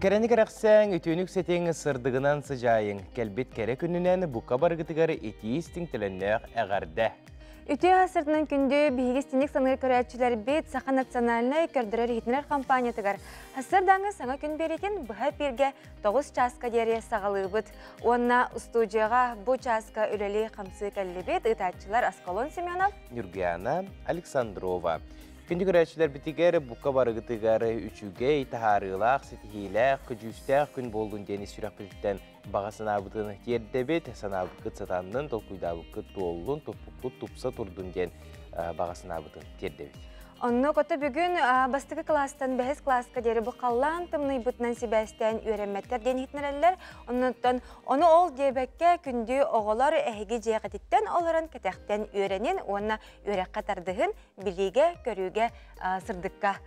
Керені керексен үтөнік сетең сырдығынан сыжайын. Келбет кере күнінен бұқа барғытығары етейістің тіліннәқ әғарды. Үтө асыртынан күнді бейгестенік саңыр көрәтшілер бет Саха национальный көрдірер хитнер компаниятығар. Асырдаңы саңа күн беретін бұға перге 9 часка дере сағалы бұд. Онна студияға бұ часка үлелі қамсы кәлібет ұтатшылар Аскалон Семенов, Нюргиана Александрова. Күнді көрәтшілер бітігер бұқа барғытығары үшуге итахарылақ, сетихиләқ, күжістәқ күн болдың дені сүрәқ біліктен бағасын абытын тердебет, санабықыт сатанның толкуйдабықыт толуын топпықыт тупса тұрдың ден бағасын абытын тердебет. Онны көті бүгін бастығы кластан бәхіз класска дері бұқаллан тымный бұтынан себәстен үйренметтер ден хитнерелер. Оны ол дебәкке күнді оғылар әйгі жеғатеттен оларын кәтәқтен үйренен, оны үйрек қатардығын біліге, көріге, сырдыққа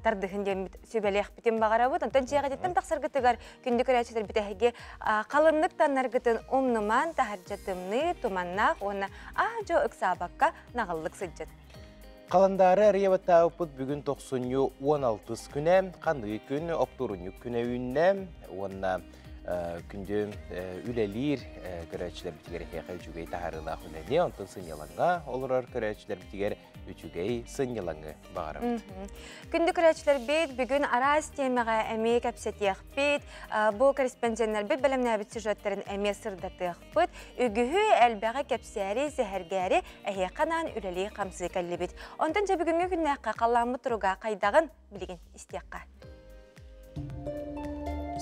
тардығын дем сөбәлеқ бітен бағара бұд. Онтан жеғатеттен тақсарғытығар күнді көрәтшілер бітәйге қалынлық таннарғытын омныман тахаржатымны туманнақ, оны ажо үксабаққа нағылық сыджет. Қаландары ревата ұпыт бүгін 16 күні, қанығы күн, оптурынық күні үйінне, онына күнді үлелер көрәтшілер бітігер әйқай жүгей тағарылақ үләне, онтын сынялаңға олырар көрәтшілер бітігер үчүгей сынялаңы бағарым. Күнді көрәтшілер бет бүгін араз темеға әме кәпсетеқ бет, бұл корреспонденттер бет бәлемнә бет сюжеттерін әме сырдатық бет, үгігі әлбәға кәпсәрі, зәхәргәрі әйеқанан үлелі қамсы кәлі бет. Онтан жа бүгінгі күннәққа қаламы тұруға қайдағын білген істеққа.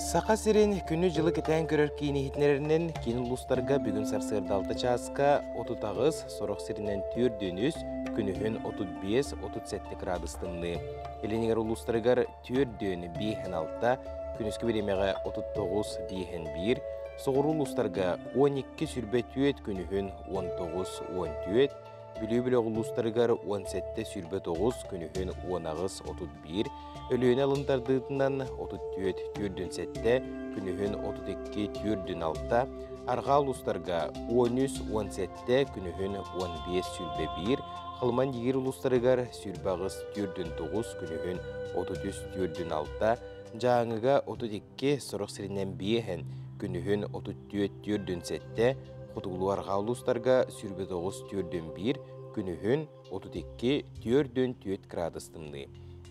Сақа сирен күні жылы кетен көрер кейіні хитнерінен кейін ұлыстарға бүгін сарсырдалты часқа 30 сорық сиренен түр дөніз күнігін 35-37 градустынны. Еленігер ұлыстарығар түр дөні 5-6, күніскі беремеға 39-1, соғыр ұлыстарға 12 сүрбе түйет күнігін 19-14, Бүлі-бүлі ұлыстарығар 17 сүрбе 9 күнігін 10-31, өліен алындардығынан 34-7 күнігін 32-6, арға ұлыстарға 13-17 күнігін 15 сүрбе 1, қылман егер ұлыстарығар сүрбағыз 4-9 күнігін 33-6, жаңыға 32 сұрық сірінен 5 күнігін 34-7, Құтығылуарға ұлыстарға сүрбе 9-1, күнігін 32-4 градустынны.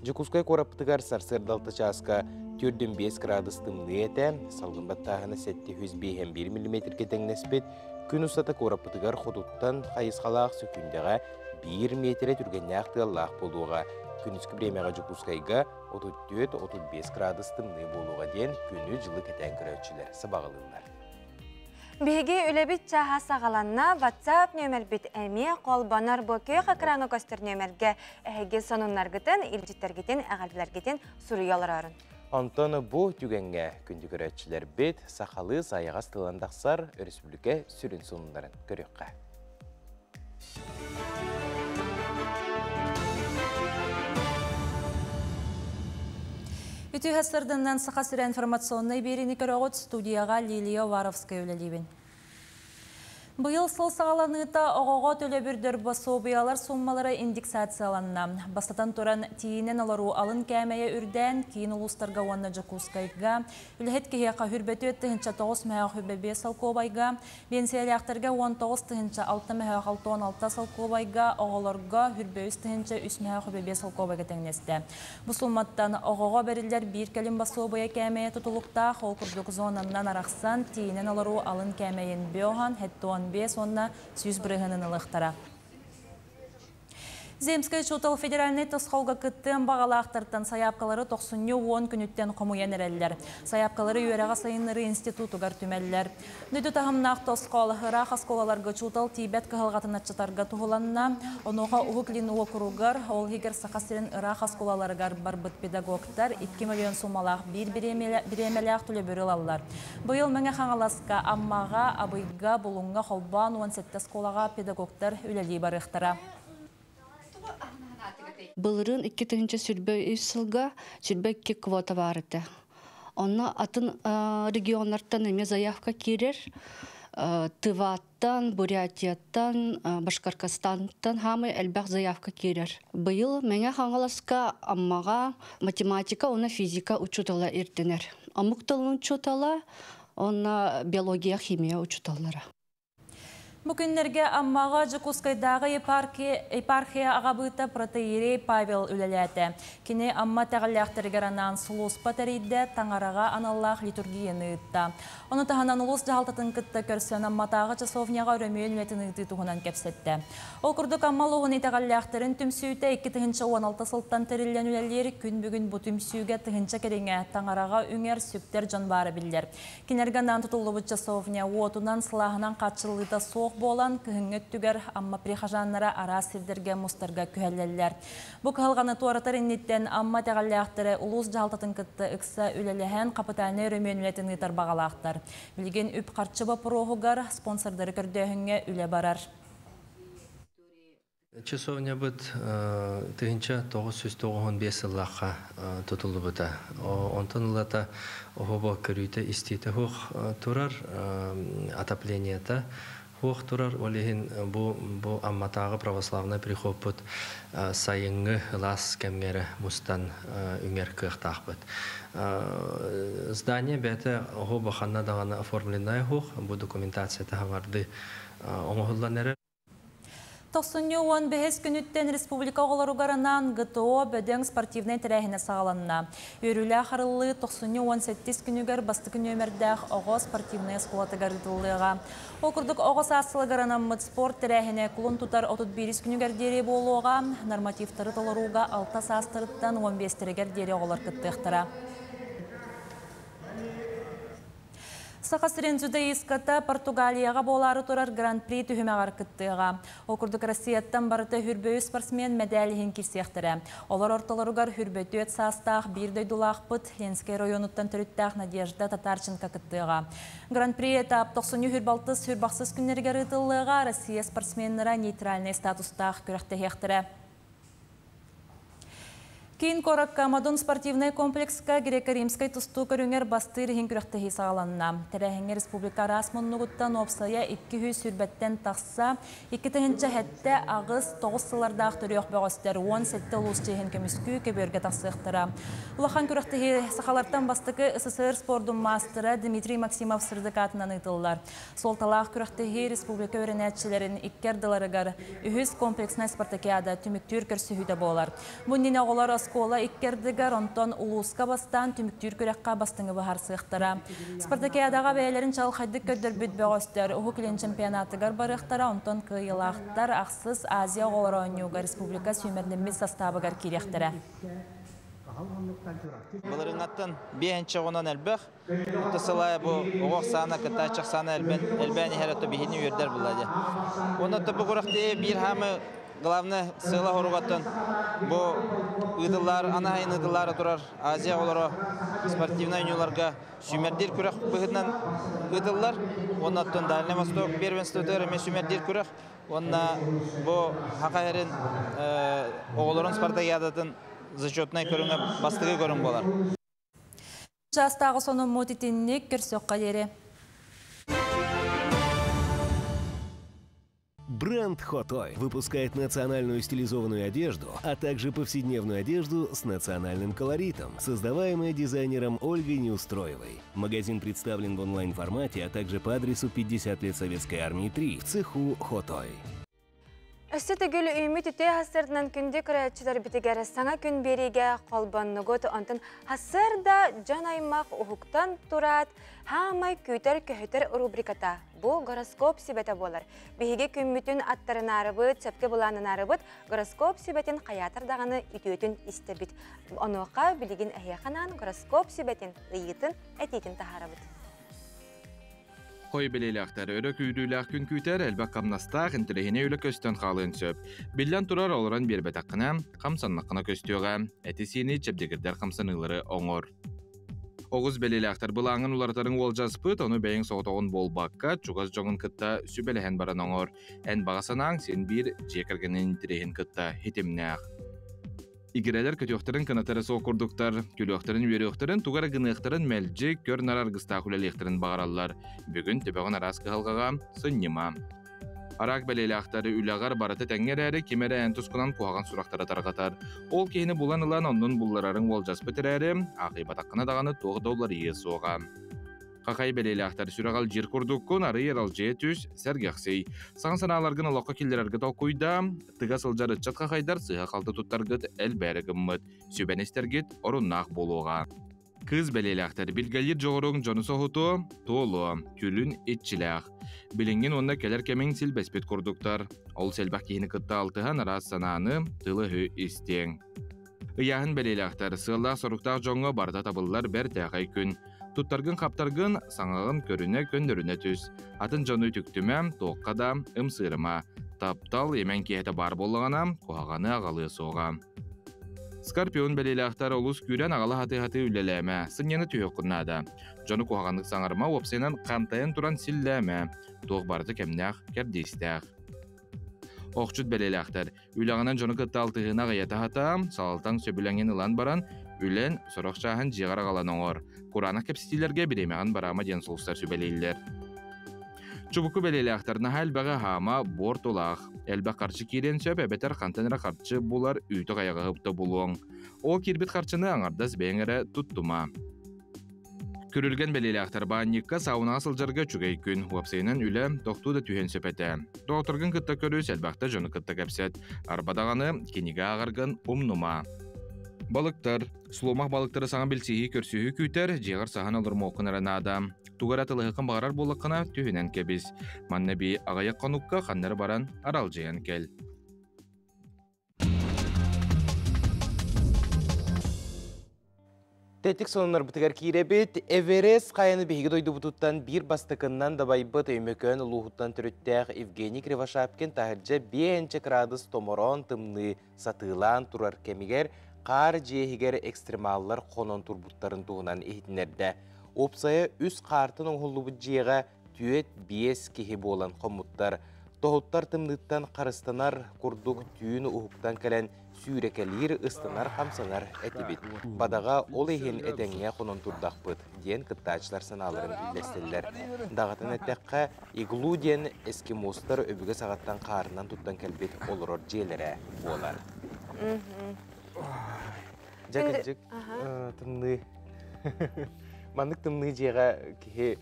Жүкускай қораптығар сарсырдалты часқа 4-5 градустынны әті, салғынбаттағыны 701 мм кетеңнеспет, күн ұстаты қораптығар құтуттан қайысқалақ сөкіндіға 1 метре түргенне ақтығалақ болуға. Күніскі бремеға жүкускайға 34-35 градустынны болуға ден күні жылы кетен көрәтшілер сабағылылар. Беге үлебит чаға сағаланна WhatsApp нөмір бит әме қолбанар бөке қақыраңы көстер нөмірге әйге сонынларғытын, илжеттергетін, әғалбілергетін сұруялар арын. Антоны бұ түгенге күнді көрәтшілер бет сақалы сайыға стыландақсар республика сүрін сонындарын көрекқа. Үті ғасырдыңнан сақа сүрі информационный беріні көріғыт студияға Лилия Варовская өлелейбін. Бұйыл сыл сағаланыта оғоға төлі бүрдір басу бұялар суммалары индексацияланна. Бастатан тұран тиінен алару алын кәмәйе үрден, кейін ұлыстарға уанна жакускайға, үліхет кейеқа хүрбеті өттігінші 9 мәйі хүрбебе салқобайға, бенсиялі ақтарға 19-тігінші 6 мәйі 6-16 салқобайға, оғаларға хүрбе үстігінші 3 мәйі хүрбебе салқобайға тәңнесті. Бұсылматтан оғоға берілдер бір кәлім басу бұя кәмәйе тұтылықта, қол күрдік зонаннан арақсан, тиінен алару алын кәмәйен бөған, хәттуан онна сүйіз бірігінің ұлықтара. Земскай Чутал федеральный тосқалға күттен бағалақтыртын саяпқалары 90-10 күніттен қомуен әрелілер. Саяпқалары үйераға сайынлары институтуғар түмәлілер. Нүді тағымнақ тосқал ғырақ асқолаларға Чутал тибет қығылғатын атчатарға тұғыланна, онуға ұғықлин ұғықыруғар, ол егер сақасырын ұрақ асқолаларығар барбыт педагогтар 2 миллион сумалақ бір біремеліғ түлі бүріл алылар. Бұйыл мәңе қаңаласқа аммаға, абыйға, бұлыңға, қолбан 17 сколаға педагогтар үлелей барықтара. Былырын 2-тігінші сүрбе үйсілға сүрбе 2 квота барыды. Оны атын регионлардан еме заявка керер. Тываттан, Бурятияттан, Башқұртстаннан хамы әлбәқ заявка керер. Бұйыл мәңе қаңыласқа аммаға математика, оны физика учутала ертенер. Амукталын учутала, онна биология, химия учуталлара. Бүкінлерге аммаға Жукускайдағы епархия ағабыта протеирей Павел үлеләті. Кені амма тәғіліқтіргер анан сұлус патәрейді таңараға аналлақ литургияны ұтта. Оны тағанан ұлыс жағалтатын күтті көрсен амматағы часовняға өрөмейін мәтін ұйты тұғынан кәпсетті. Ол күрдік аммал оғын тәғіліқтірін түмсүйті 2-16 сылттан тәрілен үлелер күн бүгін бұ түмсүйге тығынша кереңе таңараға үңер сүктер жан бары білдер. Кенергеннан тұтылы бұт часовня уотунан сылағынан қатшылыда соқ болан күйіңгет түгер амма прихажаннара ара сирдерге мұстарға күйәлелер. Бұ қылғаны туаратар иннеттен амма тәғалияқтыры ұлыс жалтатын күтті үксі үлеліген қапытаны өріменулетін ұйтар бағалақтар. Білген үп қарчыбы пұрғығар спонсордары көрдеуіңе үле барар. Часовня бұд түйінші 995 лаққа тұтылы бұда. Онтын ұлата оғыба көрүйті істейті хуқ тұрар отопленията хуқ тұрар олеген бұл амматағы православный приход бұд сайыңы лас кәмгері мұстан үңер күйіқтақ бұд. Здание бәті оғыба қанна дағаны оформленай хуқ, бұл документация тағарды оңығыланары. 90 бәхес күніттен республика оғыларуғаранан ГТО бөдің спортивный тәрәхіне сағаланына. Өрілі қарылы 90-18 күнігер басты күн өмірдәқ оғы спортивный сколаты ғарытылыға. Ол күрдік оғы сасылығаранан мұд спорт тәрәхіне күлін тұтар 31 күнігер дере болуға, нормативтары толыруға 6 састырыттан 15 тәрегер дере оғылар күттіқтіра. Сақасырен зүді еската Португалияға болары тұрар Гран-при түхімеғар күттіға. Окурдық Россияттан барыты хүрбөй спортсмен мәдәліхін кесектірі. Олар орталарығар хүрбөй өт састақ бірдей дұлақ бұд Ленскай районуттан түріттәқ Надежда Татарченко күттіға. Гран-при этап 90 хүрбалтыз хүрбақсыз күннергер ұтылыға Россия спортсменлері нейтральный статустақ күріқті хектірі. Кейін коракка Мадон спортивный комплексқа греко-римскай тұсту көріңер бастыр ең күріқтігі сағаланна. Тәрәхіңе республика расмоннығыттан опсая 200 сүрбәттен тақса, 2-тіңінші әтті ағыз 9 сылардақ түріоқ бәғыстер 17 ұлыс жейін көміскүй көберге тақсықтыра. Улахан күріқтігі сақаларттан бастықы СССР спордың мастыры Дмитрий Максимов сырдық атынан ұйтылылар. Сол талақ күріқтігі республика өрінәтшілерін иккерділарығар үхіз комплексный спартакиада түміктүр көрсіхүйді болар. Бұнден оғылар Скола иккердігер онтон улуска бастан түміктүр көрекқа бастыңы бұхар сықтыра. Спартакиадаға бәйлерін чалқайдық көдір бүт бәғыстыр. Ұғы кілен чемпионатығар барықтара онтон күйылақтар ақсыз Азия оғылары ойнуға республика сүймердіміз составығар керектірі. Бұлырыңаттың бейінші ғынан әлбіқ. Ұттысылай бұл оғық саны, кітайчық саны әлбәні әрі бейіні өрдер бұлады. Оны тұбы құрықты бір хамы главный сыла хоругаттан бу ыдылар, анайын ыдылары турар Азия олары спортивный ойнуларга сүмердер күрек бұғыдынан ыдылар. Оннаттан Дальний Восток первенствотары мен сүмердер күрек. Онна бу хақайырын оғыларын спартакиадатын зачетной көріңі бастығы көрің болар. Жастағы соны мотитіннік көрсөққа дері. Бренд Хотой выпускает национальную стилизованную одежду, а также повседневную одежду с национальным колоритом, создаваемая дизайнером Ольгой Неустроевой. Магазин представлен в онлайн-формате, а также по адресу 50 лет Советской армии 3 в цеху Хотой. Өстетігіл үймі түте хасырдынан күнді күрәтшілер бітігері саңа күн береге қолбанны ғоты онтын хасырда жан аймақ ұхықтан тұрат, хамай күйтер көхітер рубриката. Бұл гороскоп сибеті болар. Бейге күммітін аттарын арыбыт, сөпке бұланын арыбыт, гороскоп сибетін қаятырдағаны үтөтін істебіт. Онуға білеген әйеқанан гороскоп сибетін ұйытын әтейтін тахарабыт. Қой белейліқтер өрі күйділік күн күйтер әлбәк қамнастақ інтілігіне үлі көстен қалын сөп. Білден тұрар олыран бербет ақына, қамсаннақына көстеуға, әтесені чәбдегірдер қамсанылары оңыр. Оғыз белейліқтер бұлаңын ұлартарын ол жазпыт, оны бәйін соғытауын бол баққа, чуғыз жоңын күтті сүбеліген баран оңыр. Ән бағасанан сен бір жекіргінің тіреген күтті хетімнәқ. Игерелер көтөқтарын канатары соқырдықтар, көлөқтарын өрөқтарын, туғары гынықтарын мәлжі, көр нарар гыстақ үлелектарын бағаралар. Бүгін төбеғын арас қығалғаға сыннема. Arak beleleğaktары üleğar barata tengeri kimere entüskunan kuhagan suraktara targatar. Ol kehini bulan ilan onun bullararın voljas bitireri, aqibat hakkına dağını $9 iyi soğa. Qaqay beleleğaktары süragal jir kurdukkun arı yer alcıya tüs sergaqsey. Sağın sanalargın aloqa killerargı talkuyda, tıga sıljar ıtçat qaqaydar sıha qaldı tuttargıt el bәрі gımmıt, sübenestergit orunnaq boluğa. Kız beleleğaktары bilgelir joğurun jonu sohutu, tolu, külün etçileğ. Bilingin onda keler kemin silbespet kurduktar. Ol selbaq kihini kıtta altıhan aras sananı tılı hü isteң. Iyahın beleleğaktары sığıllaq soruktaq jonga barda tabıllar bər təqay gün. Tuttargın kaptargın sаңағын көріне көндөріне түс. Атын жону түктімем, тоққада, ымсырыма. Таптал емен кейті бар болығана, қоғаны ағалы соға. Скорпион белелектар олус күрен ағалы хаты-хаты үлелеме, сынені түйіқыннады. Жону қоғанлық саңарыма опсенен қамтайын туран силлеме, тоқ барды кемнәқ кердестәқ. Оқчут белелектар, үлағынан жону қытталтығына ғайата хатам, салалтан сөбіленген ылан баран, үлен сорақшаһын жиғар қалан оңыр. Kur'an'a kepstillerge bilemeğin barama diyen soğuslar sübeleyler. Çubukku beleleğaktarına elbəğe hama bort olaq. Elbə qarşı kiren söp ebeter kantenera qarşı bular üytü qayağı hıpta buluğun. O kirbit qarşını anardaz beğenere tuttuma. Körülgen beleleğaktar bağınlıqqa saunağa sıljarga çügey gün. Vapsayının üle toqtu da tühen söpete. Doktorgın kıtta körüs elbaqta jonu kıtta kepset. Arbadağını keniga ağırgın umnuma. Balıktar, Slomaq balıktары саңа білсеғі көрсігі күйтер, жеғар саған алыр моқынары надам. Туғара тылығықын бағарар болыққына түйінен кебіз. Манна бей ағайық қануққа қаннары баран арал жайын кел. Тәттік сонынар бұтығар кейребет, Эверест қайыны бейгі дойды бұтуттан бір бастықыннан дабайбыт өймекөн ұлғыттан түріттәқ Евгений Кривошапкин тағыржа 5 градус томорон тымны сатылан тұрар кемігер қар жиегер экстремаллар қонон турбуттарын туғынан ехетінерді. Опсая үс қартын оңғылы бұд жиеға түйет 5 кехе болан қомуттар. Тоғыттар тымныттан қарыстанар күрдік түйіні ұхықтан кәлін сүйрекелер ұстанар қамсанар әтебет. Бадаға ол ехен әтәңе қонон турдақ бұд, ден кыттачылар саналарын үлдестелер. Дағатын әттәққа иглу ден эскимостар өбігі сағаттан қарынан тұттан кәлбет олырор жиелері болар. Жакыджик тымны мандык тымны жега кихе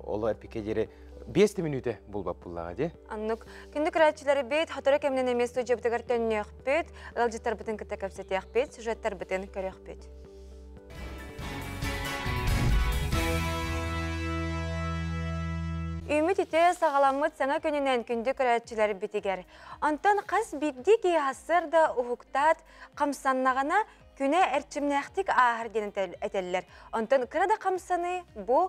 олу эпикедери 5 минуте болбап буллага же. Аннык күндүк рачылары бет хатара кемнен эмес жептегер төннөк бет, алжытар битен кытакапсетяк бет, сюжеттер битен көрөк бет. Үміт ете сағаламыт саңа көнінен күнді көрәтшілер бітігер. Антон қас бигді кей асырда ұхықтат қамсаннағана күні әрчімнәқтік ағыр ден әтелілер. Антон қырада қамсаны бұл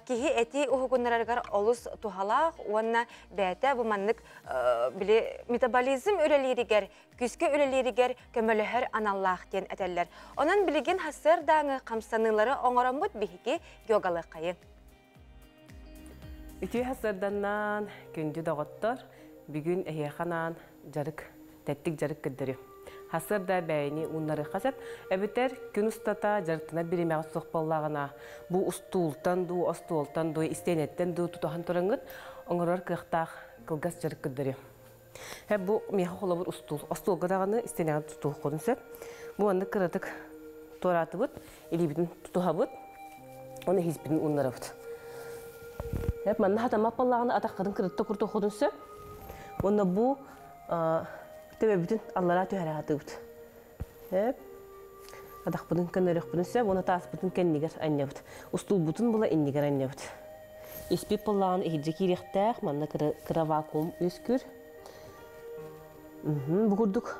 кейі әти ұхығынларығар олыс тұхалақ, онына бәті бұманлық метаболизм өлелерігер, күскі өлелерігер көміліғір аналлақ ден әтелілер. Онын білеген асырдаңы қамсанылары оңырамыд бейге йогалы қайы. Үтүй хасырданнан күнді доғыттыр, бүгін әйеқанан тәттік жарық кіддірі. Хасырда бәйіні ұнлары қасат, әбітер күн ұстата жарықтына беремеғі соқпаллағына. Бұл ұстуылтан ду, остуылтан ду, істенеттен ду тұтақан тұрыңғыт, оңырар қиқтақ қылғас жарық кіддірі. Бұл меға қолы бір ұстуыл. Остуылғадағаны істенеғін тұтуық қодынсы. Бұл анды қыратық тораты бұд, елебетін тұтуға бұд, оны хизбетін ұнлары бұд. Манна хатама паллағаны атаққадың кірітті құрты қодынсы, оны бұл төбе бүтін аллара түйәрі аты бұд. Атақ бұдың көнерек бұдынсы, оны тас бұдың кәннегер әнне бұд. Ұстыл бұдың бұла әннегер әнне бұд. Еспеп паллағаны ехеджі керектәқ, манна кіра вакуум өскүр. Бұғырдық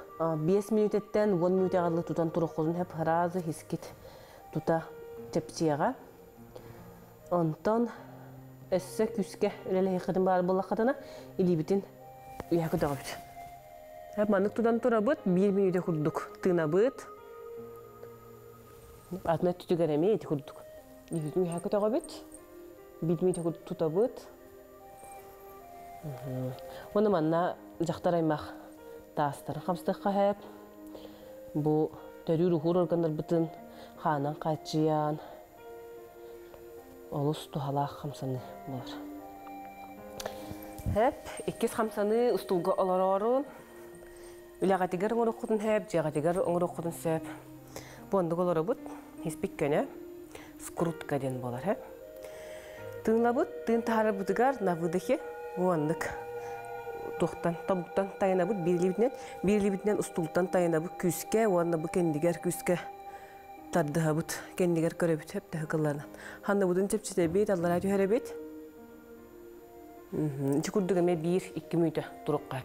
5 минуттен 10 минут ағалық тұтан тұры қодын әп ғыразы хискет тұта тепсияға. Онтан Әсі күске үлелі қыдым бар болақ қадана, елебетін үйәкі дұға бүт. Маңық тұдан тұра бұт, 1 минуте құрдық. Тына бұт. Атына түтігер әме еті құрдық. Елебетін үйәкі дұға бүт. 1 минуте құрдық тұта бұт. Оны манна жақтар аймақ тастарын қамстыққа әп. Бұл төрі рухыр органдар бұтын қанан қачиян. Олыс тухалақ қамсаны болар. Hep ikis hamsаны устулга олорорун. Үләгатигер оңрохтун hep, жагатигер оңрохтун сеп. Бонду олоробут, хиспик көне. Скрутка ден болар hep. Тыңлабыт, тын тарабытыгар навыдахе буандык. Тохтан, табуктан тайнабыт бирлибитнен устултан тайнабыт күскә, уанна бу кендигер күскә. Тардыхабыт, кендигер көрөбүт hep тахыкылларынан. Ханны будун чепчетебит, аллара түйөрөбит. Чукурдугаме 1-2 мүйтө турукка.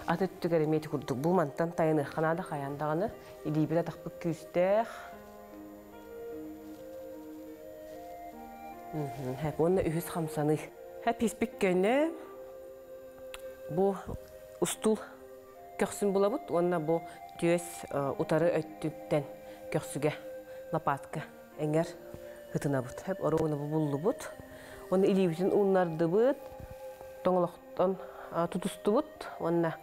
Атыттыгереме чукурдук бу мантан тайны ханада хаяндаганы илибире тахпык күстэх. Hep onunla ühüz hamsanı. Hep hispik gönne bu ustul köksün bulabut. Onunla bu düz utarı öttütten köksüge lapatka enger hıtına but. Hep oraya onu buldu but. Onu ilibitin unlardı but. Toңлоқтон tutuştu but. Onunla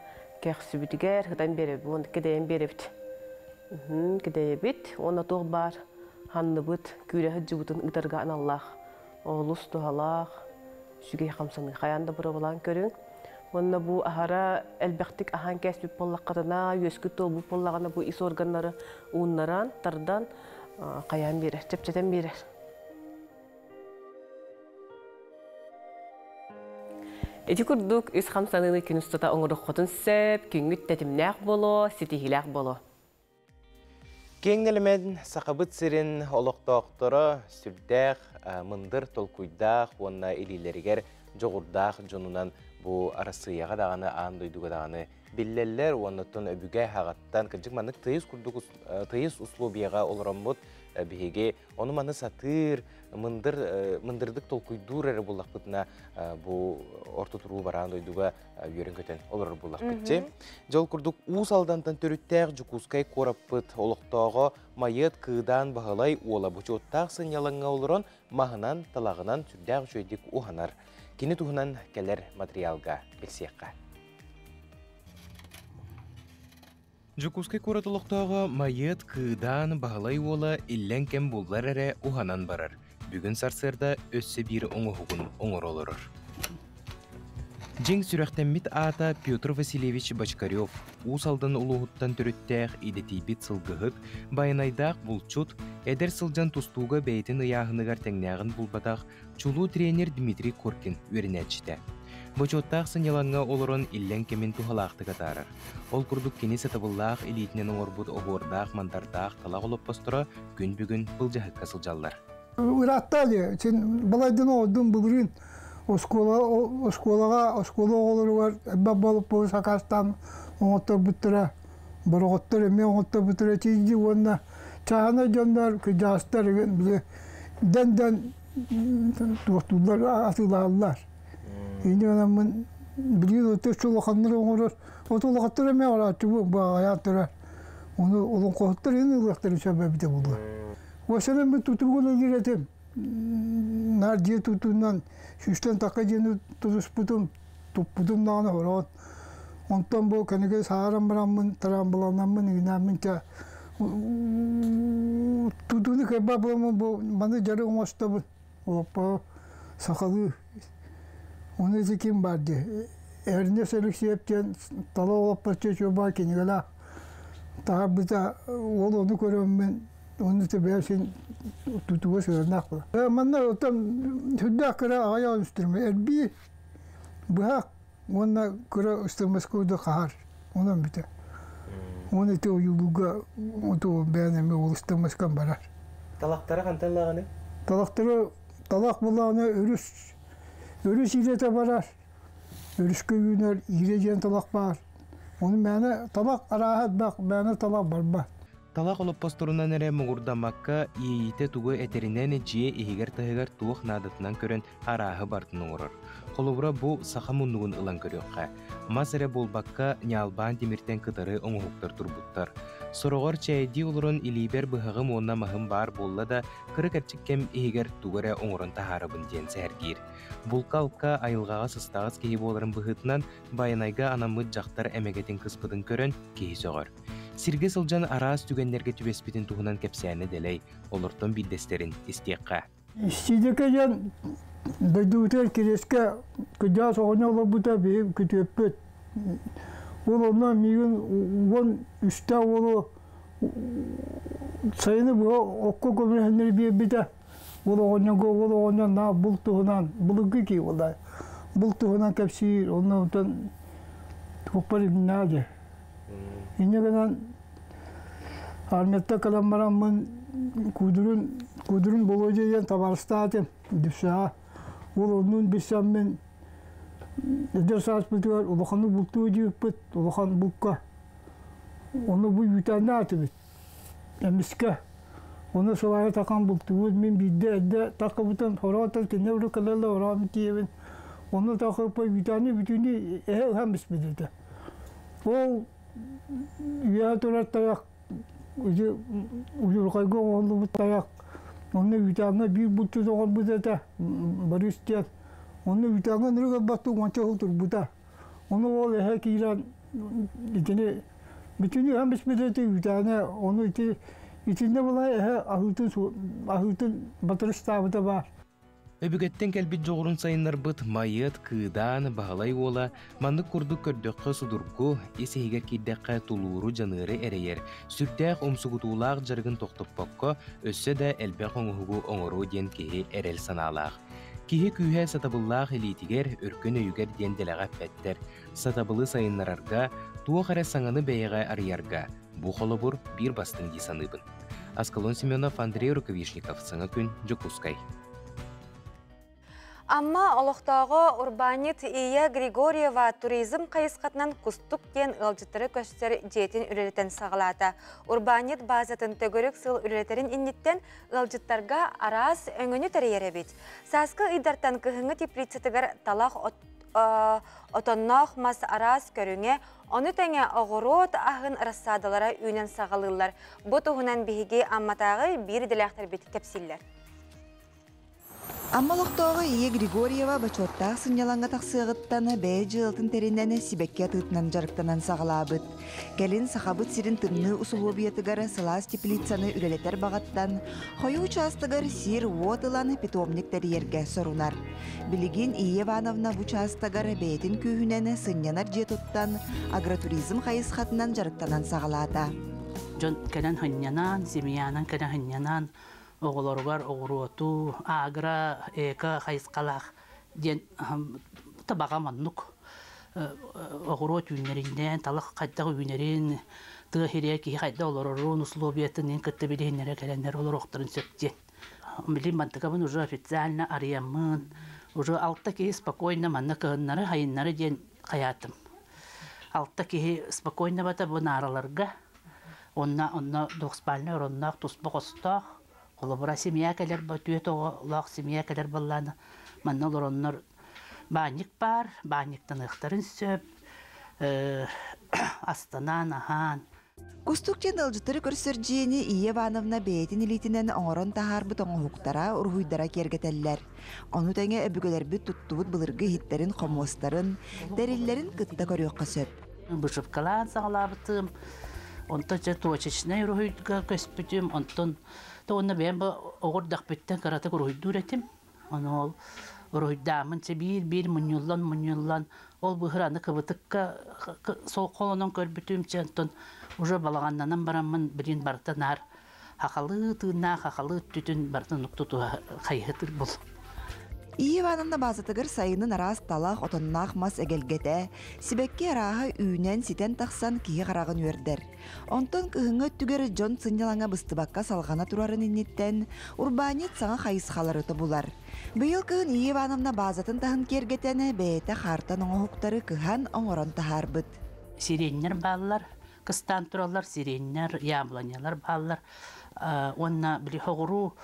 köksü bitiger hıtan berep. Onu kedeyen berepti. Kedeyebit. Ona toğ bar hanlı but. Küre hıcı butun ıtargan Allah. Олус тухалах сүгей хамсаны хаянда бұры болан көрің. Онна бу ахара әлбәқтік ахан кәсіп боллаққатына, өскі тол бұл боллағына бу ис органнары уыннаран, тардан қаян берер, чепчетен берер. Эти күрдік үс хамсаныны күн ұстата оңырық қотын сөп, күнгіт тәтімнәқ боло, сетихиләқ боло. Кеңнелемен сақабыт сирин олықтақтыры сүрдәқ, мындыр толкуйдақ, онна илилерігер жоғырдақ жонунан бұ арасыяға дағаны, андойдуға дағаны біллелер, оннатын өбіге хағаттан кіжік манық тыйыз услубияға олырамбыт бігеге, оны маны сатыр, мындырдық толкуйдур әрі болақ бұтына бұ орты тұру баран дойдуға үйерін көтен олар болақ бұтте. Жол күрдік ұс алдантан төріттәқ жүкускай қорап бұт олықтағы майыт қыдан бағалай ола бұчы оттақ сынялыңа олырын мағынан талағынан сүрдәқ жөйдік ұғанар. Кені тұғынан кәлер материалға білсеққа. Жүкускай қоратылықтағы майыт қыдан бағалай ола иллен кәм боллар әрі ұғанан барар. Бүгін сарсырда өссі бір оңығығын оңыр олырыр. Жең сүрәқтенмит ата Петр Васильевич Бочкарев ұс алдан ұлығыттан түріттәқ идетейбет сылғығыт, байынайдақ бұлчут, әдір сылжан тұстуға бәйтін ұяғынығар тәңнәғын бұлбатақ чулу тренер Дмитрий Коркин өрінәтшіті. Бочоттақ сыняланға олырын иллен кемен тухалақты қатарыр. Ол күрдік кені сатабыллақ илетінен оңырбұд оғырдақ, мандардақ, талақ олып постыра күн бүгін бұл жағыққа сылжалар. Үраттали, сен балайдың оғырдың бұғырын оскола оғылыр бар, әббап болып бұл сақастан оңыттар бұттыра, бұрғыттар, мен оңыттар бұттыра тейді, онына чағына жондар, жастар, дән туқтулар, атылағылар. Енді ғанамын білген өтір шолақанлар оңырыр, отылықаттар әме аратшы бұл аяттыра, оны олың қоғыттар ең ұлықтарын сөбәбіде болды. Осынан мен тұтығылы керетем. Нар жер тұтығынан шүштен таққа жені тұтыс бұтым, тұп бұтым нағаны орауын. Онтан бұл кәнеге сағарам бұрамын, тарам бұланамын, үйнамын ка. Тұтығыны кәбба бұламын, бұл маны жары оңастабын. Опа, сақалы. Оны зекем барды. Әріне сәліксептен тала олап бәтче шоба кенегела. Тағы бұта ол оны көріммен. Onu da ben tutuğa sığınak var. Manlar otam hüdda kıra ayağı üstürme. Elbi bıhak ona kıra üstürmesi koydu kahar. Ondan biter. Onu da yuluğa onu beğenme oluşturması kan barar. Talaklara kantarlağını? Talak bulağına örüs ilete barar. Örüs köyüner ileceğin talak var. Onu bana talak arahat bak bana talak var. Талақ олып постурунан әрі мұғырдамаққа ейті туғы әтерінен жие егер тағығар туық надытынан көрін арағы бартын ұңырыр. Қолыбыра бұл сақа мұнығын ұлан көріққа. Мас әрі болбаққа неалбан деміртен қытары оңығықтар тұрбұттар. Сұрығыр чәйді олырын илейбер бұғығым онна мағым бар болла да қырық әрчіккем егер туғыры оңырын тағарыбын ден сәргер. Бұл қалыққа айылғаға сыстағыз кейі болырын бұғытынан байынайға анамыд жақтар әмегетін қыспыдың көрін кейі соғыр. Сирге сылжан арас түгенлерге түбеспетін туғынан кәпсәні дәлей, олыртын білдестерін істеққа. Сидеке жан бәдуытер кереске кыжа соғына олабыта бейім күтөппөт. Ол онна миген он үстә олы сайыны бұға оққа көмірхендер бейбіті. Ол оғына на бұл тұғынан, бұлығы ки олай. Бұл тұғынан кәпсейір, онна ұтан көппары мінәді. Инегенен арметта каламбарамын кудурун болу деген табарыстатым дүпсаа. Ол onun бисаммен эдер саас битер улаханы бултуу жиппет, улахан булка. Оны бу ютанда атыбыт. Эмиске. Оны солай такан бултуу мен бидде такабытан хоротан кеневру калала орамтиевен. Оны такапа ютаны бүтүнү хамис бидете. Ол я тураттаяк Уйурқайға олы бұттаяқ. Оны үйтаңа бір бұтты доғын бұдата барыстияр. Оны үйтаңа нұрға бақты ғанча ұлтыр бұта. Оны ол әе кейран бүтіні әміс бұдаты үйтаңа. Оны үйтінде бұлай ахылтын батырыстабыда бар. Өбігеттен кәлбет жоғырын сайынлар бұт майыт, кыдан, бағалай ола, мандық күрді көрдөққы судурку, есеге кейдәққа тулуыру жаныры әрейер. Сүрдәқ омсуғытулақ жарғын тоқтықпаққа, өссі дә әлбәқ оңығығы оңыру ден кейі әрел саналақ. Кейі күйе сатабыллақ елитігер, үркін өйгер ден дәліға пәттер. Сатабылы сайынларарға, туы қара саңаны бәйіға арыярға. Бұ қолы бұр бір бастың дейсаныбын. Аскалон Семенов, Андрей Рукавишников, саңа күн, Жокускай. Амма олықтағы Урбанит Ия Григорьева туризм қайысқатынан күстік кен ылжыттыры көштер жетін үрелетен сағылата. Урбанит базатын төгірік сыл үрелетерін иннеттен ылжыттарға араз өңіні тәрейері бет. Сасқы ұйдартан күйіңі теприцетігір талақ отоннақ мас араз көріңе, оны тәңе оғырот ағын рассадалара үйнен сағылылар. Бұ тұғынан бейге амматағы бір діләқтер бет кәпсілер. Аммалықтағы Ия Григорьева бачоттақ сыняланға тақсығыттаны бәй жылтын терінені сибекке тұтынан жарықтанан сағылабыт. Кәлін сақабыт сирін тымны ұсулобиятығар сылас теплицаны үрелетер бағаттан, қойы участығар сир уотыланы питомник тәрерге сорунар. Білігін Ия Ивановна участығар бәйтін күйінені сынянар жетуттан агротуризм қайысқатынан жарықтанан сағылата. Жон кәлін хынянан, семьянан кәлін хынянан, оғыларғар оғыруату, агра, эка, қайысқалақ ден табаға маннук. Оғыруат үйнерінден, талық қайттағы үйнерін, тұғы херия кейі қайда оларырын, условиятын, күтті білейінері кәлендер олар оқтырын сөптен. Білейін бантықабын уже официально ариямын, уже алтта кейі спокойно манна кығыннары, хайыннары ден қаятым. Алтта кейі спокойно бата бұн араларға, онна доқспалны ұрыннақ тұспа қостақ, Қолыбыра семья кәлер түйет оғылақ семья кәлер болланы. Манна олар банник бар, банниктан ұқтарын сөп, астанан, ахан. Кустуктен ылжытыры көрсір жиені Ия Ивановна бәйтін елитінен оңырын тахарбыт оңығықтара ұрғыйдара кергетеллер. Оны тәңе әбігелер бүт тұттуыт бұлырғы хиттерін, қомуыстарын, дәрелерін күтті көріққа сөп. Бұшыпкалан сағалабытым, онтан жа туачечіне ұрғыйдыға көспітім, онтан Тоғына бән бұл оғырдақ бүттен қараты ұрғыйды үретім. Оны ол ұрғыйдамын бір мұнюллан, ол бұғыраны қыбытыққа сол қолынан көрбітім чентон уже балағаннанан барамын бірін бартан ар. Хақалы тыына, хақалы түтін бартан ұқтыту қайғытыр бұл. Ия Ивановна базатығыр сайының арас талақ отыннақ мас әгелгеті, сібекке араға үйінен ситен тақсан кейі қарағын өрдер. Онтон күйіңі түгер жон сынялаңа бұстыбаққа салғана тұрарын иннеттен, Урбанит саңа қайысқаларыты бұлар. Бұйыл күйін Ия Ивановна базатын тағын кергетені бәйті қартан оңықтары күйін оңырын тағарбыд. Сиреннер балылар, қыстан тұралар, сиреннер, ябланялар балылар. Онна білі хоғыру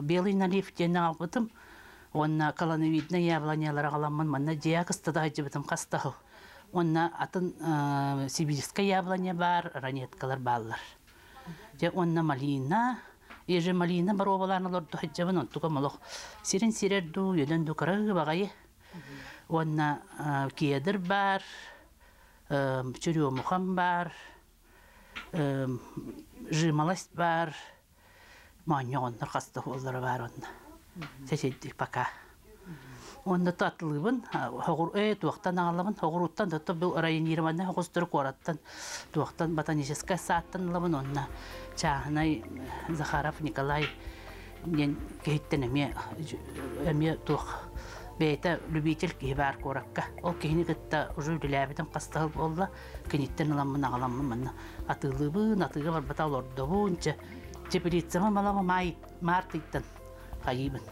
белый наливтені албытым. Онна колоновидна ябланялар аламын, манна жия кыстада ажыбытым қастағы. Онна атын сибирская ябланя бар, ранеткалар баллар. Онна малина, еже малина бар обаларны лорду хаджабын, онтуға молық сирен-сирерду, еден дұқырығы бағайы. Онна кедір бар, чүрі мұқан бар, жималаст бар, маньонлар қастығы олары бар онна. Сәсеттік пока. Onda tatlыбын, туақтан ағалабын, хоғыруттан, бұл районированный хоғыстыры қораттан, туақтан ботаническая саттан лабын, онна Чағынай Захаров Николай мен кейттен әме туқ бәйті любитель кейбар қораққа. Ол кейіні күтті ұжы үліләбетін қастығыл болла, кенеттен ұламын ағаламын, атылыбын, атыға бар бата олордабын, чепелетсіма малама мартыйттан қайыбын.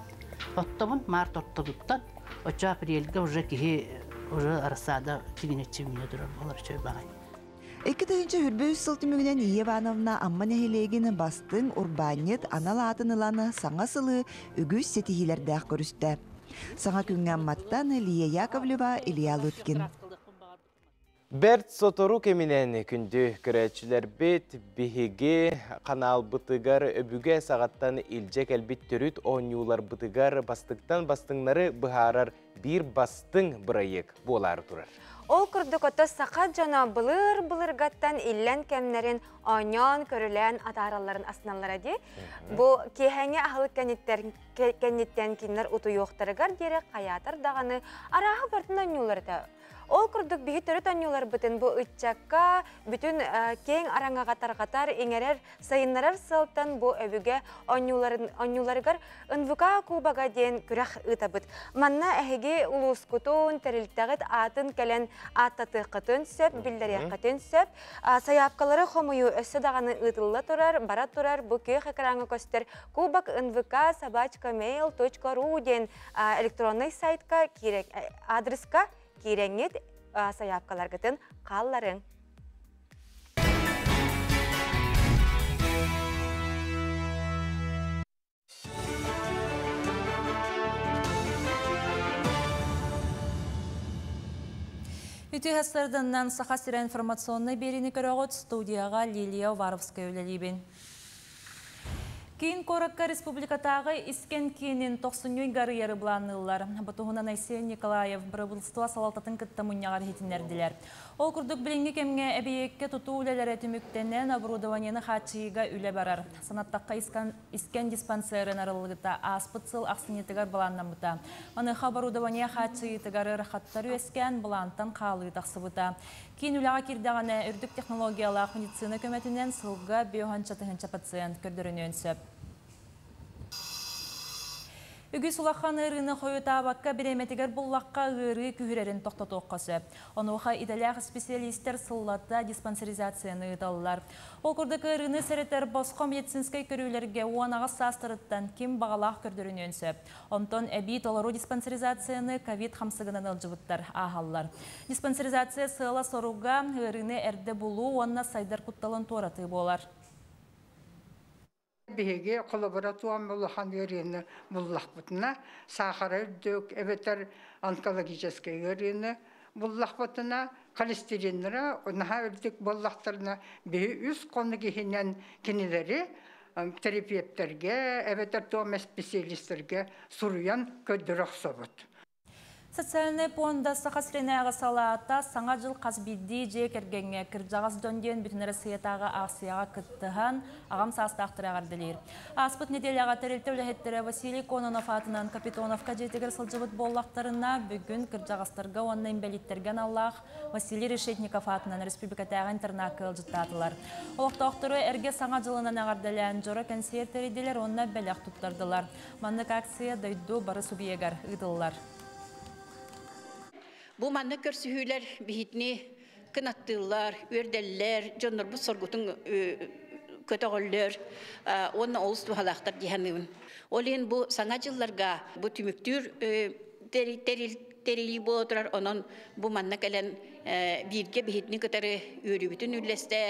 Оттабын март ортадыттан, Оча апрельга уже арасада тигинечи мине durur болар чөй багай. Эки тыгынча хүрбөс сылтымыгынан Иевановна амман эхилегин бастың урбанет аналатын ыланы саңа сылы үгүс сетихилердәк көрүстә. Саңа күнгән маттан Лия Яковлева, Илья Луткин. Берт сотору кеминен күнді көрәтшілер бет бігеге қанал бұтығар өбіге сағаттан илжек әлбет түріт оңюлар бұтығар бастықтан бастыңнары бұхарар бір бастың бұрайық болар тұрар. Ол күрдік оты сақат жана бұлыр-бұлырғаттан иллен кәмнерін оңян көрілен атараларын асыналар әде. Бұл кейхәне ақылы кәнеттен кейінлер ұты yoқтарығар дері қаятар дағаны арағы бартын оңюларды. Ол күрдік бігі түрі тәнюлар бұтын бұл үтчакка бүтін кең араңа қатар-қатар еңерер сайынларар сылттан бұл өбіге оңюларығар ұнвука кубаға ден күрәқ ұта бұт. Манна әхеге ұлыс күтін, тәрілттағыт атын кәлен аттаты қытын сөп, білдері қытын сөп. Саяпқалары қомыю өсі дағаны ұтылы тұрар, бара тұрар бұл кей қақыраңы көстер кубак nvk@mail.ru ден электронный сайтқа адреска Киреңет саяпкаларгытын қалларын. Үті хастарданнан сақа сірі информационный беріні көріғыт студияға Лилия Варовская өлелейбен. Кейін Коракка республикатағы isken кейінен 90 гары яры бұланылар. Бұтығынан Айсен Николаев бірабылыстыла салалтатын күтті мұнияғар хетінерділер. Ол күрдік білінгі кемге әбейекке тұту үлелері түміктенен оборудованияны хатшыйға үле барар. Санаттаққа isken диспансерін арылығыта аспытсыл ақсынетігар бұланнан бұта. Аныға оборудования хатшыйтығары рахаттары өскен бұлантан қалы тақсы бұта. Кейін үліға кердіғаны үрдік технологиялық медицина көметінен сылға биоханчатығынша пациент көрдірінен сөп. Үгі сулаққан ұрыны қойыта баққа біреметігер бұллаққа ұры күхірерін тоқтату қосы. Онуға идалях специалистер сыллатта диспансеризацияны ұдалылар. Ол күрдік ұрыны сәреттер босқо медицинскай көрілерге оңаға састырыттан кем бағалақ көрдірінен сөп. Онтон әбей толару диспансеризацияны ковид хамсығынан ұлжыбыттар ағалылар. Диспансеризация сыла соруға ұрыны әрді бұлу онына сайдар құтталын тораты болар. Биһиги коллаборатуам булахан өрүнө буллах бутна сахар өдүк эбетер онкологический өрүнө буллах бутна холестериннера наха өрдүк буллахтарына биһи үс кону кихинен кинилери терапевттерге эбетер тома специалисттерге суруян көддөрөк собут. Социальный понда сақасыренәғы салата саңа жыл қазбидді жек әргенге кіржағыз дөнден бүтін Россиятаға ақсияға күттіған ағам састақтыр ағардылер. Аспыт неделяға тәрелті үләхеттері Василий Кононов атынан Капитоновқа жетігір сылжыбыт боллақтарына бүгін кіржағыстарға онын бәлеттерген Аллах Василий Решетников атынан республикатағы интернақы ұлжыттатылар. Олықтақтыры әрге саңа жылынан ағардылан жора концертереділер онына бәләқ тұттардылар. Мандық акция дойду бары субиегар ұдылылар. Бу манны көрсүһүләр бихитни кынаттылар, үрдәлләр, җоннар бу соргутun көтөгөлләр, онны олысту халактар дигәннән. Олен бу саңа җилләргә бу түмүктүр терили бу турар, онын бу манны кален бирге бихитни көтәре үрүбүтүн үлләстә.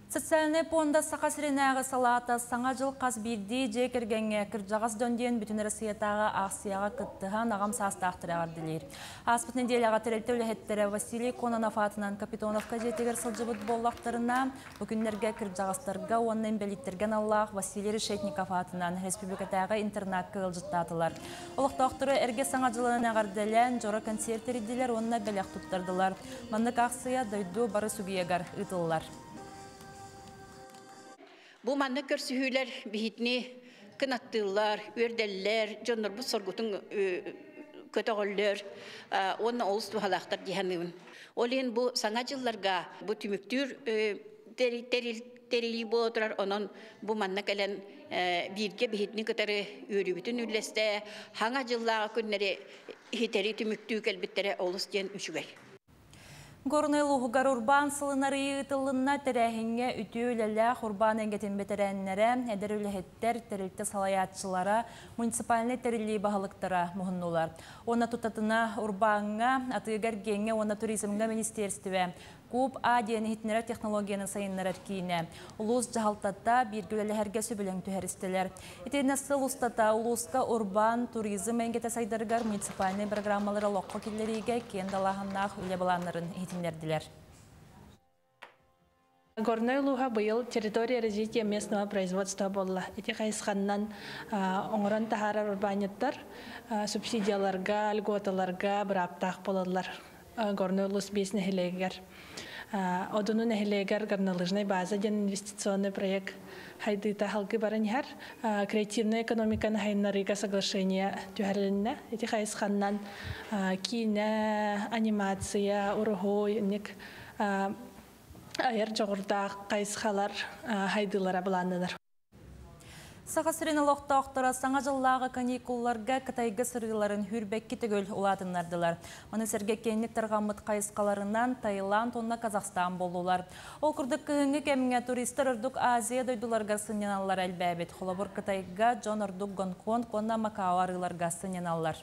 Социальный понда сақасыренәғы салата саңа жыл қазбирді жекергенге кіржағыз дөнден бүтін Россиятаға ақсияға күттіған ағам састақтыры ағардылер. Аспыт неделяға тәрелті үліхеттері Василий Кононов атынан Капитоновқа жетігер сылжыбыт боллақтарына бүкіндерге кіржағыстарға онын бәлеттерген Аллах Василий Решетников атынан республикатаға интернатқа ұлжыттатылар. Олықтақтыры әрге саңа жылынан ағардылен жора концертереділер онына бәлек тұттардылар. Мандық ақсия дойду бары субиегар ұтылылар. Бу манны көрсүһүләр бихитни kınattırlar, ördeller, jonlar bu sorgutun kötüğüller, onun oluştu halaktar diyenliğin. Olin bu sanatçılarga bu tümüktür terili bu oturar onun bu manna gelen birge bihitni katarı yürü bütün ülleste hangi yıllar günleri hiteri tümüktü elbettere olus diyen üçügey. Горнелугар урбан сылынары ытылынна тәрәһиңе үтүләлә урбан әңгәтен бетерәннәре әдәрүләһеттер терилте салаятчылара муниципальный терили баһалыктара мухыннулар. Оны тутатына урбанга атыгар геңе оны туризмга министерстве Куб адияны хитнера технологияны сайыннар әркейіне. Улус жағалтатта бергілі әргесі білің түхәрістелер. Етенесі ұлыстата улуска урбан туризм әңгеті сайдарығар муниципальный программалары лоққо келлеріге кендалағыннақ үлі баланларын хитинерділер. Горной Луга был территория развития местного производства болла. Эти хайсханнан оңран тахара урбаниттар субсидияларга, льготаларга браптах болалар. Горной Лус бесне хелегер. Одуну нехелегер горнолыжной база ден инвестиционный проект хайдыта халкы бараньяр. Креативная экономика на хайнарига соглашение тюхарленне. Эти хайсханнан кино, анимация, ургой, ник айыр жоғырдақ қайсқалар хайдылара бұландылар. Сақасырын ұлықтақтыра саңа жыллағы каникулларға кытайғы сырғыларын хүрбәккі түгіл ұладынардылар. Оны сәрге кенік тұрғамыт қайысқаларынан Таиланд, онна Казахстан болулар. Ол күрдік күхіңі кәміңе туристер үрдік Азия дойдуларға сыненалар әлбәбет. Холабыр Кытайға Джон үрдік Гонконг, онна Макао арыларға сыненалар.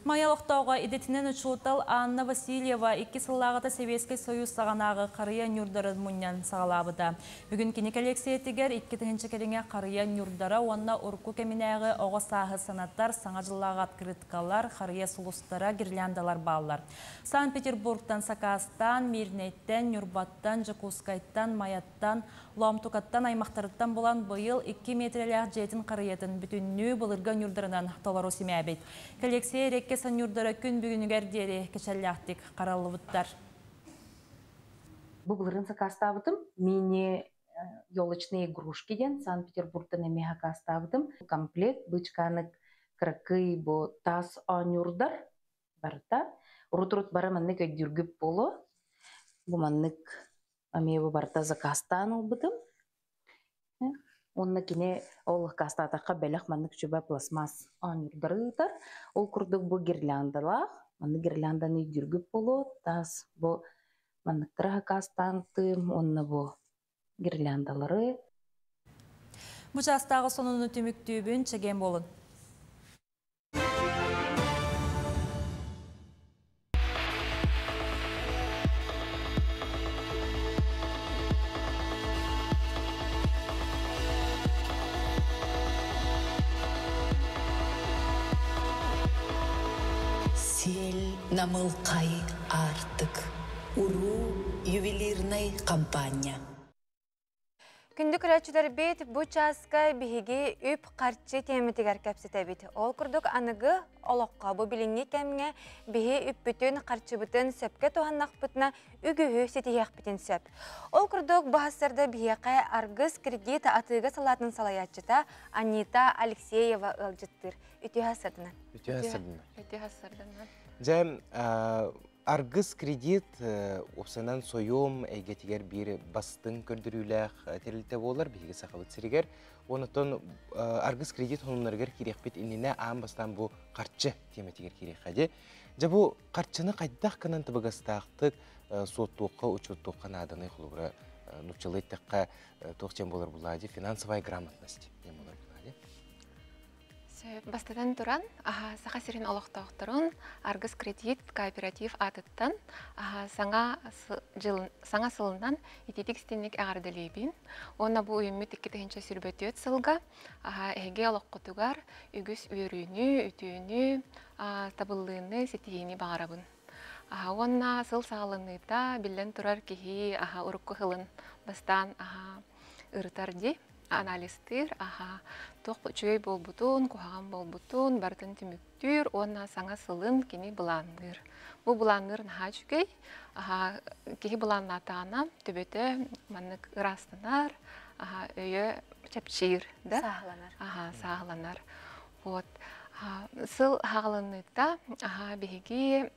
Маялықтауға идетінен ұчуытал Анна Васильева 2 сыллағыда Советский Союз сағанағы қария нүрдарын мұннан сағалабыда. Бүгін кенек Алексейтігер 2-тігінші кереңе қария нүрдара, онна ұрку кәмінәғы оғы сағы санаттар, саңа жыллағы открыткалар, қария сұлыстара, гирляндалар баллар. Санкт-Петербургтан, Сакастан, Мирнеттен, Нүрбаттан, Жакускайттан, Маяттан, Ломтукаттан, аймақтарыттан болан бұйыл 2 метрелях жетін қариетін бүтінні бұлырға нүрдарынан толару семәбет. Коллекция рекке санюрдара күн бүгінігер дері кешәлләқтік қаралы бұттар. Бұлырын сақастабытым, мені елочные игрушки ден Санкт-Петербургтан емеха кастабытым. Комплект бычканық кракы бо тас анюрдар барта. Урут-урут бара маннык өйдүргүп болу. Бу маннык амебу барта закастан олбытым. Онна кине олық кастатаққа бәліқ маннык чөбә пластмас анюрдарытар. Ол күрдік бу гирляндалақ. Маннык гирлянданы өйдүргүп болу. Тас бу манныктыра кастантым. Онна бу гирляндалары. Бу жастағы сонуны түміктүйбін чеген болын. Намылқай артық. Уру ювелирный компания. Күндік рәтчілер бет бұ часқа бігі үп қарчы темітігер кәпсеті бет. Ол күрдік анығы олыққа бұ біліңе кәміне бігі үп бүтін қарчы бүтін сөпке туғаннақ бүтіна үгігі сетияқ бүтін сөп. Ол күрдік бұғасырда бігі арғыз кредит атыға салатын салаятчыта Анита Алексеева ылжыттыр. Үті ғасырдынан. Жәм, аргыз кредит опсанан сойом әйгетігер бір бастың көрдіріләқ тәрілті болар, бейгі сақабыт сірігер. Онытын аргыз кредит онынарғар керек бет иніне ағын бастан бұл қарчы теметігер керек қаде. Жа бұл қарчыны қайдақ қанан тұбығастақтық соттуққа, учеттуққа наданы құлығыра нұпчылыйттыққа тоқчен болар бұлады, финансовая грамотность. Бастадан туран, сақасырын олықтауқтырын, аргыз кредит кооператив атыттан, саңа сылынан итетік стенник ағардалейбін. Онна бұл үйімі тіккетігінші сүрбөті өт сылға, әге олыққытуғар үгіс өріні, үтіні, табыллыны, сетейіні бағарабын. Онна сыл сағалыныйта білін тұрар кехи ұрыққы қылын бастан ұрытар де. Анализтер, тоқ чөй бол бұтын, қоғам бол бұтын, бартын түміктір, онна саңа сылын кені бұланыр. Бұл бұланыр наға жүгей, кеге бұланын атағына төбеті манық ұрастынар, өйө чапчир, да? Сағыланар. Сағыланар. Вот. Сыл хағылыныта беги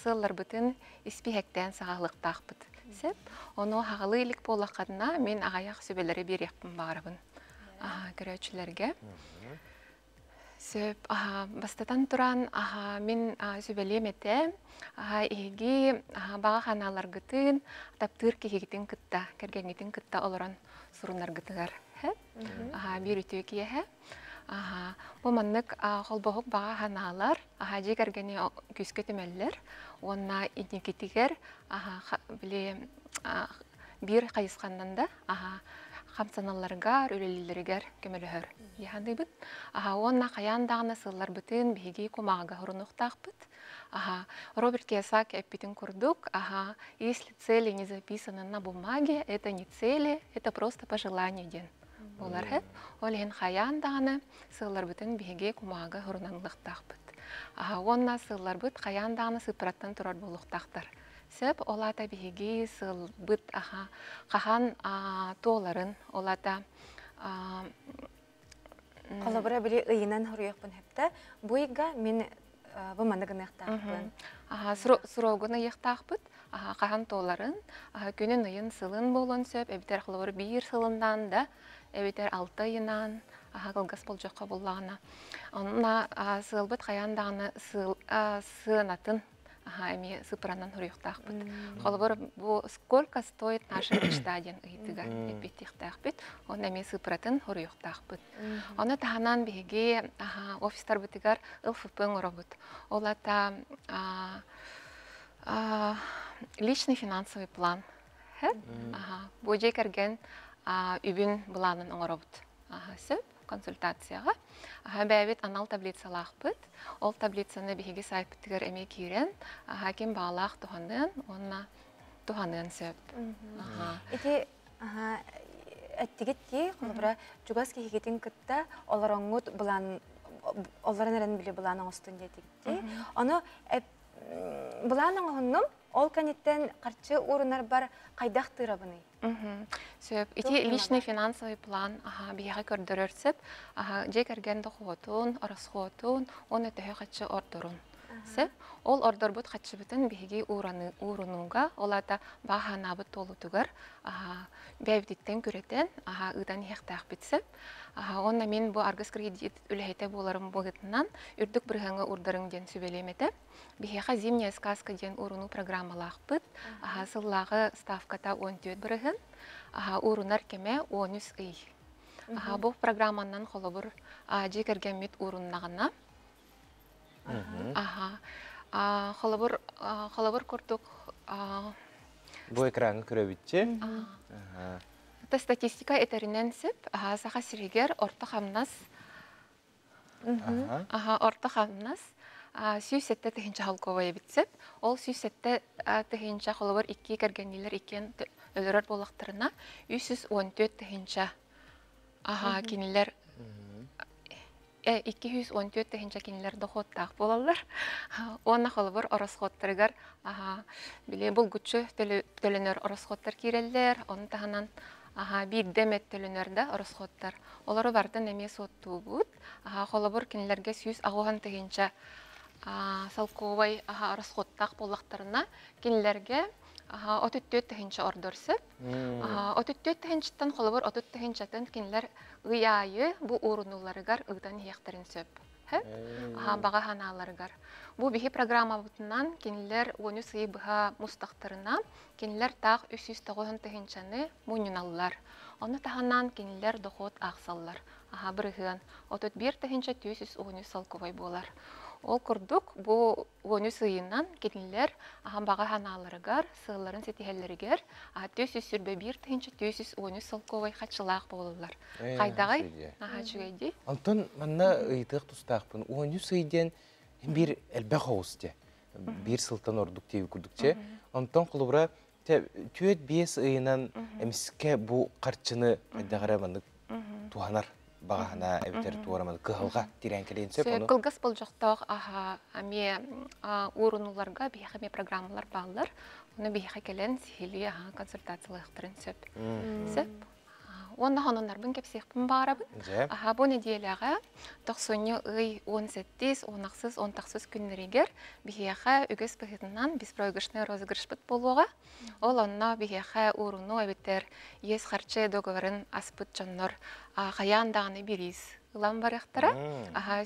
сыллар бүтін испихектен сағалықтақ бұд. Сеп, оны хағылы илік болақадына мен ағаяқ сөбелері берекпін бағарабын көрөчілерге. Сөп, бастатан тұран мен сөбелем еті, еге баға қаналар ғытын, таптыр кегетін күтті, кәргенетін күтті олыран сұрынар ғытығар. Bir ütü kiye. Bu manlık holboğuk bağa hanalar, jek ergeni küske tümeller, ona inikitiger, bile bir kayıskandan da hamsanallarga, ölelilerger kömülühür. Yahandı bit. Ona kayan dağına sıllar bütün bihigi kumaga hurunuqtaq bit. Роберт Кийосаки эпитин курдук, если цели не записаны на бумаге, это не цели, это просто пожелание ден. Олар олен хаян даны сыллар бүтін беге кумага хурнанлықтақ бит. Онна сыллар бит хаян даны сыпыраттан турар болуқтақтар. Сеп олата беге сыл бит қахан толарын олата Колобра били ыйынан хуруяқпын хепті. Буйга мен бұмандығын яқтақпын. Сұрауғыны яқтақпыт, қахан толарын, көнін ыйын сылын болын сөп, әбітер қылыр бір сылындан да, әбітер 6 айынан, қылғас бол жоққа болағына. Онына сылбыт қаяндағыны сынатын, әме сыпыранан хуруяқтақпыт. Қолыбыр бұл сколько стоит наша мечта ден ыйтыға әпеттіқтақпыт, он әме сыпыратын хуруяқтақпыт. Оны тағанан беге офистар бітігар ылфыпын ұробыт. Олата личный финансовый план. Бұл жек әрген үбін бұланын ұробыт. Сөп консультацияға. Бәйбет анал таблицалақ бұд. Ол таблицаны беге сайып бітігер әме кейрен. Кем бағалақ тұханын, онына тұханын сөп. Эти әттігетті, қолыбыра жүгас кейгетін күтті, олар оңғыт бұлан, оларын әрін білі бұланың ұстын детікті. Оны бұланың оңным, ол кәнеттен қарчы орынар бар қайдақ тырабыны. Сөп, ити личный финансовый план бияға көрдірерсіп, жек әргенді қуатун, арас қуатун, оны төе қатшы ордырын. Сөп, ол ордыр бұд қатшы бүтін бейге урынуға, олада бағана бұд толу түгір, бәйбдеттен көретін, ұдан еқтақ бітсіп, онна мен бұл арғыз кредит үләйті боларым бұғытынан үрдік бірғаңы урдырың ден сөбелеметі. Бейға зимняя сказка ден урыну программалақ бұд, сыллағы ставката 14 бірғын, урынар кеме 13 үй. Бұл программаннан қолыбыр жекерген мет урыннағына. Қолыбыр күрдік... Бұл экраны көрөбітчі? Это статистика этеринен сөп, саха сиригер орта хамнас, сүйсетті тіхінші халковая бітсіп, ол сүйсетті тіхінші қолыбыр 2 кәргенелер 2 өлірір болақтырына 314 тіхінші кенелер 214 тіхінші кенелер доходтақ болалар. Оны қолыбыр орасқоттырығар, бұл күтші төлінер орасқоттар керелер, оны тағынан bir demet tölünörde orosqottар. Olары бардын эмес оттуу бут. Холобур кинилерге сүйүс агуан тегенче салковай оросқоттак боллактарына кинилерге отүттөт тегенче ордорсып. Отүттөт тегенчеттен холобур отүт тегенчеттен кинилер ыяйы бу урунуларыгар ыдан хияктарын сөп. Бага ханаларыгар. Бу бихи программа бутунан кинилер оны сый быха мустактарына кинилер таг 390 тегенчени муйнулар. Оны таханан кинилер доход аксаллар. Биргин 31 тегенче 210 салковай болар. Ол курдук бу оны сыйынан кинилер бага ханаларыгар сылларын сетихеллеригер 241 тегенче 210 салковай хачылак болалар. Кайдагай? Чугайди. Антон манна ыйтык тустакпын. Оны сыйден bir elbek hoğuzca, bir sıltan orduk tevi kurdukça. Ondan kulubra tüet biyes ıyınan emiske bu karçını dağıramandık tuhanar bağına evteri tuğaramadık kıhalga direnkeleyin söp onu. Kılgaz bolcaqtaq ame urunularga biyaqame programmalar bağlar. Onu biyaqa kelen sihili konsultasiyalar ıqtırın söp. Söp. онна хононнарбын кепсехпин барабын. Аха, бу неделяга 18 онақсыз, 19 күннеригер бихияха үгіз бігітінен беспроигрышный розыгрыш бит болуға. Ол онна бихияха уруну әбеттер ес харчы договорын аспыт жоннор қаяндағыны беріз. Улам барықтыра,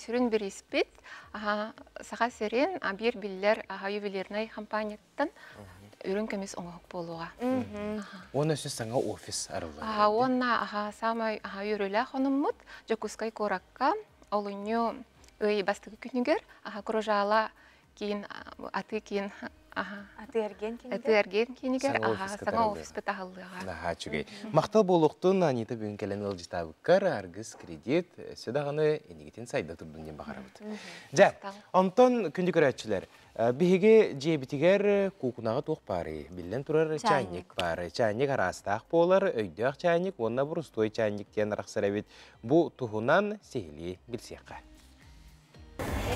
сүрін беріз бит, саға серен бір биллер ювелирный компанияттан үрін көмес оңық болуға. Оны өсін саңа офис арылы? Оны самай үрілі қоныммыд, жокускай коракка, олыню өй бастығы күнігер, құружала кейін, аты кейін, аты әрген кенігер, саңа офис біт ағылыға. Мақтал болуқтың Анита бүгін кәлен ылжыстабыққар, арғыз кредит, сөдағаны енегетін сайда тұрдың ден бағарабыд. Жа, онтон күнді көрәтшілер, Биһиги жебитигер кукунага тух бары, билен турар чайник бары. Чайник арастақ болар, өйдәк чайник, онна бурустой чайник тен рақсарабит. Бу тухунан сехили билсеққа.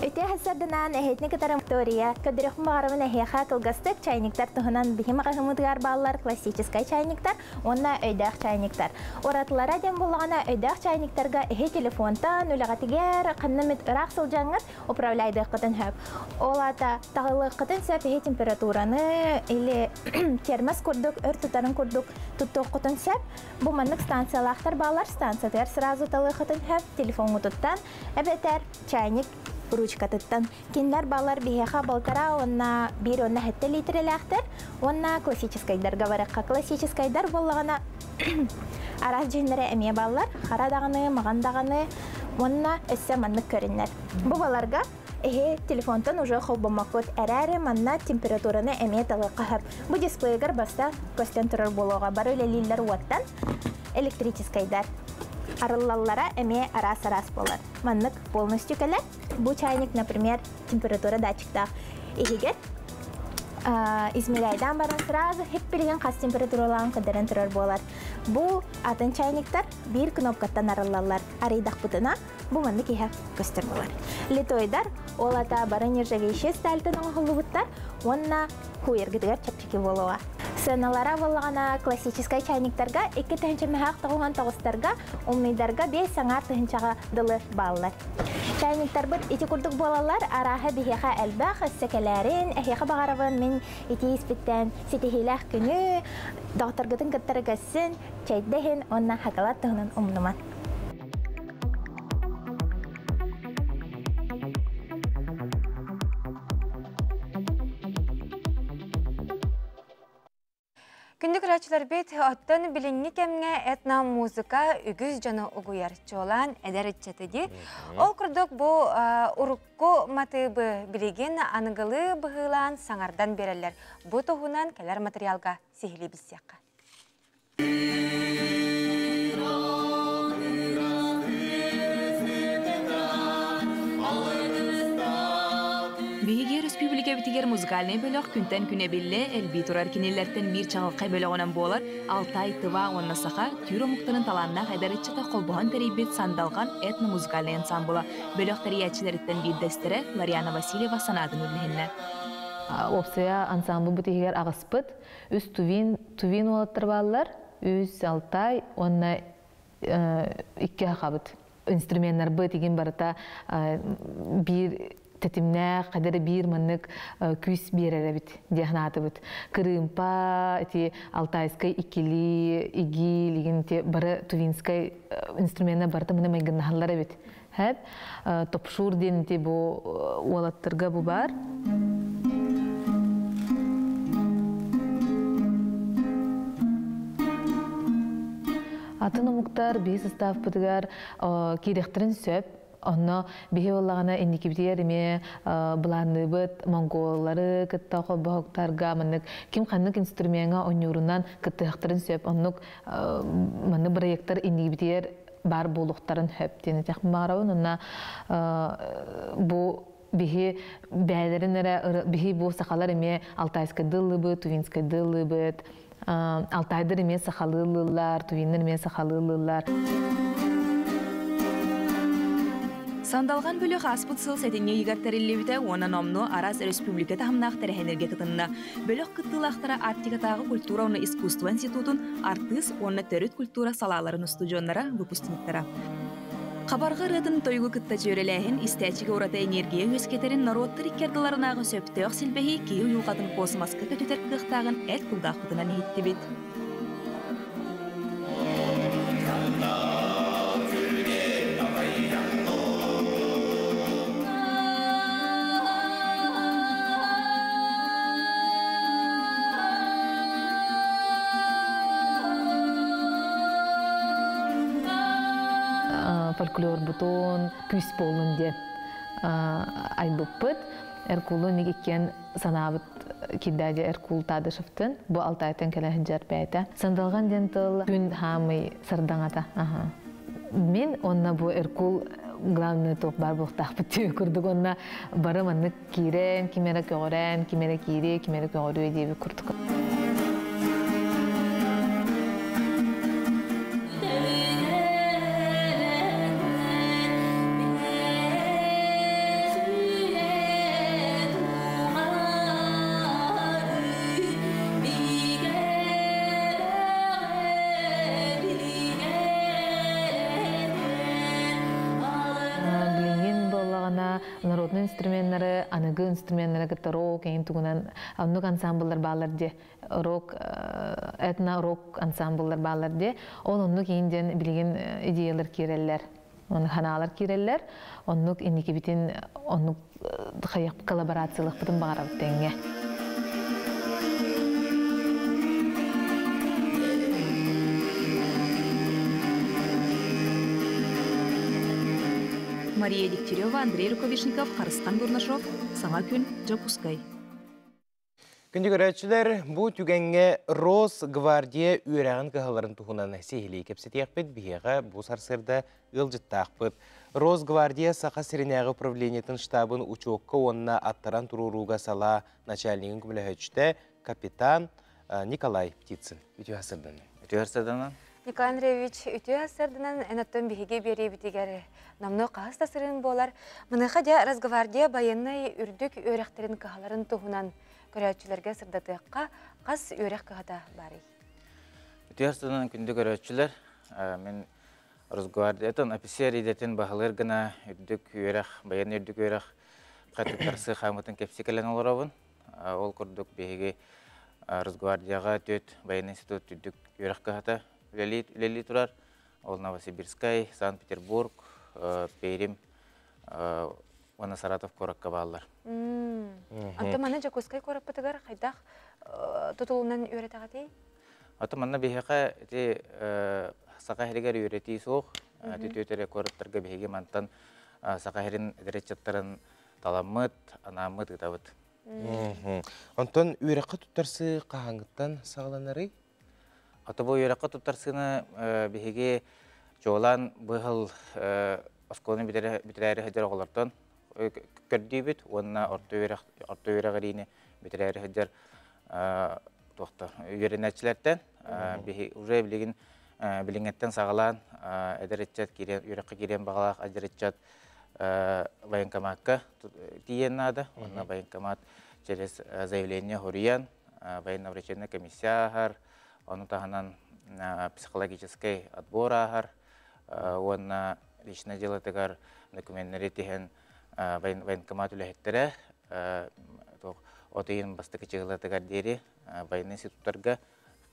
Өте хасардынан әхетні кітарым Виктория, көдіріқім бағарымын әхеқа кылгастық чайниктар тұхынан бігім ағымыдығар балалар классическай чайниктар, онна өйдәқ чайниктар. Оратылара ден болғана өйдәқ чайниктарға әхе телефонтан, өліғатігер, қаннымет ұрақ сылжаңыз управляйды қытын хөп. Олата тағылы қытын сөп әхе температураны, или термос күрдік, өр тұтарын күрдік, тұттық қытын сөп. Бұл маннық станциялақтар балалар станциятар сразу талы қытын хөп, телефон ұтыттан, әбетер чайник ручка тұттан. Кендер балар бейеға балтара, онна бір онна хетті литреләқтір, онна классическайдарға барыққа. Классическайдар болғана араз жүйінлері әме балар, қарадағыны, мағандағыны, онна өссі маннық көрінлер. Бұл баларға телефонтан уже қолбамақыт әрәрі манна температураны әме талы қағып. Бұл дисплейгар баста көстен тұрар болуға бар өлелілер уаттан электрическайдар. Арыллаллара әме арас-арас болар. Маннық полностью кәлі. Бұл чайник, например, температура датчиктақ. Егер измеряйдан барын сразу хеп білген қас температураларын қыдырын тұрар болар. Бұл атын чайниктар бір кнопкаттан арыллалар. Арайдақ бұтына бұл маннық еге көстер болар. Литойдар олата барын ержавейші стәлтін оңғылы бұттар, онна хуергідігер чапчеки болуға. Сыналара болғана классическай чайниктарға 2 тәнчі мәхақ тағылған тағыстарға, умнайдарға 5 саңар тығынчаға дылы балылар. Чайниктар бұд еті күрдік болалар, араға бігеға әлбәқ, сөкелерін, әхеға бағарабын мен еті еспіттен сетехиләқ күні, дақтырғытын күттірі көссін, чайдығын, онна хақалат тұғынан ұмныман. Күнді күрәтшілер бет оттан білінгі кәмге этна музыка үгіз жаны ұғыярчы olan әдәр етчетіде. Ол күрдік бұл ұрыққы матыбы білеген анығылы бұғылан саңардан берелер. Бұл тұғынан кәлер материалға сихілі білсеққа. Биһиги республика битигер музыкальный бөлөк күнтен күнө билле элби турар кинелерден бир чагылкай бөлөгөнөн болар Алтай тыва онна саха тюро муктарын таланна хайдарычыта колбохан терибет сандалган этно музыкальный ансамбла бөлөк тариячилерден бир дестере Лариана Васильева санадын үллехинне. Опсия ансамбл битигер агыспыт үз тувин олаттыр баллар үз Алтай онна икки хакабыт инструменттер бытиген барыта бир тетимнә кадәр бир маннык күс берәлә бит диагнаты бит кырымпа эти алтайскай икили иги леген те бары тувинскай инструментна барта менә мәгәннәләр бит һәп топшур ден те бу олаттырга бу бар атын муктар бе состав битгәр кирехтерин сөп Онно бихи олағана инникибдер еме бұланыбыт монголлары кітті қолбағықтарға мұнық кем қанық инструментға онюрынан кітті қақтырын сөп оннық мұны проекттар инникибдер бар болуқтарын хөп дені тәқім бағарауын. Онна бұл бихи бәлерін әрі бихи бұл сақалар еме алтайскай дылы бұт, тувинскай дылы бұт, алтайдыр еме сақалылылар, тувиннер еме сақалылылар. Сандалған бөлі қаспыт сыл сәтіне егартареллебіті оны номну Арас Республика тахымнақтары хэнерге кытынна. Бөлік кыттылақтары Арктикатағы культура оны искусство институтын артыс оны төріт культура салаларын студионнара выпускниктара. Қабарға рытын тойгу кытта жөреләйін истәчіге ората энергия өскетерін народтыр иккерділарынағы сөптеуқ сілбәхи кейу юлғатын космаска көтетер кықтағын әт күлғақ бұтынан ехетті бет. Фольклор бутон, күс болын деп айбыппыт. Эркулу негекен санабыт киддаде Эркул Тадышевтын. Бу алтайтын кәләхін жарбайта. Сандалған дентыл күн хамый сырдаңата. Мен онна бу Эркул главный топ бар бұқтақ бітті күрдік. Онна барым анны кирен, кимері көғырен, кимері кире, кимері көғыру едебі күрдік. Народный инструменттары, аныгы инструменттары кытта рок, эйин тугунан аннук ансамбльлар баалар де, рок, этно-рок ансамбльлар баалар де, ол оннук эйинден билген идеялар киреллер, оны ханалар киреллер, оннук инники битин, оннук хаяк коллаборациялык бутун багарабыт теңге. Мария Дегтярева, Андрей Рукавишников, Харыстан Бурнашов, Саңа күн, Жапускай. Күнді көрәтшілер, бұл түгенге Рос гвардия үйрәғін кығыларын тұхынан сейхілей кепсетек бет бейеға бұл сарсырда ғылжыттақ бет. Рос гвардия сақа сиренәғы управлениетін штабын учуққа онына аттаран тұруруға сала начальнигін күмілі капитан Николай Птицын. Үті ғасырдан. Николай Андреевич, үті ғасырдан әнаттан бейге бері бітігері. Намны қағыз тасырын болар. Мұныға де Росгвардия байыннай үрдік өректерін қағаларын тұғынан көрәтшілерге сырдатыққа қас өрек қағада бары. Үті ғасырдан күнді көрәтшілер, мен Росгвардиятын офицер едетін бағалар ғына үрдік өрек, байын үрдік өрек қатықтарсы қамытын кепсекелен оларабын. Ол күрдік бейге Росгвардияға төт байын институт үрдік өрек қағата үлелі тұрар. Ол Новосибирскай, Санкт-Петербург, Перим, оны Саратов коракка баллар. Анты маны Жакускай корак бітігер қайдақ тұтылуынан үйреті ғатей? Аты манна бейхеқа сақа херігер үйреті соқ, төтері кораттарға бейхеге мантан сақа херін дәретчаттарын таламыт, анамыт ұтабыт. Антон үйреқі тұттарсы қағаңғыттан сағыланары? Аты бұл үйреқі тұттарсыны бейхеге жолан бұғыл осколыны бітірәрі хәдер оғылартан көрді бүт, онына орты үйреғарейіне бітірәрі хәдер үйренәтчілерден, уже біліңеттен сағалан әдіретчат, үйреқі керен бағалақ әдіретчат военкоматқа тиен нады, онына военкомат через заявление хориян, военно-врачебная комиссия ағар, оны тағынан психологический отбор ағар, онына лично делатығар документтері теген военкомат үләхеттері, отыйын бастықы чығылатығар дері военный институттарға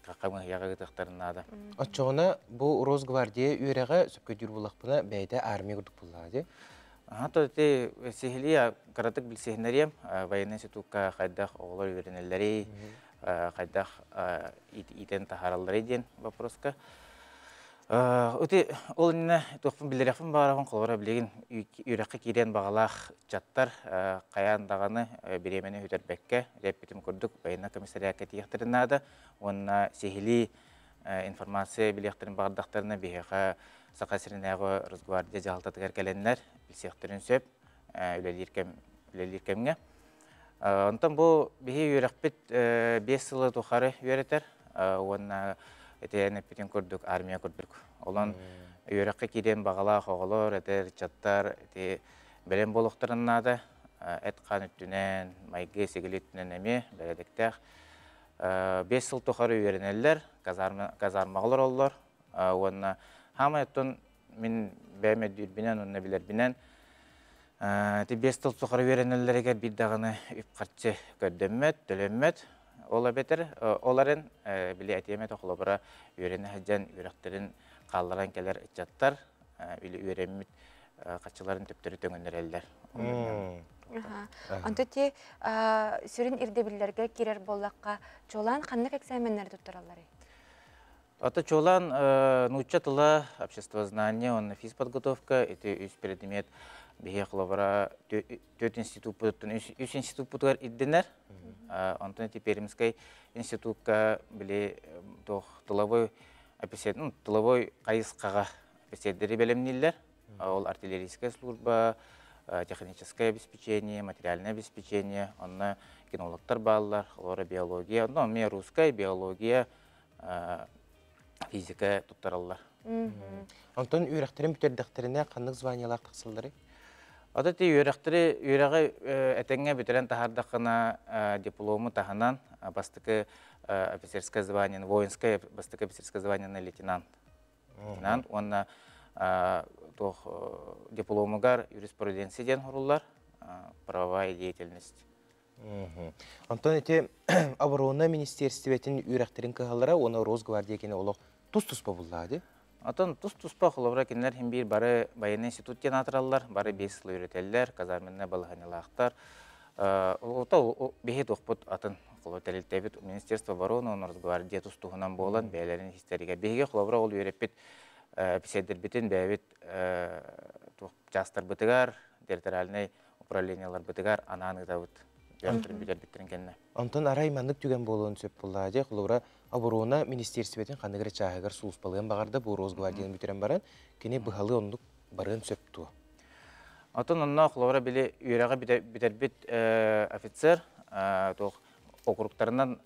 қақамы яғы ғытықтарынады. Отчоғына бұл Росгвардия үйреға сөпкөдер болақпына бәйді армия күрдік болады? Тоты сехили каратык білсехінерем, военный институтқа қайдақ оғылар үйренелері, қайдақ итен тахаралдары ден вопроска. Ол үніне тоқпын білерекпін бағарағын қолғыра білеген үйрекке керен бағалақ жаттар қаяндағаны беремені өтербәкке репетім көрдік байына комиссарияқа тияқтырынады. Онына сехили информация білектірін бағардақтарына бейеға сақа сірінәғы Росгвардия жағалтатығар кәленлер білсеқтерін сөп үлелеркемге. Онтан бұл бейе үйрекпет 5 сылы тұқары үйретер. Онына әтейін әппетін көрдік, армия көрдік. Олан үйрәккә кирен бағала хоголор, этер чаттар, белен болуқтарыннады, әт қан үттінен, майғы сегілеттінен әме, бәледіктәқ. 5 сыл тұқары үйренелер, казармағылар олар. Онна хамайттың мен бәйме дүрбінен, онна білербінен. 5 сыл тұқары үйренелер егер биддағыны үпқартсы көддеммет, төлеммет. Ола бетер, оларын біле әтемет оқылы үйрене әджен үйрәқтерін қалларан келер әтчаттар, үйремет қатшыларын төптері төңіндер әлдер. Онты те сүрін ирдебілерге керер болаққа чолан қаннық экзаменлер тұттыралары? Это чолан науча тыла общество знания, он физподготовка, это үз предмет бейе қылабара 4 институт бұттын, 3 институт бұттығар идденер. Онтын Пермский институтка біле тыловой қайысқаға описедері белемнелер. Ол артиллерийская служба, техническое обеспечение, материальное обеспечение, онна кинологтар баллар, биология, но мен русская биология, физика туттараллар. Онтон үйрәктерін бүтердіқтеріне қандық званиялар тақсылдары? Отаты үйрәгі әтәңе бүтерен тахардақына дипломы таханан бастықы офицерское звание, воинское бастықы офицерское звание на лейтенант. Онна дипломыгар юриспруденцияден хұрулар, правовая деятельность. Антон, эти обороны министерстветін үйрәктерін кығалара, оны Росгвардия кені олық тұс-тұспа бұллады? Антон, тұс-тұспа құлыбыра кенлер хембир бары баян институттен атыралар, бары 5 сыл үйретелер, казарменне балғанилақтар. Ота бейет оқпыт атын құлы тәлілтәбет Министерство обороны, оны Росгвардия тұстуғынан болан бәйлерін истеріге. Бейге құлыбыра ол үйреппет писәдер бітін бәйбет жастар бітігар, территориальный управлениялар бітігар, ананы да бұт. Антон арай мандык түген болуын сөп бұллады, құлыбыра обороны министерстветін қандығыры чағығар сұлыспалығын бағарды бұл Росгвардияның бүтерен баран, кене бұхалы ондық барын сөп туы. Антон онна құлыбыра біле үйраға бітербет офицер округтарынан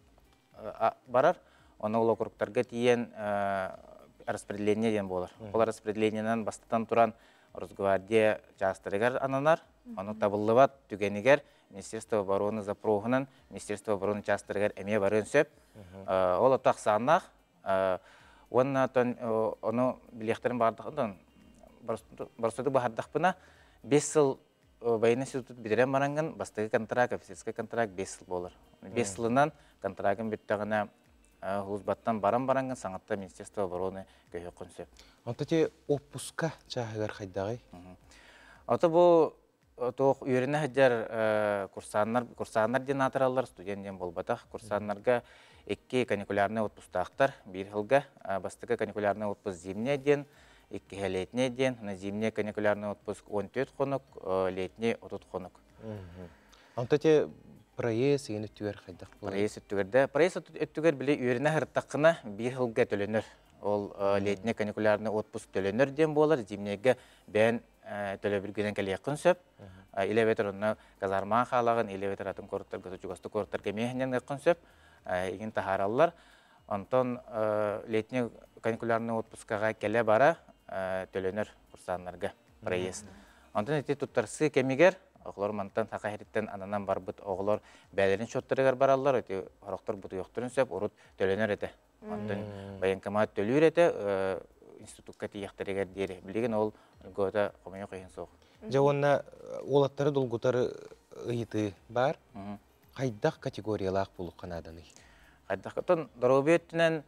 барар, оны ол округтарға тиен распределение ден болар. Ол распределениянан бастатан туран Росгвардия жастырыгар ананар, оны табыллыбат түгенігер Министерство обороны запроғынан Министерство обороны жастырыгар әме барын сөп. Ол отақ сағынақ, оны білектерін бардықын, барысуды бағардақпына 5 сыл байын институт бідерен баранған, бастығы контракт, офицерский контракт 5 сыл болар. 5 сылынан контрактын бүттіғіне Хузбаттан баран-баранған саңатта Министерство обороны көйі қонсы. Онта те отпуска чағығар қайдағай? Ота бұл үйеріне әдер курсаннар ден атыралар, студент ден болбатақ. Курсаннарға 2 каникулярны отпустақтар, 1 жылға. Бастығы каникулярны отпуст зимне ден, 2 летне ден. Зимне каникулярны отпуск 14 қонық, летне 30 қонық. Онта те проезд egen өттігер қайдақ бұл? Проезд өттігерді. Проезд өттігер біле үйеріне ғырттаққына 1 жылға төленір. Ол летне каникулярны отпуск төленір ден болар. Зимнеге бән төлі біргенен кәлі еқін сөп. Елеветер онына казарман қалағын, елеветер атын көрттер, көтөчуғасты көрттер кемейінен еқін сөп. Еген тахаралар. Онтон летне каникулярны отпускаға кәлі бара төленір курсанларға проезд. Онтон әте тұттарсы кемегер, оғылар мантан тақахереттен ананан бар бұт оғылар бәлерін шоттырығар баралар, өте хорақтар бұты yoқтырын сөп, ұрыт төленер әті. Онтан байынкамат төлір әті, институтқа тияқтырығар дейірі. Білеген ол үлгөті қомайы қойын соқ. Жауынна олаттары долгутары ұйыты бар, қайдақ категориялақ болу қанаданы? Қайдақ қатын дұрубеттінен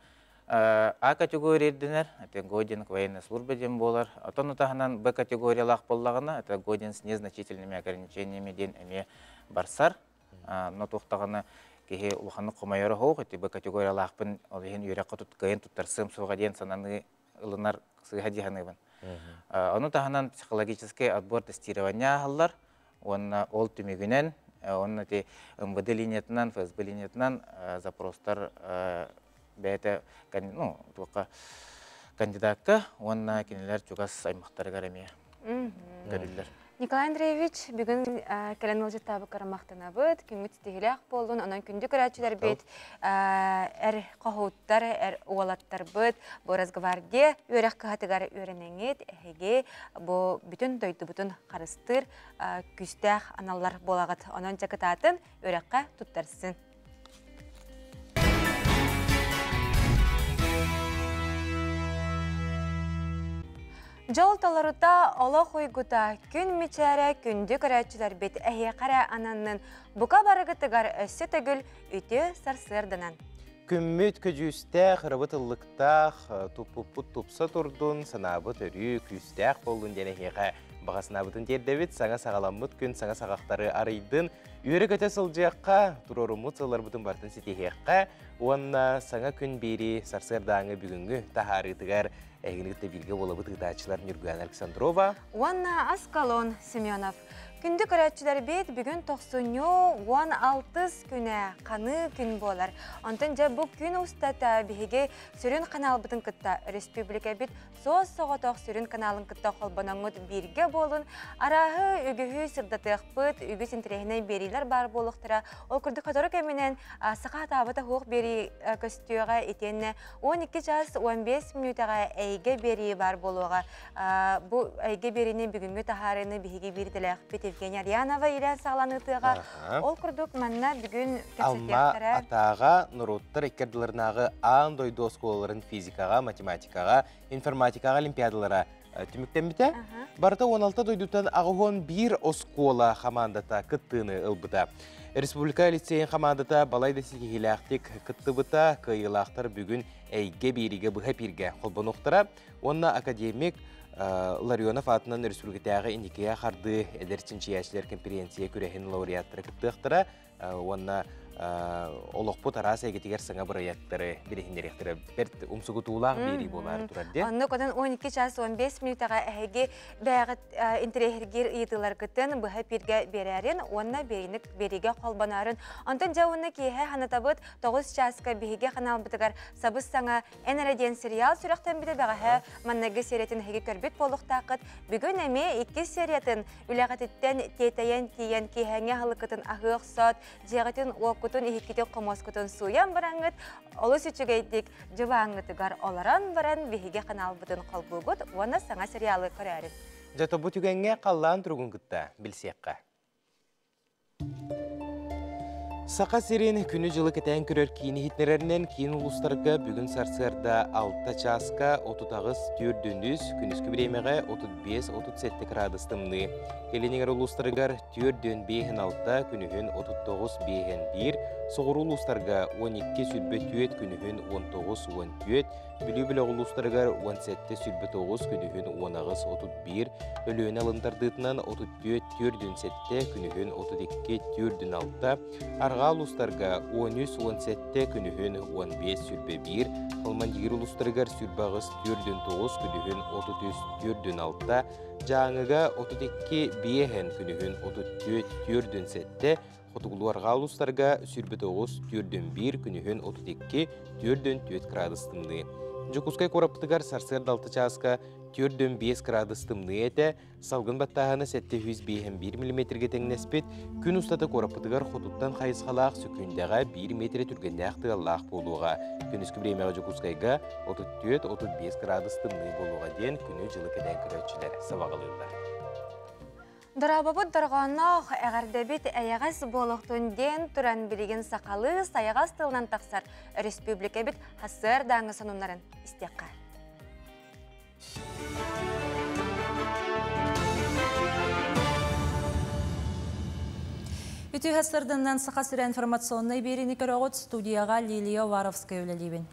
А категорияденер, это годен военной службы ден болар. Атон утаханан Б категориялах боллагана, это годен с незначительными ограничениями ден эме барсар. Но тухтагана кеге улханы комайоры хоқ, это Б категориялах пен олеген юраққа тут гайын туттарсым суға ден сананы ылынар сыға диханыбын. Оны таханан психологический отбор тестирования аллар, ол түмегінен, оны МВД линиятынан, ФСБ линиятынан запростар бәйті кандидатқа, онына кенелер чугас аймақтары ғарамия көрілдер. Николай Андреевич, бүгін кәлен ұлжы табы қарамақтана бұд, күнгіт стегілек болуын, онан күнді көрәтшілер бет, әр қоғуттар, әр уалаттар бұд, бұл разговарде, өрек қағатығары өренеңет, әхеге, бұл бүтін дойды бұтын қарыстыр, күстәқ аналар болағыт, онан жақытатын өрекқа тұттарсын. Жол таларыта олық ойгута күн мечәрі күнді көрәтшілер бет әйе қара ананның бұқа барығытығар өсі түгіл үті сарсырдынан. Күммет көжүстәқ, рыбытыллықтақ, туппут тупса тұрдың, санабыт өрі, күстәқ болдың дене хеға бағасынабытын тердевет, саңа сағаламыт күн, саңа сағақтары арайдың, үйері көте сылжаққа, тұрорымыт сылар бұтын бартын сетехеққа, онна саңа күн бері сарсырдаңы бүгінгі тахарытығар әйгінікті білге болабыт ұдачылар Нюргуян Александрова. Онна Аскалон Семенов. Күнді көрәтшілер бет бүгін 16 күні қаны күн болар. Онтын жа бұл күн ұстата бігеге сүрін қанал бұтын күтті. Республика бет соғатоқ сүрін каналын күтті қолбанаңыд бірге болын. Арағы үгігі сырдатық бұт, үгі сентерегіне берилер бар болуқтыра. Ол күрді қатары кәменен сыға табыта хуқ бері көстіуға етені 12 час 15 минутаға әйге бері бар болуға. Бұл әйге беріне бүгінгі тахарыны бігеге берділәқ бет Евгения Рианова ирен сағланытыға. Ол күрдік мәнна бүгін Алма атаға нұруттар екерділерінағы аң дойды осколарын физикаға, математикаға, информатикаға олимпиадалара түміктен біті. Барда 16 дойдутан ағуын бір оскола қамандата күттіні ұлбыта. Республика лицейін қамандата балайды сігеліқтік күтті бұта күйілақтар бүгін әйге беріге бұға бірге қолбын ұқтыра. Онна академик Ларионов атынан республикатағы индикея қарды әдерчин чияшылар конференция күрехін лауреаттары күттіқтіра. Онна олықпу тарас әгетігер саңа бұраяттары берехіндеректері бәрт ұмсығытулақ бері болар тұрарды. Онны көден 12 час 15 минутаға әйге бәғіт интерегергер етілер күттін бұға бірге берәрін, онна береге қолбанарын. Онтын жауыны кейхе ханатабыт 9 часқа бейге қанал бұтығар сабыз саңа әнәрәден сериал сүріқтен біді бәғі маннағы сериятын әйге көрбет болуқтақыт. Бүгін әме 2 сериятын үләғатеттен тетайен тиен кейхәңе ғылықытын ағық сот, жеғатын оқытын ихикките қомоскутын суян бараңыт, олыс үчігейдік жываңытыгар оларан баран бейге қанал бұтын қолбуғыт, оны саңа сериалы көрәрін. Жато бұ түгенге қаллан тұрғын күтті, білсеққа. Сақа серен күні жылы кәтән көрер кейіні хитнерерінен кейін ұлыстарға бүгін сарсырда 6 часқа 30 түрдүндүз, күніскі біремеға 35-37 градыстымны. Келенегер ұлыстарғар түрдүн бейхін 6, күнігін 39 бейхін 1, соғыр ұлыстарға 12 сүрбе түйет, күнігін 19-14, Бүлі-бүлі ұлыстарғар 17 сүрбе 9, күнігін 10-31, өліен алындардытынан 34 түрдүн 7, күнігін 32 түрдүн 6, Арға ұлыстарға 13-17 күнігін 15 сүрбе 1, Қалмандегер ұлыстарғар сүрбағыз түрдүн 9, күнігін 33 түрдүн 6, Жаңыға 32 бейхен күнігін 34 түрдүн 7, Қотығылуарға ұлыстарға сүрбе 9 түрдүн 1, күнігін 32 түрдүн 4 градыстымды. Жүкускай қорапытығар сарсырда 6 часқа түрдүн 5 градыстымды еті, салғын баттағаны 701 мм-ге теңнеспет, күн ұстаты қорапытығар құтыттан қайысқалақ сүкіндеға 1 метр түргенде ақтығалақ болуға. Күн үскі біремеға жүкускайға 34-35 градыстымды болуға ден күні жылы кәден көрәтшілер сабағылығылар. Дұрабабыт дұрғанақ әғардабет әйағас болуқтың ден тұран білеген сақалы саяғас тылынан тақсар республика бет хасыр даңы сонунларын істеққа. Үті хасырдыңнан сақа сүрі информационный берені көріғыт студияға Лилия Варовская өлелебен.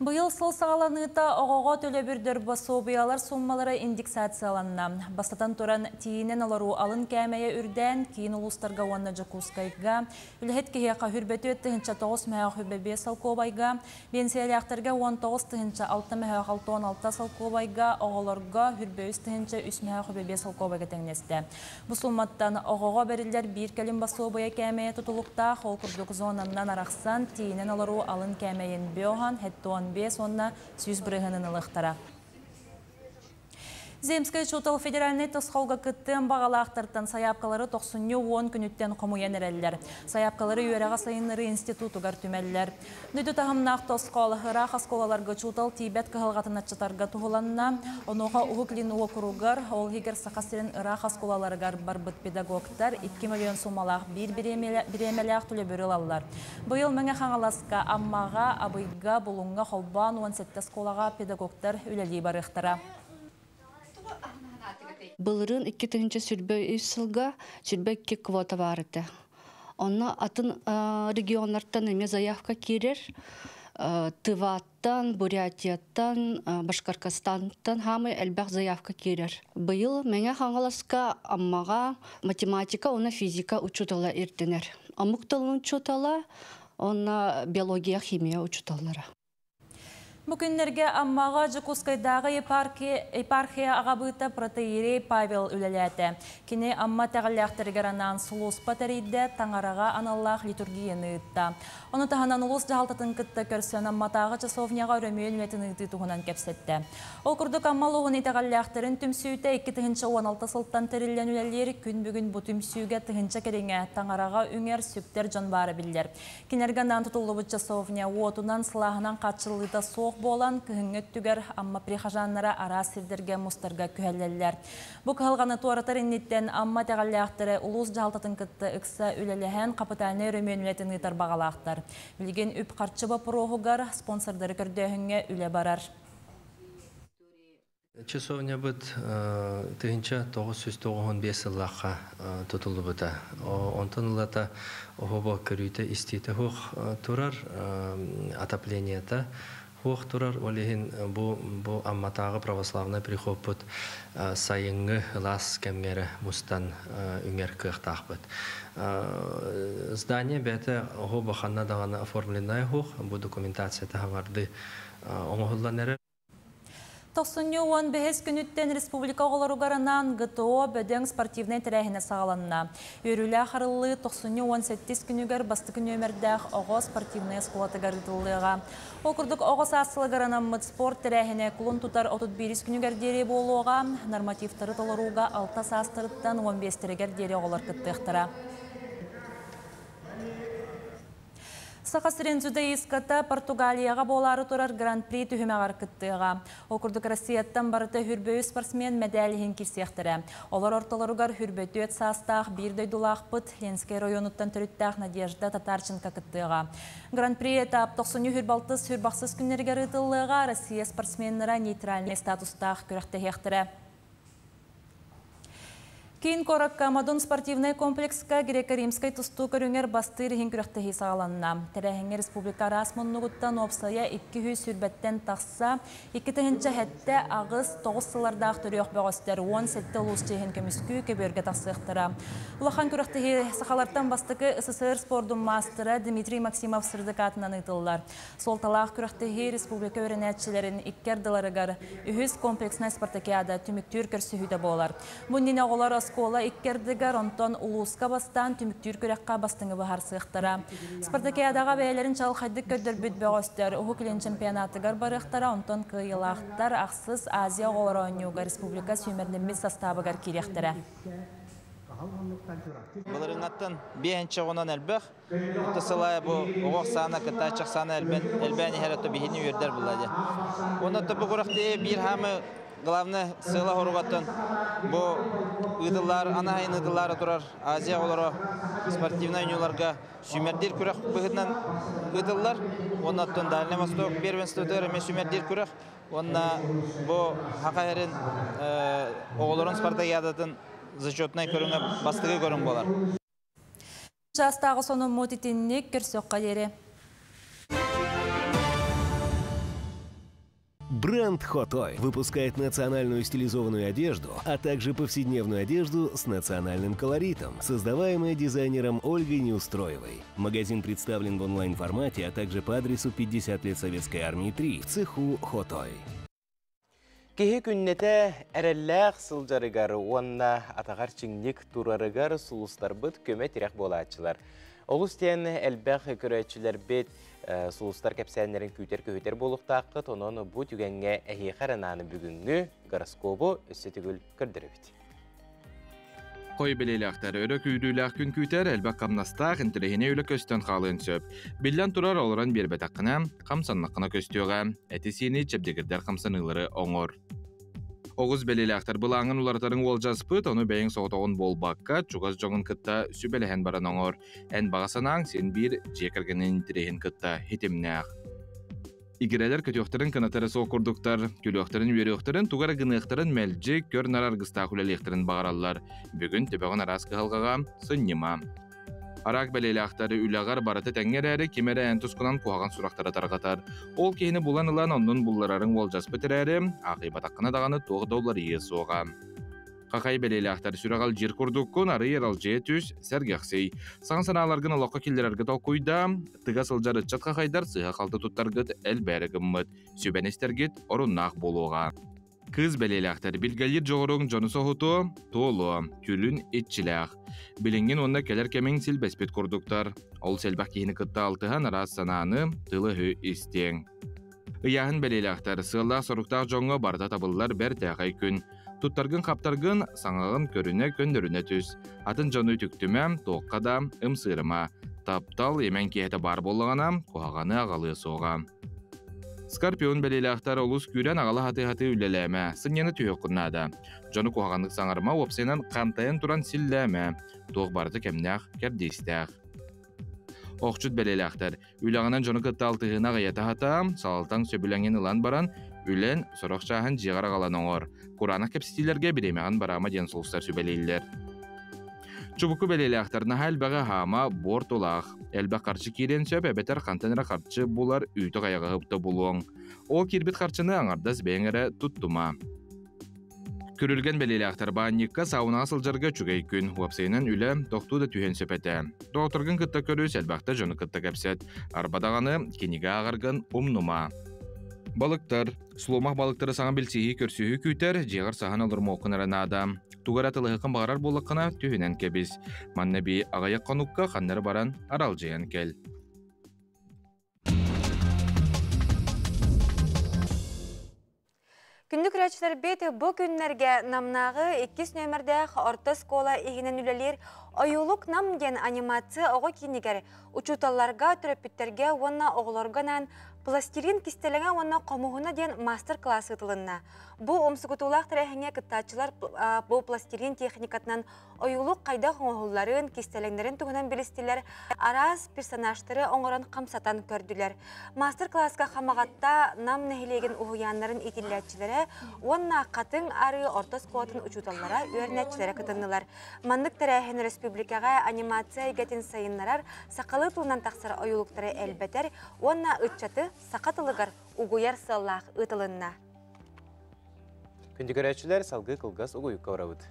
Бұйыл сыл сағаланыта оғоға төлі бірдір басу бұялар суммалары индексацияланна. Бастатан тұран тиінен алару алын кәмәйе үрден, кейін ұлыстарға уанна жакускайға, үліхет кейеқа хүрбеті өттігінші 9 мәйі хүрбебе салқобайға, бенсиялияқтарға 19-тігінші 6 мәйі 16 салқобайға, оғаларға хүрбе үстігінші 3 мәйі хүрбебе салқобайға тәңнесті. Бұсылматтан оғоға берілдер бір кәлім басу бұя кәмәйе тұтылықта, қол күрдік зонаннан арақсан, тиінен алару алын кәмәйен бөған, хәттуан 5 онна 100 бірігінің ылықтара. Земская Чутал федеральный тосқолға кіттен бағалақтырттан саяпқалары 90-10 күніттен қомуян әрәлілер. Саяпқалары үйераға сайынлары институтуғар түмәлілер. Нүді тағымнақ тосқол, ғырақ асқолаларға Чутал тибет қығылғатын атчатарға тұғыланна, онуға ұғықлин уақыруғар, ол егер сақасырын ғырақ асқолаларығар барбыт педагогтар 2 миллион сумалақ бір біремеліғ түлі бөріл алылар. Бұйыл мәңе қаңаласқа аммаға, абыйға, бұлыңға, қолбан 17 сколаға педагогтар үләлі барықтара. Былырын 2-тігінші сүрбе үйсілға сүрбе 2 квота барыды. Онна атын регионлардан еме заявка керер. Тываттан, Бурятияттан, Башқаркастантан хамы әлбәқ заявка керер. Бұйыл мәңе қаңыласқа аммаға математика, оны физика учутала ертенер. Амуқталын учутала, оны биология, химия учуталары. Мүкіндерге аммаға Жукускайдағы епархия ағабыта протеирей Павел үлеләті. Кені амма тәғіліқтіргеранан сұлыс патарейді таңараға аналлақ литургияны ұтта. Оны тағанан ұлыс жағалтатын күтті көрсен амматағы часовняға өрөмейін мәтін ұйты тұғынан кәпсетті. Ол күрдік аммалығын тәғіліқтірін түмсүйті 2-16 сылттан тәрілен үлелер күн бүгін бұ түмсүйге тығынша кереңе таңараға үңер сүктер жан бары білдер. Кенергеннан тұтылы бұ часовня уотунан сылағынан қатшылыда соқ болан күхіңгет түгер амма прихажаннара ара сирдерге мұстарға күхәлелер. Бұ қылғаны туаратар иннеттен амма тәғалияқтыры ұлыс жалтатын күтті үксі үлеліген қапытайны өрімен ұйтар бағалақтар. Білген үп қарчыба проғығар спонсордары көрдеғінге үле барар. Часовня бұд тығынша 995 сыллаққа тұтылы бұда. Онтан ұлата оғыба көрүйті істейті хоқ тұрар отопленията. Хоқ тұрар олеген бұ амматағы православна прихоп бұд сайыңы лас кәмгері мұстан үңер қықтақ бұд. Здание бәті оғыба қанна дағаны оформленай хоқ, бұ документация тағарды оңығыланары. 90-10 бәхес күніттен республика оғыларуғаранан ГТО бөдің спортивный тәрәхіне сағаланна. Өрілі ақарылы 90-18 күнігер басты күні өмірдәқ оғы спортивный сколаты ғарытылыға. Оқырдық оғы сасылығаранан мұд спорт тәрәхіне күлін тұтар 31 күнігер дере болуға, нормативтары толыруға 6 састырыттан 15 тәрегер дере оғылар күттіқтіра. Сақасырен зүді еската Португалияға болары тұрар гран-при түхімеғар күттіға. Оқырдық Россияттан барыты хүрбөй спортсмен мәдәліхін кесектірі. Олар орталарығар хүрбөй өт састақ, бірдөй дұлақ бұд, Ленскай районуттан түріттәқ Надежда Татарченко күттіға. Гран-при этап 90 хүрбалтыз хүрбақсыз күннерге рытылыға Россия спортсменлері нейтральный статустақ көріқті хектірі. Кейін коракка Мадон спортивный комплексқа греко-римскай тұсту көріңер бастыр ең күріқтіғі сағаланна. Тәрәхіңе республика расмоннығыттан опсая 200 сүрбәттен тақса, 2-тігінші әтті ағыз 9 сыларда ақтырық бәғыстер 17 ұлыс жейін көміскүй көберге тақсықтыра. Улахан күріқтіғі сақаларттан бастықы СССР спордың мастыры Дмитрий Максимов сырдықатынан ұйтылылар. Сол талақ күріқтіғі республика өрінәтшілерін иккерділарығар үхіз комплексный спартакиада түміктүр көрсіхүйді болар. Бұндіне оғылар Скола иккердігер онтон улуска бастан түміктүр көрекқа бастыңы бұхар сықтыра. Спартакиадаға бәйлерін чалқайдық көдір бүт бәғыстер ұғы кілін чемпионатығар барықтара онтон күйылақтар ақсыз Азия оғылар ойнуға республика сүймерліміз составығар керектірі. Бұлырыңаттан бейінші ғынан әлбәқ, ұттысылай бұл оғық саны, кітачық саны әлбәні әрәтті бейхіне өрдер бұлады. Оны тұпы құрықты бір хамы главный сыла хоругаттан бу ыдылар, анайын ыдылары турар Азия олары спортивный унияларга сүмердер күрәк быгытнан ыдылар. Оннаттан Дальний Восток первенствотары мен сүмердер күрәк. Онна бу хакайрын оғыларын спартакиадатын зачетный көріңе бастығы көрің болар. Жастағы соны мотитинник көрсөкқа дері. Бренд Хотой выпускает национальную стилизованную одежду, а также повседневную одежду с национальным колоритом, создаваемая дизайнером Ольгой Неустроевой. Магазин представлен в онлайн-формате, а также по адресу 50 лет Советской армии 3 в цеху Хотой. Кеһи күннете әрелләқ сылжарыгар, онна атағар чиңник турарыгар сулустар бұд көмет ирек болатчылар. Олустен әлбәқ көрәтшілер бет сұлыстар кәпсәнлерін күйтер көйтер болуқтаққыт, оның бұ түгенге әйеқарынаны бүгінгі гороскопы өсі түгіл көрдіріпті. Қой белейләқтер өрі күйділәқ күн күйтер әлбәқ қамнастақ інтілігіне өлі көстен қалын сөп. Білден тұрар олыран бербетаққына, қамсаннаққына көстеуға, әтесені чәбдегірдер қамсанылары оңыр. Оғыз белейләқтер бұлаңын улартарын ол жазпыт, оны бәйін соғытауын болбаққа, чуғаз жоғын кытта сүбеліген баран оңыр. Ән бағасанан сен бір жекіргенін тіреген кытта хетемнәқ. Игерелер көтіоқтарын қанатары соқырдықтар, көліоқтарын үйеріоқтарын, туғара гынықтарын мәлжі көр нарар ғыстақ үлелектірін бағаралар. Бүгін төбеғын арас қығалғаға сыннема. Арақ белейләқтары үләғар бараты тәңер әрі кемері ән тұсқынан қуаған сұрақтары тарғатар. Ол кейіні бұлан ұлан онның бұлларарын ол жас бітір әрі, ақи батаққына дағаны $9 ие соға. Қақай белейләқтары сүрағал жер күрдіккін ары ерал жет түс сәргәқсей. Саған саналарғын ұлаққа келдерәргі толқойда, тыға сылжары чат қақайдар сыға қалды тұттарғыт әл бәрі гыммыт, сөбәнестергіт орыннақ болуға. Кыз белейләқтер білгәлер жоғырың жоны соғыту, толу, түлін етчіләқ. Білінген онда келер кәмен сілбәспет күрдіктар. Ол сәлбәқ кейіні күтті алтыған арас сананы тылы хүй істең.Ияғын белейләқтер сыллақ сұрықтақ жоңға барда табылылар бәр тәғай күн. Туттарғын қаптарғын саңағын көріне көндіріне түс. Атын жоны түктімәм тоққа да ұмсырыма. Таптал емен кейеті бар болығана қоғаны ағалы соға. Скорпион белейләқтар олыс күрен ағалы хаты-хаты үлеләмә, сыннені түйіқыннады. Жоны қоғанлық саңарма опсайнан қантайын тұран сілләмә, тоқ барды кәмнәқ кәрдейстәқ. Оқчуд белейләқтар, үләғынан жоны күтті алтығына ғайеті хата, салалтан сөбіләңен ұлан баран, үлен сұрақшағын жиғара қалан оңыр. Құранық кәпсетелерге біремеған барама ден солыстар сөбелейлер. Чубуку белейләқтарына әлбәғі хама борт олақ. Әлбәқ қарчы керен сөп әбетер қантаныра қарчы болар үйті қаяғы ғыпты болуың. Ол кербет қарчыны аңардас бәңірі тұттыма. Көрілген белейләқтар бағанникка сауынаға сылжарға чүгей күн. Уапсайынан үлі тоқту да түйен сөпәті. Доқтырғын күтті көріс әлбәқті жоны күтті кәпсет. Арбадағаны кенеге ағырғын ұмнума. Балықтар. Сұломақ балықтары саңа білсейі көрсүйі күйтер, жеғыр саған олыр моқынырын адам. Туғаратылығықын бағарар болыққына түйінен кәбіз. Маннабей ағаяқ қонуққа қаннары баран арал жайын кәл. Күндік рәчілер беті бұл күнлерге намнағы 2 нөмірдәқ орта скола егінен үлелер ойылық намген анимация оғы кейінігер учуталларға түріпіттерге онна оғыларғанан пластилин кистелеңе онна қомуғына ден мастер-класс ұтылынна. Бұл омсығытулақ тәрәхіңе кіттачылар бұл пластилин техникатынан ойылық қайда қоңғыларын, кистелеңдерін түгінен білістілер, араз персонажтары оңырын қамсатан көрділер. Мастер-классқа қамағатта нам нәхілеген ұғыянларын итілләтчілері, онна қатын ары орта скотын учуталлара өрнәтчілері кытынылар. Мандық тәрәхін республикаға анимация егетін сайынларар сақалы тұлынан тақсыр ойылықтары әлбәтер, онна үтчаты сақатылығыр ұғыяр сыллақ ұтылынна. Күнді көрәтшілер салғы қылғас ұғыйыққа орауыд.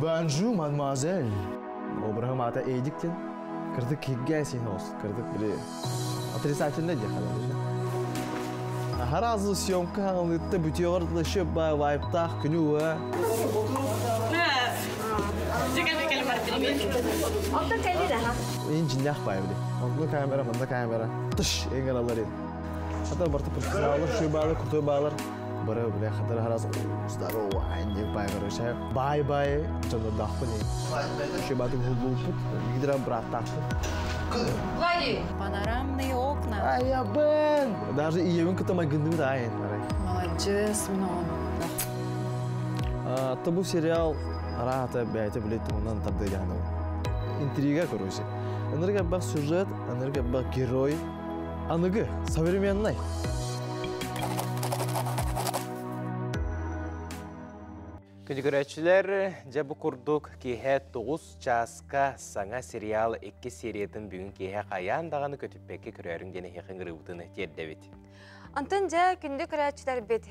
Bonjour, mademoiselle. Обрахам ата эдиктен. Кырдык киггән син ос. Кырдык биле. Отрицательный де хәле. Харазы съемка аңлытты бүтеор лышы ба вайптах күнүе. Отто келди да. Инжинлях бай биле. Онда камера, мында камера. Тыш эңгелалар. Хата барты профессионаллар шы баалар, кутой баалар. Бары биле хатар хараз здорово, анне бай короче. Бай-бай, жана дахпыны. Шы баты гулбут, гидра брат таксы. Влади, панорамные окна. Ай, я бен. Даже и евин ката магынды да айн. Молодец, много. Табу сериал рата бәйте билет онан табды яны. Интрига, короче. Энерге бак сюжет, энерге бак герой. Аныгы современный. Күнді көрәтшілер, жабы күрдік кейхе 9 часқа саңа сериал 2 сериятын бүгін кейхе қаян дағаны көтіппәкке көрерін дене хеқін ғырыбытыны тердевет. Антон жа күнді күрәтчілер бет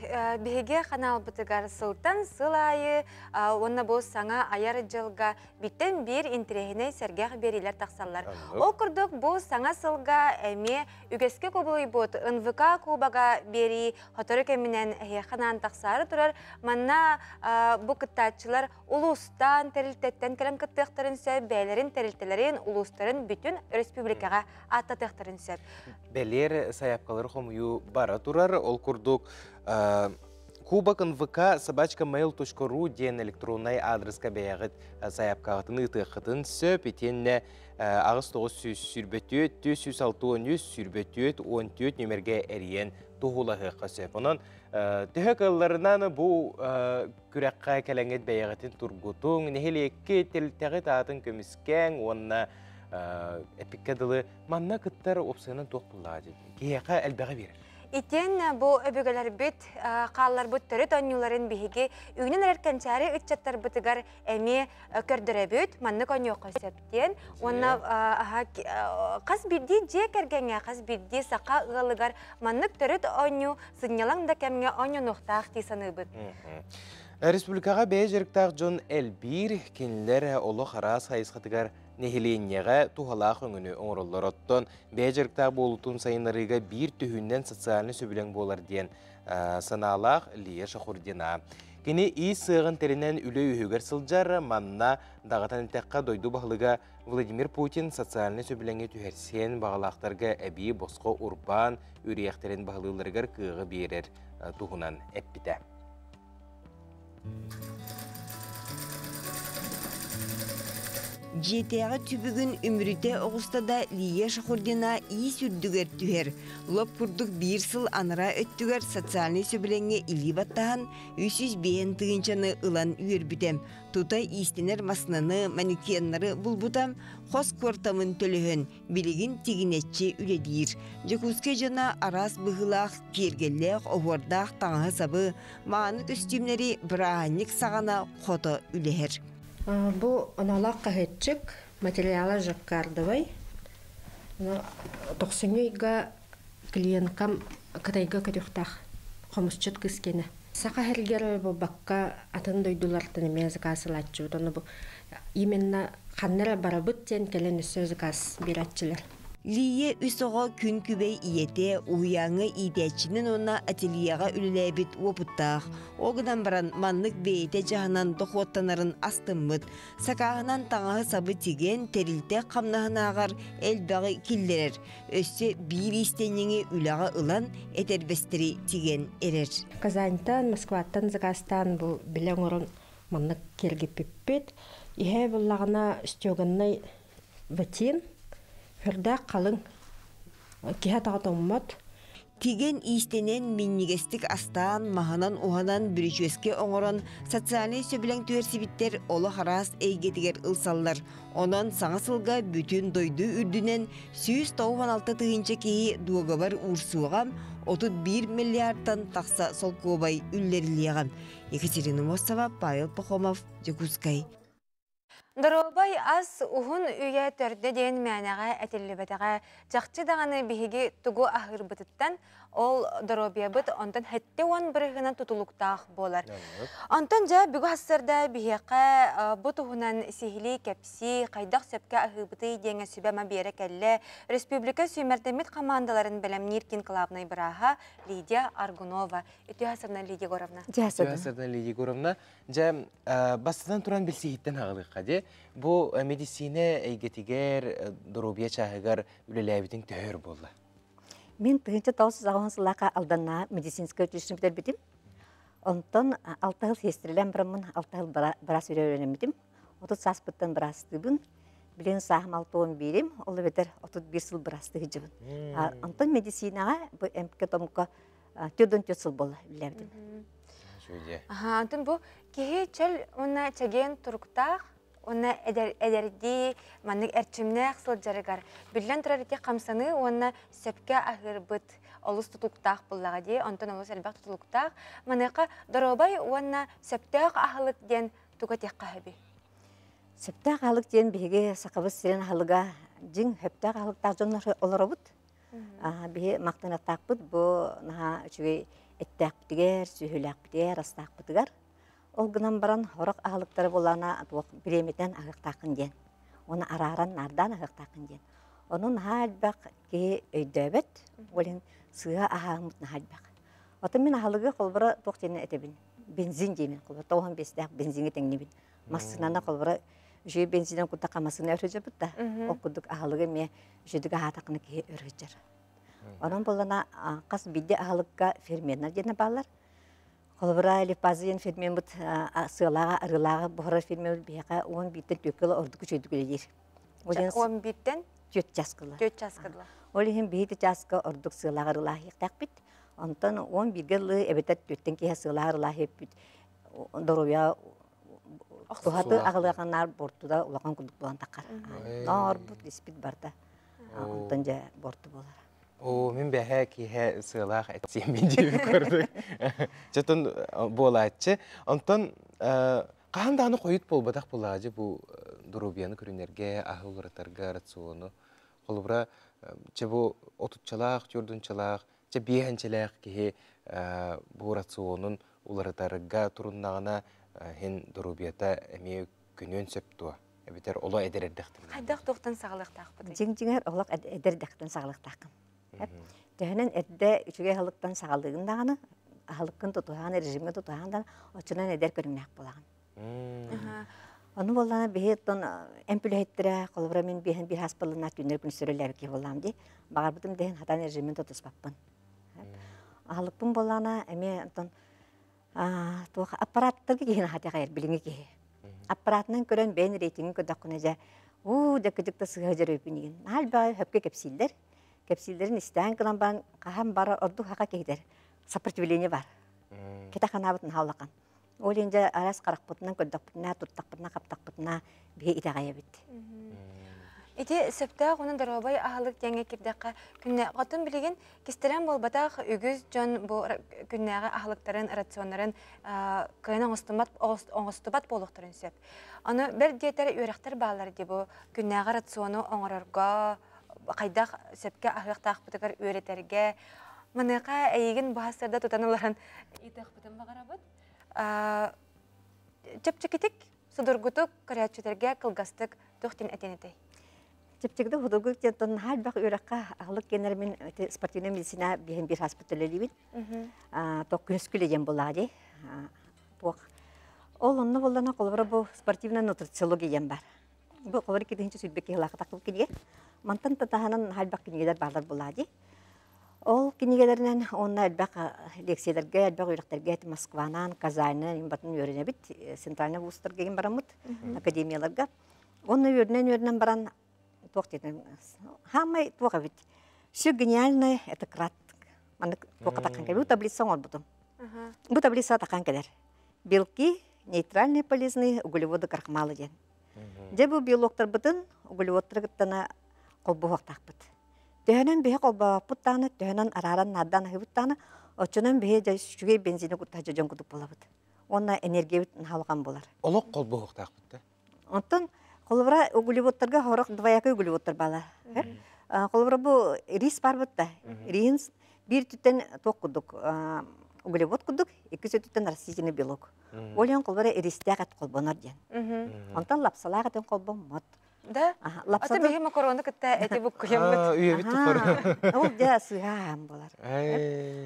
беге қанал бұтығар сылтан сыл айы, онна бұл саңа аяр жылға биттен бір интерегіне сәргеғ берилер тақсалар. Ол күрдік бұл саңа сылға әме үгеске көбілі бұд, НВК кубаға бері хоторы кәмінен қанан тақсары тұрар, манна бұл күттатчылар ұлыстан тәрілтеттен кәлім күттіқтарын сөп, бәлерін тәрілтелерін, ұлыстарын бүтін республикаға аттатықтарын сөп. Бәлер саяпқалары қомыю бара турар, ол күрдік Кубак НВК собачка.mail.ru ден электронный адреска бәйәғыт саяпқағытын ұтықытын сөп, етенне ағыз 900 сүрбетөт, 206 сүрбетөт, 14 нөмерге әріен тұғылағы қасып. Онын түхі қылларынан бұл күрәққа кәләңет бәйәғытын тұрғытың, нехелекке телтәғыт атын көміскен, онына эпиккадылы манна кыттар опсынан тоқпылады. Кейеқа әлбәғі берер. Итен бұл өбігілер бет, қалар бұт түрі тонюларын бейге үйінен әркенчәрі үтчаттар бұтығар әме көрдірі бөт, манны көне қосептен. Онна қас бірді же кәргенге, қас бірді сақа ұғылығар маннық түрі тоню сыңнялаң да кәмге оңы нұқтақ дейсаны бұт. Республикаға бәй жеріктақ Джон Элбир кенілер олы қара сайысқатығар нехеленеға туғалақ өңіні оңырылар оттон бәй жеріктақ болутун сайынларыға бір түйіннен социалны сөбілен болар ден саналақ Лия Шахурдина. Кені үй сығын терінен үлі үйігер сылжар манна дағатан тәққа дойду бағылыға Владимир Путин социалны сөбіленге түйерсен бағалақтарға әбей босқо урбан үрияқтерін бағылыларығар кығы берер туғынан әппіті. Жетеға түбігін үміріте оғыстада Лия Шахурдина ий сүрдігер түхер. Лоп күрдік бір сыл аныра өттігер социалны сөбіленге илі баттаған 300 бейін тығынчаны ұлан үйербітем. Тута истенер масынаны, манекеннары бұлбутам, қос квартамын төліхін, білігін тегінетче үледейір. Жекуске жана арас бұғылақ, кергеллеқ, оғырдақ, таңғы сабы, мағаны көстюмнері бірағанник сағана қоты үлехер. Бұл оналақ қағетчік материалы жаққардывай. 90-ға клиенткам қытайға көріқтақ қомысчыт кіскені. Сақа әргері бұл баққа атын дойдулардың емез қасылатчы. Именно қаннара барабыт тен кәлен сөз қас биратчылар. Лие үсіға күн күбей иете уяңы идетчінің ona ательеға үліләбіт опыттақ. Оғыдан баран манлық бейте жағынан доқуаттанарын астыммыд. Сақағынан таңағы сабы теген терілте қамнағын ағар әлбағы келдерер. Өсі бір истенеңі үліға ұлан әтербестері теген ерер. Казаньтан, Москваттан, Загастан бұл білен орын манлық келге пеппет. Ихе бұллағына үстеғыннай ватин. Хүрдә қалың киһә тағатоммат. Тиген истенен миннигестик астан, маханан уханан бүрүчөске оңорон социальный сөбілен түерсибиттер олы харас эйгетигер ылсаллар. Онан саңасылға бүтін дойду үрдінен 196 тыгынча кейі дуағабар урсуғам 31 миллиардтан тақса сол көбай үллерілеғам. Екатерина Мосова, Павел Пахомов, Якутскай. Доробай ас ухун үйе төрді дейін мәнеға әтелі бәтіға жақчы дағаны бігеге тұғу ахыр бұтыттан ол доробия бұт онтан хәтті он бірігінен тұтылықтақ болар. Онтан жа бүгі хастарда бігеға бұт ухунан сихили кәпси қайдақ сөпке ахыр бұты дейінгі сөбәма бері кәлі республика сүймәртемет командаларын бәлем Ниркин Клабнай Браха Лидия Аргунова. Үті хасырна Лидия Горовна. Хасырна Лидия Горовна. Жа бастыдан тұран білсейттен ағылыққа де. Бұл медицина әйгетігер, доробия чағығар үлеләбітің төхөр болды. Мен тұғынша таусыз ағынсылаға алданна медицинская училищен бітер бітім. Онтан 6 жыл сестрелен бірамын, 6 жыл біраз өреренем бітім. 30 саспыттан біраз тұғын. Білен сағым 6-10 берем, олы бетер 31 жыл біраз тұғы жығын. Онтан медицинаға бұл әмпке томқа түрден төсіл болды білердім. Антон бұл кейі чәл оны чәген тұрықтақ, оны әдерді манның әрчімнәқ сылджарығар. Білген тұрарыке қамсаны оны сөпке ағыр бұд олыс тұтылықтақ бұллаға де, онтан олыс әлбәқ тұтылықтақ. Маныққа доробай оны сөптәқ ағылық ден тұға тек қағыбі. Сөптәқ ағылық ден бейге сақабыз сирен ағылыға жың хөптәқ ағылықтақ жонлары олар бұд. Бе мактанаттакпыт бу наха үчүгө эттээкпитигер, сүйүлээкпитигер, астаакпытыгар. Ол гынан баран хорок агылыктары болана биреметен агыктакын ден. Оны арааран нардан агыктакын ден. Onun halbak ki öydöbet, olin sığa ahamut halbak. Oto min ahalıgı kolbara toqtene etebin. Benzin demin kolbara toğan besdak benzinge tengnebin. Masınana kolbara jüy benzinden kutta kamasını örücebit da. O kuduk ahalıgı me jüdüge hataqını ki örücer. Onun bolana qas bidde ahalıgga fermerler dene bağlar. Kolbara lipazien fermer bit sığlağa arılağa bohara fermer biyaqa 10 bitten tökülü orduku çöydüküledir. 10 bitten 4 жаскылы. 4 жаскылы. Ол ехен бейті жаскы ордық сыйлағырылағы ектақ бит. Онтан 11 жылы әбетет төттен кейе сыйлағырылағы еп бит. Дорубия тухаты ағылығанар бортуда улақан күндік болан таққар. Нор бұт еспит барда. Онтан жа борты болар. О, мен бәхә кейе сыйлақ әтсен мен жебі көрдік. Жатын болатшы. Онтан қағандағыны қойыт бол бадақ болағы бұл Дорубияны көрінерге, ағылыратарға рационы. Қолыбыра, че бұл отутчалақ, түрдінчалақ, че бейханчалақ кейі бұл рационын уларатарға тұрыннағына хен Дорубията әме күнен сөптуа. Әбетер олы әдерердіқтім. Қайдақ тоқтан сағылықтақ бұды? Жин-жинер олық әдердіқтін сағылықтақым. Төхінен әдді үшіге халықтан сағылығындағыны, халықын тұтуған, режимге тұтуғандан, очынан әдер көрімнәк болаған. Onu bolana beheton empülehittere kolbra men behen bir haspalına tünür gün sürüler ki bolam di. Bagar butum dehen hatan rejimen totus pappan. Alıpın bolana eme ton to aparattır ki hina hata gayr bilingi ki. Aparatnan gören ben reytingi ködakunaja dekidikte sığajar öpünigin. Halba höpke kepsiller. Kepsillerin isteyen kılan ban kaham bara ordu haka kehder. Sapertvileni var. Kita kanabıtın havlakan. Олинжа арас қарақпытынан, көддақпытына, тұттақпытына, қаптақпытына бе итағая бітті. Ити сөптақ оның дарабай ағылық деңе кірдіққа күнне қатын білеген кестерен бол батақ үгіз жон күннеға ағылықтарын, рационарын күйінің оңыстыбат болуқтарын сөп. Оны бір диетері өріқтер бағалар де бұл күннеға рационы оңырарға, қайдақ сөпке ағылықтақ бұтығар өретерге, мұныға әйген бағасырда тұтаныларын итақ бұтын бағарабыд. Чепчекетик судургутук карячутерге кылгастык тохтин этенетей. Чепчекде худургук тен халбак үракка агылык генермен спортивный медицина бehen bir hospitalelibin. Ток күнүскүлеген болады. Ол онны боллана колбара бу спортивный нутрициология бар. Бу колбара кидинче сүлбекке лакатак киге. Мантан татаханан халбак кигелер барлар болады. Ол кинигелеринен онна элбак лекцияларга, элбак үйрөктөргө Москванан, Казаньнан, батын үйрөнө бит, центральный вуздарга ким барамыт, академияларга. Онны үйрөнөн баран токтетен. Хаммай тока бит. Всё гениально, это крат. Маны тока такан кебу таблица он бутум. Бу таблица такан кедер. Белки нейтральные, полезные, углеводы, крахмалы ден. Дебу биологтар бутун, углеводтар гыттана колбуак такпыт. Төһөнөн беһе колбаппыттааны, төһөнөн араран нардан ахыбыттааны, очунан беһе жүгей бензини кутта жожон кутуп болабыт. Онна энергия халган болар. Олок колбуак такпытта. Онтон колбара углеводтарга хорок двоякы углеводтар бала. Колбара бу рис бар бутта. Рис бир түтен ток кудук, углевод кудук, икки түтен растительный белок. Олен колбара ристягат колбонор ден. Онтон лапсалагатын колбон мот. Да? Ата беге макароны кытта эти буккуямыт. Үйе бит тухар. Ол да сыгам болар.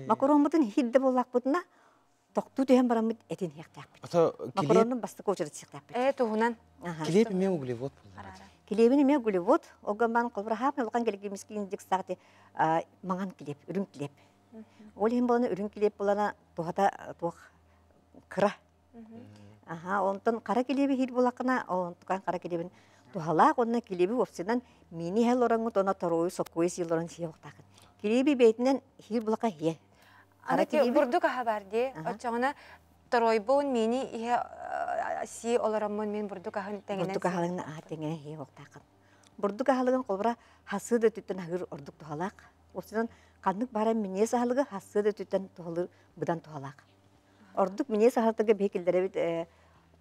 Макарон бутун хидде болак бутуна токту дем барамыт этин хектак. Макаронун бастык очурат сектак. Тугунан. Клеп ме углевод. Клебини ме углевод, огаман колбара хапны лукан келги мискин дикстакты манган клеп, үрүн клеп. Ол хем боланы үрүн клеп болана тухата тух кыра. Онтон кара клеби хит болакына, онтон кара клебин тухалак онна килеби вовсынан мини хел орангут она тарою сокой силоран сиоктакын. Килеби бетинен хир булака хие. Анати бурдук хабарди, очогона таройбон мини ihe си олараммон мен бурдук хан теңенен. Бурдук халын теңенен хие октакын. Бурдук халыгын колбара хасыды түтен хыр ордук тухалак. Вовсынан кандык бара минес халыгы хасыды түтен тухалы будан тухалак. Ордук минес халыгы бекилдере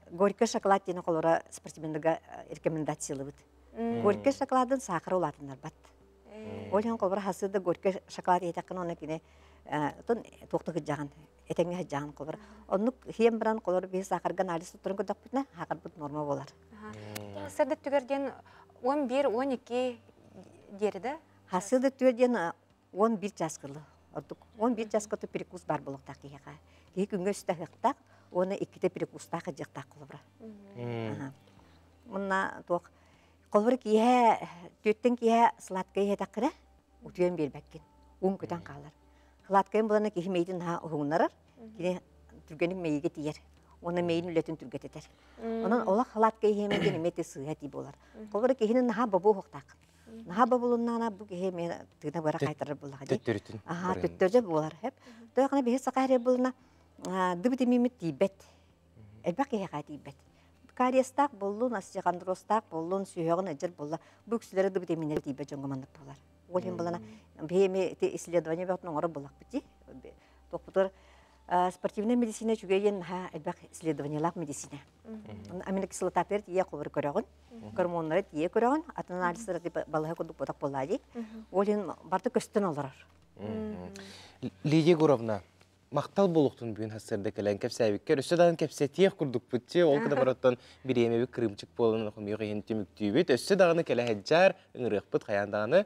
Горький шоколад дені қолыра спортсмендігі рекомендациялы бұд. Горький шоколадын сақыры олатындар бат. Олен колбар хасыда горька шоколад етакын оны кине тон тоқтығы жағын, етеңе жағын колбар. Онны хем біран колбар бейс ақырған алис тұттырын көдақ бүтіне, ақыр бұт норма болар. Хасыда түгерден 11-12 дерді? Хасыда түгерден 11 жасқылы. 11 жасқыты перекус бар болуқтақ кейеға. Кейі күнге үсті ғықтақ, оны 2-те перекустағы жықтақ қолбыра. Мұнна тоқ. Қолбыр кейе, төттен кейе сладкай етақыры, ұтуен бербәккен. Оң көтен қалар. Сладкайын бұланы кейі мейдің ұғынарар, кейі түргенің мейге тиер. Оны мейін үлетін түргет етер. Онын олақ сладкай емеген еметі сыға дей болар. Қолбыр кейінің наға бабу ұқтақ. Наға бабулыннана бұл кейі мен тығына бұра қайтарыр болаға дей. Төттөрітін. Төттөрі болар. Дойғана бейі сақайры бұлына дыбыды мемет дейбет. Әлбәк кейіға дейбет. Кариестақ болуын, асыжағандыростақ болуын, сүйеғын әжір болуы. Бұл кісілері дыбыды емінер дейбет жоңғамандық болар. Олен болана бейеме исследование бәқтің оңыры болақ біті. Тоқпытыр спортивная медицина жүгейен әлбәк исследованиялақ медицина. Аминокислотапер тие қолыр көріғын, гормонлары тие көріғын, атын анализлары балығы көдік бодақ болады. Олен барды көстін оларар. Лидия Гуровна, мақтал болуқтың бүгін хастырды кәлін кәпсәйбіккер. Өсседағын кәпсәтех күрдік бүтте, ол қыда бараттан бір емебі кірімчік болын құмиғы ең түміктүй бет. Өсседағыны кәлі әджар, үңіріқ бұт қаяндағыны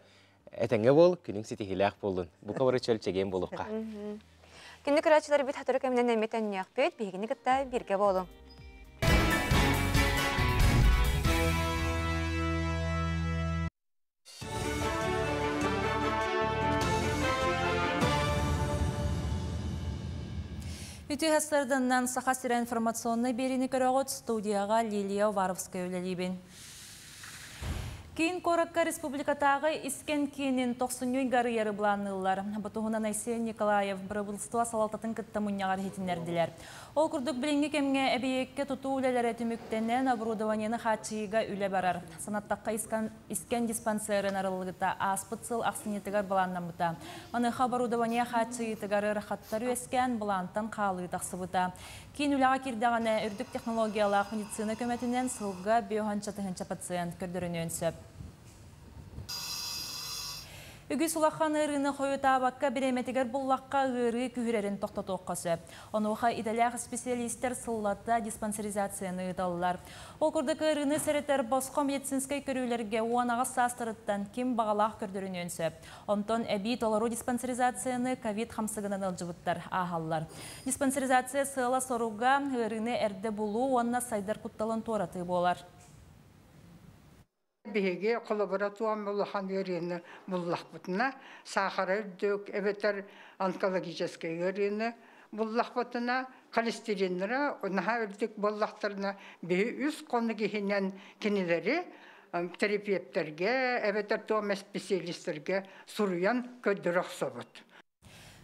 әтәңе бол, күнің сетехиләқ болын. Бұл қабыры чөлчеген болуққа. Күнді күрәтшілер бет хатыры кәмінен әметтен неяқ бет, бейгіні күтті бірге болын. Үті хастарданнан сақа сірі информационный беріні көріғыт студияға Лилия Варовская өлелейбен. Кейін Коракка республикатағы искен кейінен 90 гары яры бұланылар. Бұтығынан Айсен Николаев бірабылстуа салалтатын күтті мұнияғар хетінерділер. Ол күрдік білінгі кемге әбейекке тұту үлелері түміктенен оборудованияны хатшыйға үле барар. Санаттаққа искен диспансерін арылығыта аспытсыл ақсынетігар бұланнан бұта. Аныға оборудования хатшыйтығары рахаттары өскен бұлантан қалы тақсы бұта. Кейін үліға кердіғаны үрдік технологиялық медицина көметінен сылға биоханчатығынша пациент көрдірінен сөп. Үгі сулаққан ұрыны қойыта баққа біреметігер бұллаққа ұры күхірерін тоқтату қосы. Онуға идалияқ специалистер сыллатта диспансеризацияны ұдалылар. Ол күрдік ұрыны сәреттер босқо медицинскай көрілерге оңаға састырыттан кем бағалақ көрдірінен сөп. Онтон әбей толару диспансеризацияны ковид хамсығынан ұлжыбыттар ағалылар. Диспансеризация сыла соруға ұрыны әрді бұлу онына сайдар құтталын тораты болар. Биһиги коллаборатуам булахан өрүнү буллах бутуна сахар өдүк эбетер онкологический өрүнү буллах бутуна холестериннера наха өрдүк буллахтарына биһи үс кону кихинен кинилери терапевттерге эбетер тома специалисттерге суруян көддөрөк собут.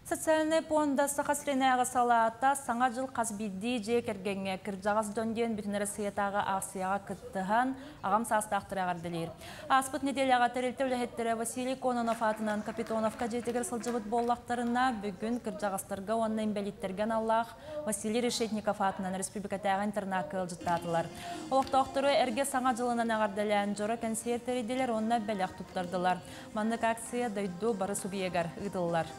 Социальный понда сақасыренәғы салата саңа жыл қазбидді же кергенге кіржағыз дөнден бүтін Россиятаға ақсияға күттіған ағам састақтыр ағардылер. Аспыт неделяға тәрелті үләхеттері Василий Кононов атынан Капитоновқа жетігір сылжыбыт боллақтарына бүгін кіржағыстарға онын бәліттерген Аллах Василий Решетников атынан республикатағы интернақы ұлжыттатылар. Олықтақтыры әрге саңа жылынан ағардылан жора концертериделер онына бәліқ тұттардылар. Мандық акция дойду бары субиегар ұдылылар.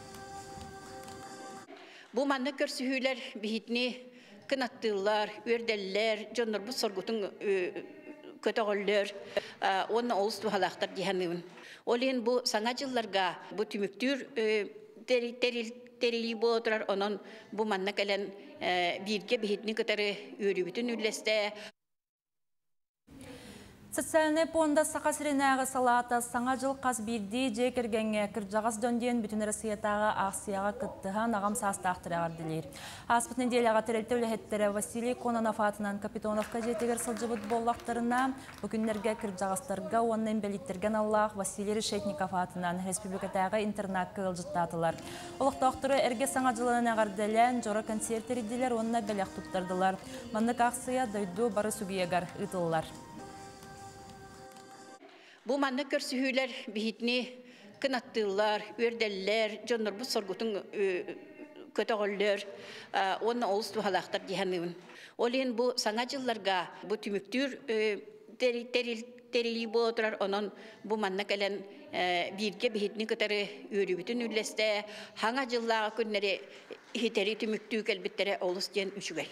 Бу манны көрсүһүлөр бихитни кынаттылар, өрделлер, жоннор бу соргутун көтөгөллөр, онна олусту халактар диханыбын. Олен бу саңа жылларга бу түмүктүр терили болотурар, онон бу манна келен бирге бихитни көтөрү өрүбүтүн үллесте. Социальный понда сақасыренәғы салата саңа жыл қазбирді же кергенге кіржағыз дөнден бүтін Россиятаға ақсияға күттіған ағам састақтыр ағардылер. Аспыт неделяға тәрелті үліхеттері Василий Кононов атынан Капитоновқа жетігер сылжыбыт боллақтарына бүкіндерге кіржағыстарға онын бәліттерген Аллах Василий Решетников атынан республикатағы интернақы ұлжыттатылар. Олықтақтыры әрге саңа жылынан ағардылен жора концертериділер онына бәліқ тұттардылар. Мандық ақсия дойду бары субиегар ұтылылар. Бу манны көрсүһүлөр бихитни кынаттылар, өрделлер, жоннор бу соргутун көтөгөллөр, онна олусту халактар диханыбын. Олен бу саңа жылларга бу түмүктүр терили болотурар, онон бу манна келен бирге бихитни кытары өрүбүтүн үллесте хаңа жыллага күннери хитери түмүктүү келбиттере олус ден үчүгай.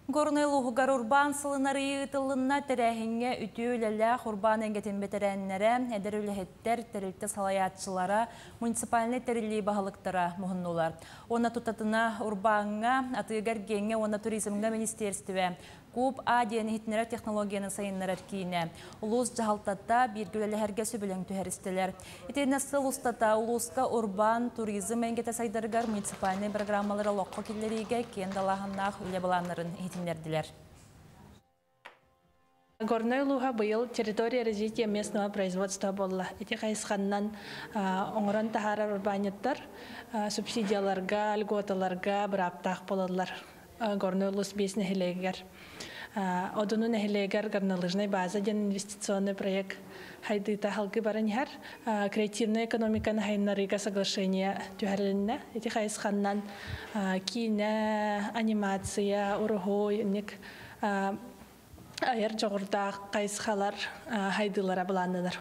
Горный лугар урбан сылынары тылынна терәһиңе үтүләләх урбан энгетен бетерәннәре, әдәрүләһеттер терилте салаятчылара, муниципальный терили баһалыктара мухыннулар. Оны тутатына урбанга, атыгар геңе оны туризмга министерстве Куб адияны хитнера технологияны сайыннар аркийне. Улус жахалтата биргүлелерге сөбілен түхәрістелер. Итенесі ұлыстата улуска урбан туризм әңгеті сайдарыгар муниципальный программалары лоққо келлериге кендалағыннақ үлі баланларын хитинерділер. Горной луга был территория развития местного производства болла. Эти хайсханнан оңран тахара урбанеттар субсидияларга, льготаларга браптах болалар. Горной лус бесне хелегер. Одуну нехелегер горнолыжной база ден инвестиционный проект хайдыта халкы бараньяр. Креативная экономика на хайнарига соглашение тюхарленне. Эти хайсханнан кино, анимация, ургой, ник айыр жоғырдақ қайсқалар хайдылара бұландылар.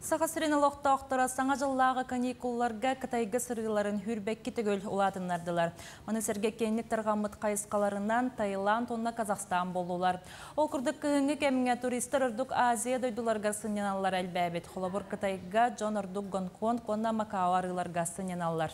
Сақасырын олықтақтыра саңа жыллағы каникулларға кытайғы сырғыларын хүрбәккі түгіл ұладынардылар. Оны сәрге кенік тұрғамыт қайысқаларынан Таиланд, онна Казахстан болулар. Ол күрдік күхіңі кәміңе туристер үрдік Азия дойдуларға сыненалар әлбәбет. Холабыр Кытайға Джон үрдік Гонконг, онна Макао арыларға сыненалар.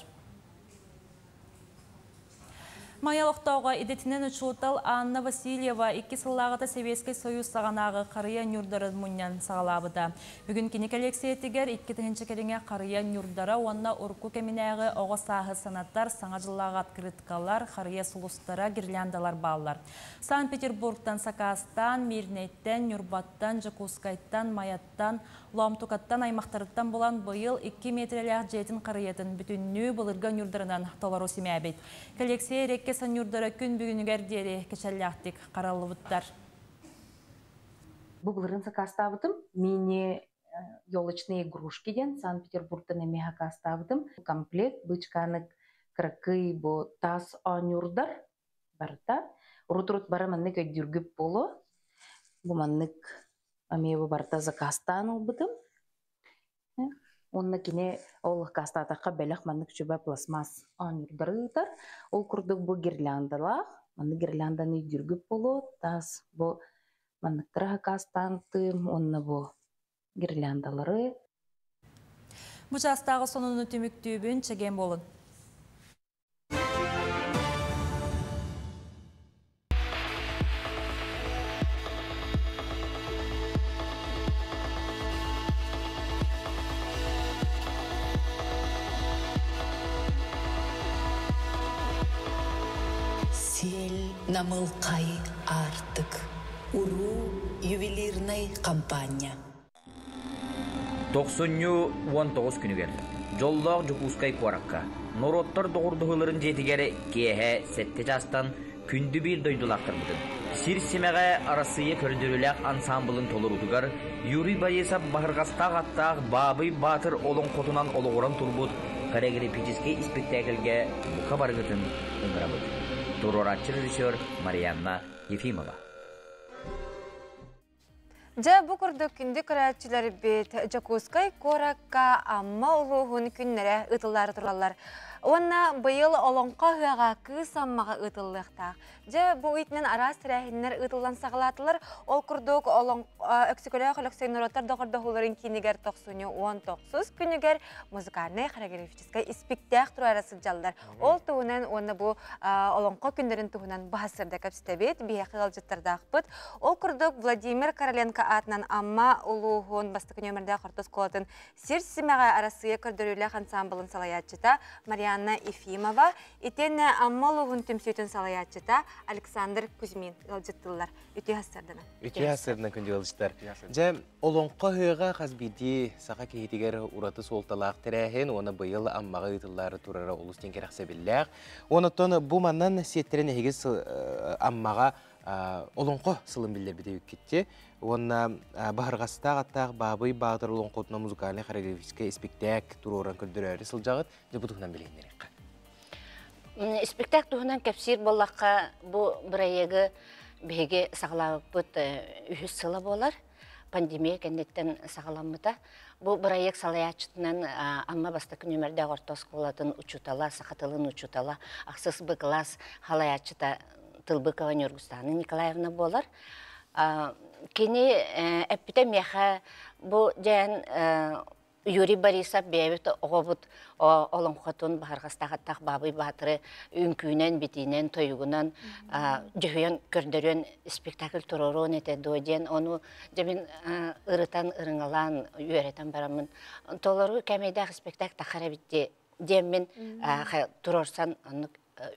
Маялықтауға идетінен ұчуытал Анна Васильева 2 сыллағыта Советский Союз сағанағы қария нүрдары мұннан сағалабыда. Бүгін кенек Алексейтігер 2-тігінші кереңе қария нүрдара, онна ұрку кәмінәғы оғы сағы санаттар, саңа жыллағы открыткалар, қария сұлыстара, гирляндалар баллар. Санкт-Петербургтан, Сакастан, Мирнеттен, Нүрбаттан, Жакускайттан, Маяттан, Ломтукаттан, аймақтарыттан болан бұйыл 2 метрелях жетін қариетін бүтінні бұлырға нүрдарынан толару семәбет. Коллекция рекке санюрдара күн бүгінігер дері кешәлләқтік қаралы бұттар. Бұлырын сақастабытым, мені елочные игрушки ден Санкт-Петербургтан емеха кастабытым. Комплект бычканық кракы бұ тас анюрдар барта. Урут-урут бара маннык өйдүргіп болу. Бұ маннык амебі барта закастан олбытым. Онна кине олық кастатаққа бәліқ маннык чөбә пластмас анюрдарытар. Ол күрдік бұ гирляндалақ. Манны гирлянданы өйдүргіп болу. Тас бұ манныктыраға кастантым. Онна бұ гирляндалары. Бұ жастағы сонуны түміктүйбін чеген болын. Намылқай артык. Уру ювелирный компания. 90-19 күнігер. Жоллақ Жукускай Коракка. Нороттар доғырдығыларын жетігері кейе сәтті жастан күнді бір дойдылақтыр бұдын. Сирсемеге арасыйы көрдірілік ансамблын толырудығар, Юрий Боесап бағырғастақ аттақ Бабый Батыр олың қотынан олығыран тұрбұд, хореографический спектакльге бұқа барғытын ұңғыра бұд. Туроратчы режиссер Марианна Ефимова. Жа бұ күрді күнді күрәтчілер бет Жакускай Коракка амма ұлығын күннері ұтылары тұралар. Онна бұйыл олонқа ғаға күс аммаға ұтылықтақ. Жа бұ үйтінен арас рәхінлер ұтылан сағылатылар. Ол күрдік өксікөлі қылықсай нұроттар доғырды ғылырын кейінігер 90-19 күнігер музыкальный хореографический спектакль тұру арасы жалдар. Ол туғынан оны бұ олонқа күндерін туғынан бағасырда көпстебет, бейақыл жыттарда ақпыт. Ол күрдік Владимир Короленко атынан амма ұлығын бастық нөмірді қортыз қолатын сирсімеға арасыға көрдірілі ансамблын салаятчыта Марианна Ефимова, итен амма ұлығын түмсейтін салаятчыта Александр Кузьмин ғалжыттылар. Үті ғасырдына. Үті ғасырдына күнде ғалжыттар. Жа, олонқа ғыға қазбейді сақа кейтігер ұраты солталақ тірәхен, оны бұйыл аммаға ұйтылары тұрары олыстен керақсы білләқ. Оны тоны бұл маннан сеттерін әйгіз аммаға олонқа сылын білдер біде өккетте. Оны бағырғастақ аттақ Бабый Батыр олонқотына музыкальный хореографический спектакль тұроран күлдірәрі сылжағыт. Бұтығынан білейіндер еққа. Спектакль тұғынан кәпсир болаққа бұл бір айығы бәйге сағылағы бұт үйіз сылы болар. пандемия кеннеттен сағаламыта. Бұл проект салаячытынан амма басты күнемерде ортос қолатын учутала, сақатылын учутала, ақсыз бы класс халаячыта Тылбыкова Нюргустаны Николаевна болар. Кені әппіте меха бұл жән Юрий Борисов бәйбіт оғыбыт олон қотын бағарғастағаттақ бабый батыры үнкүйінен, бітінен, тойығынан жүхейен көрдірен спектакль тұрырын етеді өден. Оны жабин ұрытан, ұрыңалан, үйеретен барамын. Толыру кәмейдағы спектакль тақара бітті деммен тұрырсан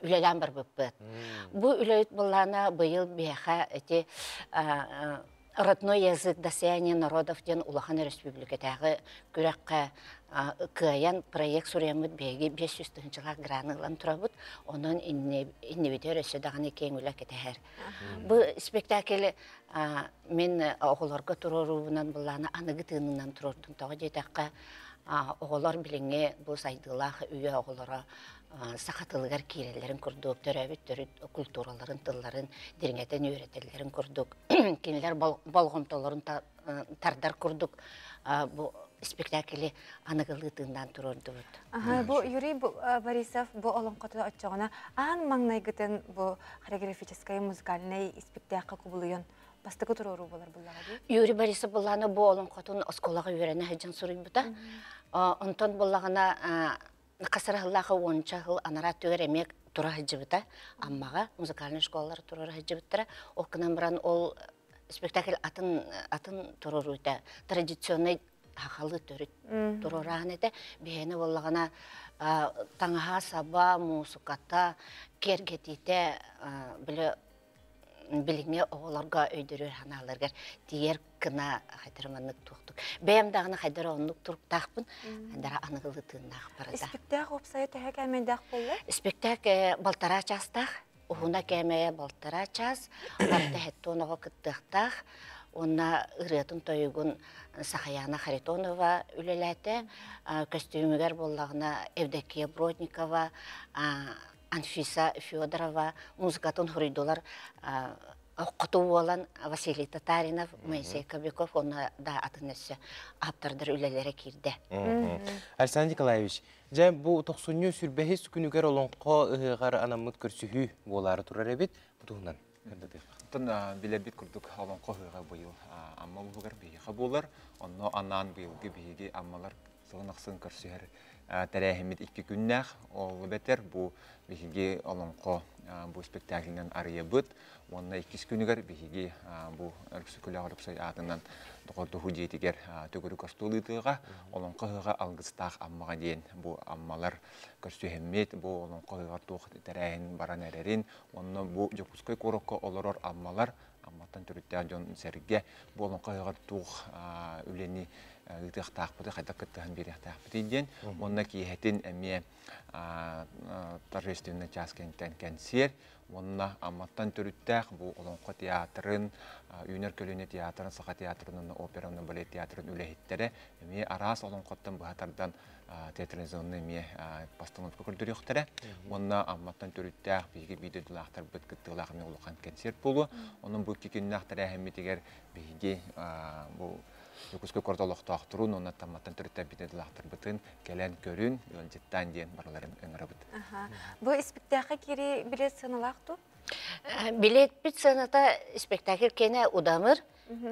үлелен бар бұппыт. Бұл үлелет болғана бұйыл бейха әте родной язык достояния народов ден Улахан Республикатағы күрәққа кыян проект суремыт беги 500 жылға гранылан тұрабыт, оның иннебетер өседағаны кең үлі кетәр. Бұл спектакль мен оғыларға тұроруынан болғана анығы тыңынан тұрордың тағы детаққа оғылар біліңе бұл сайдылақ үйе оғылара сақатылығар кейрелерін күрдік, төрәбіт төріт культураларын, тылларын, деріңетен өретелерін күрдік, кенелер балғымталарын тардар күрдік. Бұл спектаклі анығылы тыңдан тұрорды бұд. Бұл Юрий Борисов бұл олың қотыда өтчоғына аң маңнайгытын бұл хореографическай музыкальный спектакль күбілуен бастығы тұрору болар бұллаға dey? Юрий Борисов бұлланы бұл олың қотын осколаға өрені әджін сұрый бұда. Онтон бұллағына Қасырағылағы 10 жыл анара төгер әмек тұра хыджыбыта, аммаға музыкальный школалар тұра хыджыбыттыра. Ол кынан біран ол спектакль атын тұрыр өйті. Традиционный хақалы тұрырағын әді. Бейені болағына таңаға саба, мусуката, кергетейті біліңе оғыларға өйдірер ханаларғар тиер кына қайтырманлық туқтық. Бәйімдағына қайдары онлық тұрып тақпын, әндара анығылы тыңдақ барада. Спектак опсайы тәхі кәмейдақ болды? Спектак балтара частақ, ұғына кәмейе балтара час, оларды әтті оныға күттіқтақ, оны ұретін тойығын Сахаяна Харитонова үлеләті, костюмігер болағына Евдокия Бродникова, Анфиса Федорова, музыкатын хұрыдылар құту болан Василий Татаринов, Моисей Кобяков, оны да атынысы аптардар үлелері керді. Александр Николаевич, жай бұл 90 сүрбәхес күнігер олонқо ұғығар анамыд көрсіхі болары тұрар әбет, бұтығынан? Билебит күрдік олонқо ұғыға бұйыл амма бұғығар бейіға болар, оны анан бұйылғы бейіге аммалар сығынақсын көрсігер. Тәрәхімет 2 күннәқ ол бәтер бұл бейіге олонқо бұл спектаклінен ария бұд. Онына 2 күнігер бейіге бұл әркісі күлі ағырықсай атынан тұғырдығы жетігер төгірі көрстулыдыға олонқо ұға алғыстақ аммаға дейін бұл аммалар көрсігемет бұл олонқо ұғар тұқ тәрәхін баран әрерін. Онына бұл жоқұскай қорыққа олырор аммалар амматтан түрітті жон сәрге бұл олонқо ұғар тұқ үлені ұйтықтақпыды, қайда күттіғын беріқтақпыды дейін. Онына кейхетін әме торжественный час кенттен кәнсер. Онына амматтан түріттәқ бұл олонқо театрын, үйінер көліне театрын, сақа театрының, операны, балет театрын үләйттері. Әме арас олонқоттан бұғатардан театрализованный әме постановка көрдірі ұқтары. Онына амматтан түріттәқ бейге бейдеділақтар бұд күттіғылағымен ұлыған кәнсер болу. Оның бұл кекеннақтар әхімметігер бейге бұл Юкускай кордалықтақ тұрын, оны таматтан түрітті бейдеділақтар бұтын, кәлән көрін, өлжеттен дейін барыларын өңірі бұд. Бұл спектакль кері билет сыналақты? Билет біт сыната спектакль кені ұдамыр,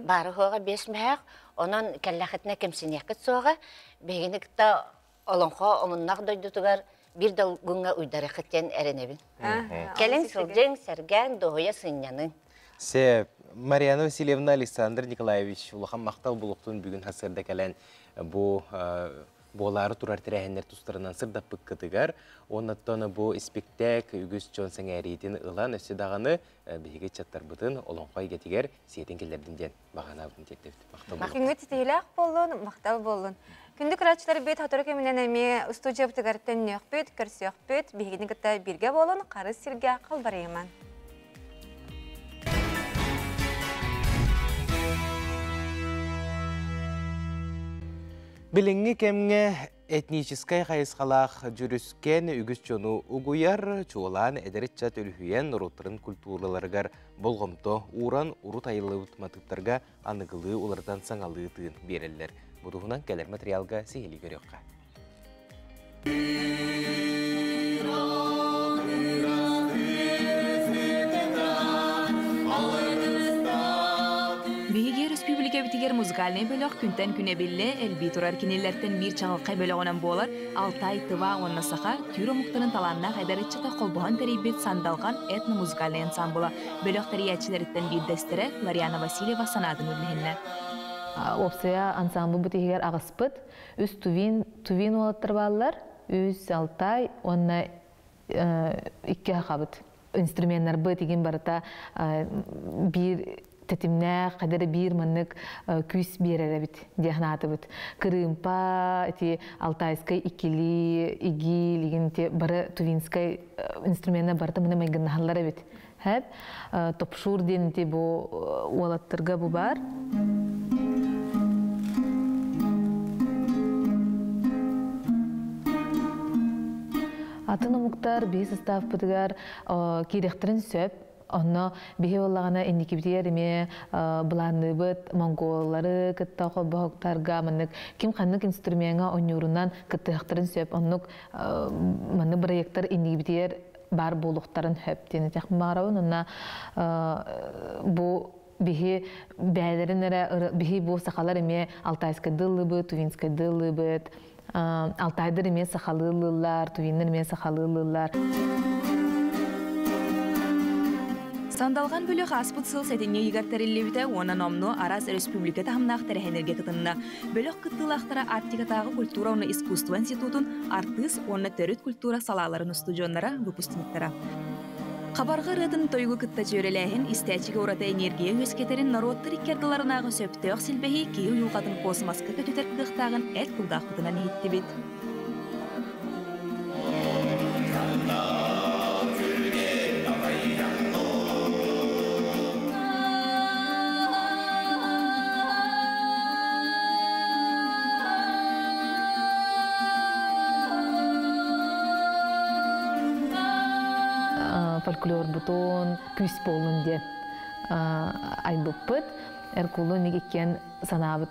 бары қоға 5 мәғ, оның кәлләқетіне кемсінекіт соға, бейгінікті олонға омыннақ дойдытығар бір дал күнға ұйдары қыттен әрінебін. Кәлін сылжың, сәрген, доғыя сынянын. Марьяна Васильевна, Александр Николаевич, улахан мақтал бұлықтың бүгін хасырда кәлән болары тұрар тірәхендер тұстарынан сырдап бұққытығар. Онаттаны бұл спектак үгіз жон сәңәрейден ұлан өсседағаны бейге чаттар бұтын олонқай кетігер сиетін келдерден бағана бұтын тектепті. Мақтал болын. Күнгі тетейләқ болын, мақтал болын. Күнді күрәтшілер бет хатыры көмінен әме студия бұтығар тәннеқ бет, көрсеқ бет, бейгені күтті бірге болын, қары сірге қалбарайыман. Біліңі кәмге Этническай хайысқалақ жүріскен үгіс жону угуяр, чуылан әдірітчат өлхүйен ұруттырын культураларғар болғымто уран урут айылы ұтматыптарға анығылы олардан саңалы тыын берелер. Бұдығынан кәлер материалға сейілі көріққа. Биһиги республика битигер музыкальный бөлөк күнтен күне билле элби турар кинелерден бир чаңылкай бөлөгөнөн болар Алтай тыва онна саха түйрө муктарын таланна хайдарычыта колбохан терибет сандалган этно-музыкальный ансамбла бөлөк тариячилерден бир дестере Лариана Васильева санадын үллехинне. Опсия ансамбл битигер агыспыт үс тувин олаттыр баллар үс Алтай онна икки хабыт инструменттер бытигин барыта бир тетимне кадары бир маннык күс берер бит дехнаты бит кырымпа эти алтайскай икили иги лигинте бары тувинскай инструментна барта мына майгынналар бит хәп топшур денте бу олаттырга бу бар Атыны муктар бей состав бытыгар кирехтерин сөп Онно бихе олағана индикибитериме бұланы бұд монголлары кітті қолбағықтарға мұнық кем қанық инструментға онюрунан кіттіқтірін сөп оннық мұны проекттар индикибитер бар болуқтарын хөп дені тәқім бағырауын онна бұл бихе бәлерін әрі бихе бұл сақалар еме алтайскай дылы бұд, тувинскай дылы бұд алтайдыр еме сақалылылар, тувиннер еме сақалылылар Сандалған бөліқ аспыт сыл сәтіне егартареллебіті онан омну Арас Республика тағымнақ тәрәхенерге кытынна. Бөліқ кыттылақтара Арктикатағы культура оны искусство институтын артыс оны төріт культура салаларын студионлара выпускниктара. Қабарға рыдын тойгу кытта жөреләйін истәчіге ората энергия өскетерін народтыр иккерділарынағы сөптеуқ сілбәхи кейі ұйылғатын космаска көтетер қықтағын әт құлдақ құтынан ехетті бет. Фольклор бутон, күс болын де айбыппыт. Эркулу негекен санабыт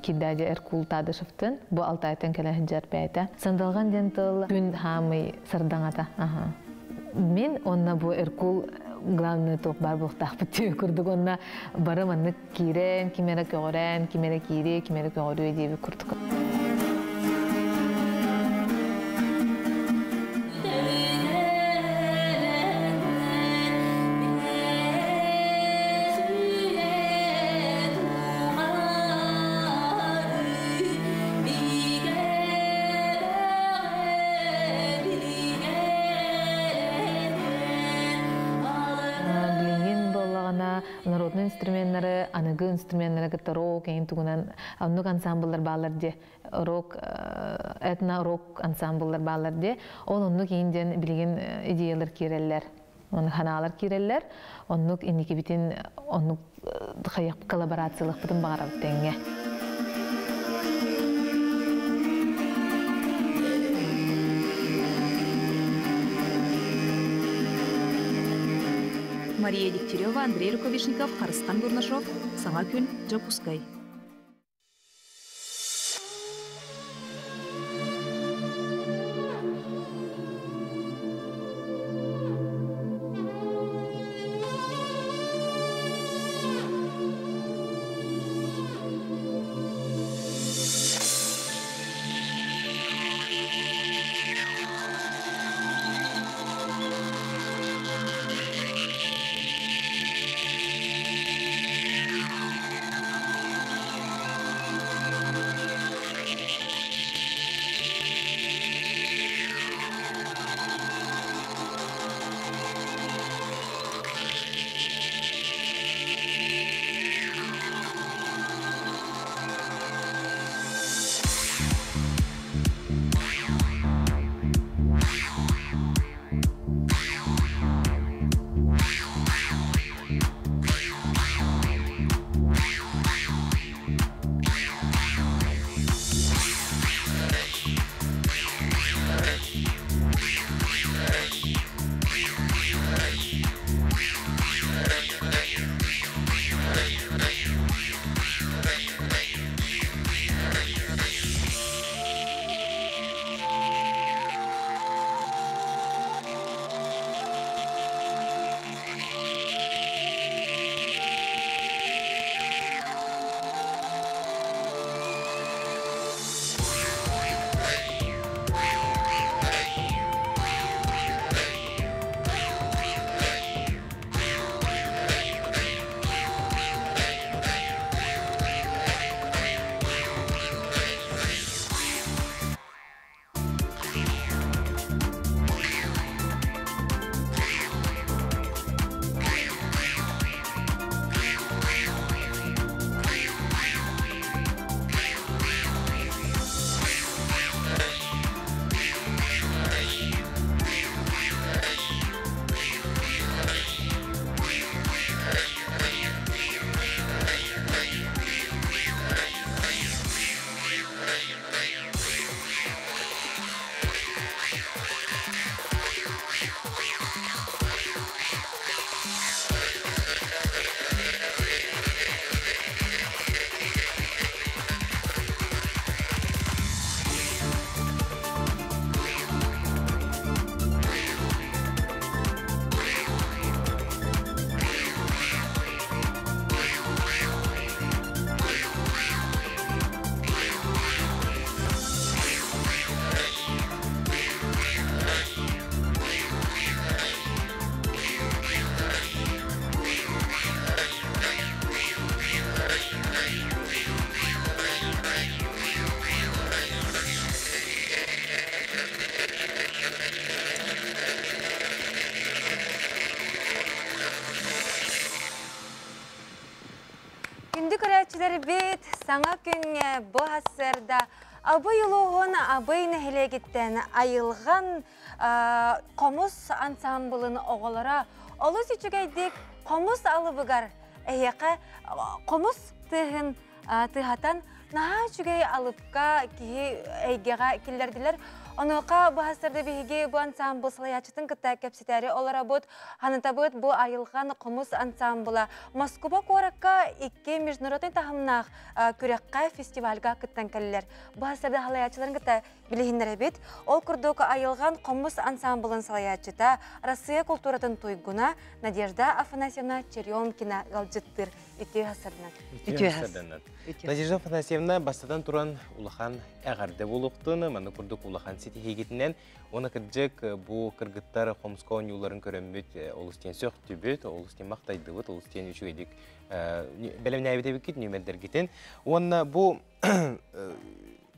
киддаде эркул тадышыфтын. Бу Алтайтын кәләхін жар бәйті. Сандалған ден тыл күн хамый сырдаңата. Мен онна бу эркул главный топ бар бұқтақ бітті күрдік. Онна бары манны кирен, кимері көғырен, кимері кире, кимері көғыру едебі күрдік. Народный инструменттары, анығы инструменттары кітті рок, ең түгінен анық ансамблдар балар де, этно-рок ансамблдар балар де, ол анық еңден білген идеялар керелер, ханалар керелер, анық ендеке бітін анық қайық коллаборациялық бұтын бағара бүттенге. Мария Дегтярева, Андрей Рукавишников, Харыстан Бурнашов, Саңа күн, Жапускай. саңа күнге бұ хасырда абый ұлығын абый нәхілегіттен айылған қомыс ансамблын оғылара олыс үчігейдік қомыс алыбығар әйеқі қомыс тыхын тыхатан наға үчігей алыпқа кейі әйгеға келдерділер. Онуқа бұ хасырда бейге бұ ансамбл салаячытын кітті кәпсетәрі олара бұд, ханыта бұд бұ айылған қомыс ансамбла. Москва қораққа 2 международный тағымнақ күрекқа фестивальға кіттен кәлілер. Бұ хасырда халаячыларын кітті білігіндері бет. Ол күрдігі айылған қомыс ансамблын салаячыта Россия культуратын туйгуна Надежда Афанасьевна Черемкина ғалжыттыр. Үті хасырдынан. Надежда Афанасьевна бастадан туран улахан әғарды болуқтыны, маны күрдік улахан сети хегетінен, оны кірджек бұл кіргіттар Хомско ойнуларын көрімбет, олыстен сөқ түбет, олыстен мақтайды бұд, олыстен үші едік бәлемін әбеті бекет, нөмәддер кетін. Оны бұл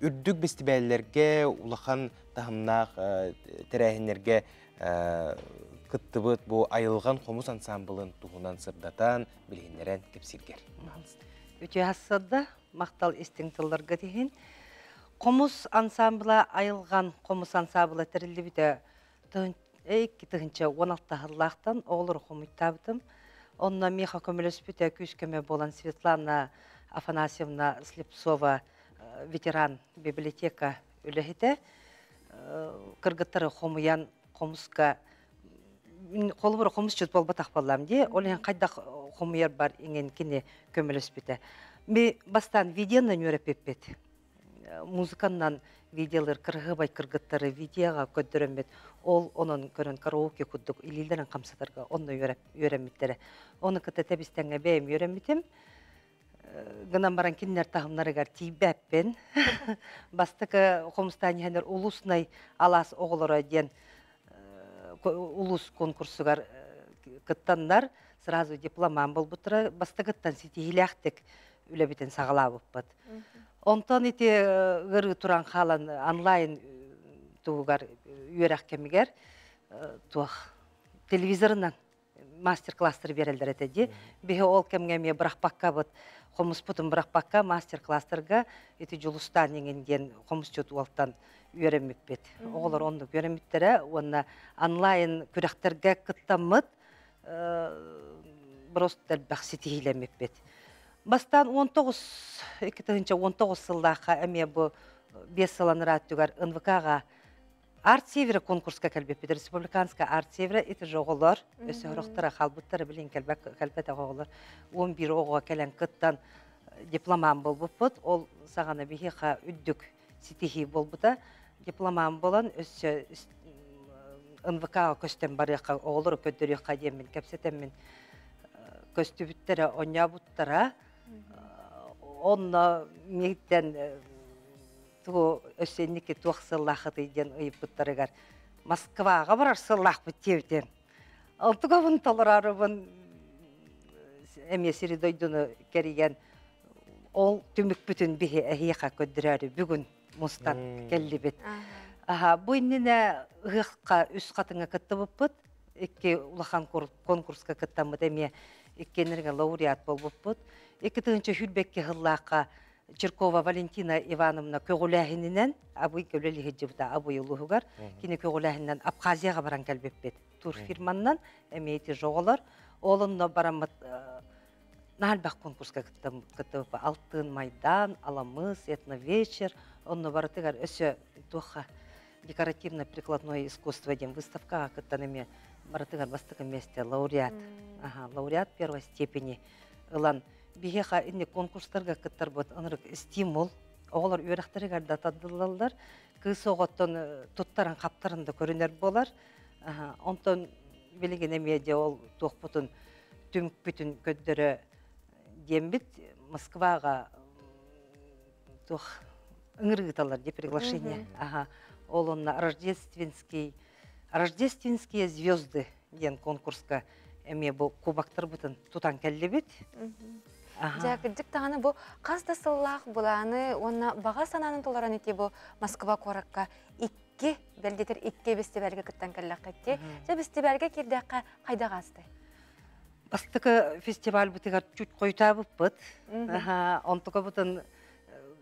үрдік бестібәлілерге, улахан тағымнақ тәрәхінлерге кыттыбыт бұл айылған қомыс ансамблын туғынан сырдатан білгенлерін кепсергер. Үте асырда мақтал естіңтілдерге дейін. Қомыс ансамбла айылған қомыс ансамбла тәрілі біде 16 ғыллақтан оғылыр қомыттабытым. Онна меха көміліс біде күшкеме болан Светлана Афанасьевна Слепцова ветеран библиотека үліхіде. Кыргыттары қомыян қомысқа қолы бір қомыс жүт бол батақ болам де, олен қайда қомыяр бар енген кене көміліс біде. Ми бастан видеоны нөріп еппет. Музыканнан видеолар кыргыбай кыргыттары видеоға көддөрөмбет. Ол онын көрін караоке күддік илилдерін қамсатарға онны өреметтері. Оны кіті тәбістенге бәйім өреметтім. Гынан баран кеннер тағымларығар тейбәппен. Бастықы қомыстан еңер улуснай алас оғылыра ден улус конкурсугар кыттандар сразу дипломан бол бұтыра. Бастықыттан сетихиляқтық үләбетін сағыла бұппыд. Онтан ете ғырғы тұран қалан онлайн туғығар үйерақ кемігер телевизорынан мастер-кластыр берелдер әтеді. Бегі ол кемгеме бұрақ баққа бұд, қомыс бұтын бұрақ баққа мастер-кластырға еті жұлыстан еңенден қомыс жөт уалттан үйеремеппет. Оғылар ондық үйереметтері, онына онлайн күрәқтерге күттамыд бұростар бәқсеті хилемеппет. Бастан 19 сыллаға әме бұ 5 сыланыр аттығар НВК-ға арт-севері конкурсқа кәлбеппеді. Республиканска арт-севері еті жоғылар, өсі ұрықтыра қалбыттары білін кәлбәті оғылар. 11 оғыға кәлін күттан дипломан бол бұппыд. Ол сағана бейхеға үддік сетихи бол бұда. Дипломан болан өсі НВК-ға көстен барыға оғылыр көддіріға демен кәпсетеммен көстүбіттері оня бұттыра. Онна мектен өсеннеке туақ сыллақы дейден ұйып бұттарығар. Москваға барар сыллақ бұттевден. Алтыға бұн толырары бұн әме середойдыны кереген ол түмік бүтін бейі әйеқа көддірәрі бүгін мұстан кәлі бет. Бұйніне ұғыққа үс қатыңа күтті бұппыд. Екі ұлақан конкурсқа күттамыд әме еккенерге лауреат бол бұппыд. Екі тұғынша хүлбекке ғыллаққа Черкова Валентина Ивановна көгіләхінінен, абуй көлелі хеджібіда абуй ұлығығар, кені көгіләхінінен Абхазияға баран кәлбеппет. Тур фирманнан әмейті жоғылар. Олынна барамыд нағалбақ конкурсқа күттіміпі. Алтын майдан, Аламыз, Этновечер. Онны барытығар өсі туға декоративно-прикладное искусство дем выставкаға күттан әме барытығар бастығы месте лауреат. Лауреат первой степени. Илан бігеға инне конкурстарға күттір бұд ынырық стимул. Оғылар үйрақтарығар датадылалар. Кыз оғыттын тұттарын қаптарында көрінер болар. Онтын білеген әмеде ол тоқ бұтын түмік бүтін көддірі дембіт Москваға тоқ ыңырғыталар де приглашение. Ол онна рождественские звезды ден конкурсқа әме бұл кубақтар бұтын тұтан кәлі бет. Жәкілдік тағаны бұл қазда сыллақ бұланы, онна баға сананын толаран ете бұл Москва қораққа 2 бәлдетір 2 бестебәлге күттен кәлі қетте. Жа бестебәлге кердеққа қайда ғасты? Бастықы фестиваль бұтығар чүт қойта бұп бұд. Онтығы бұтын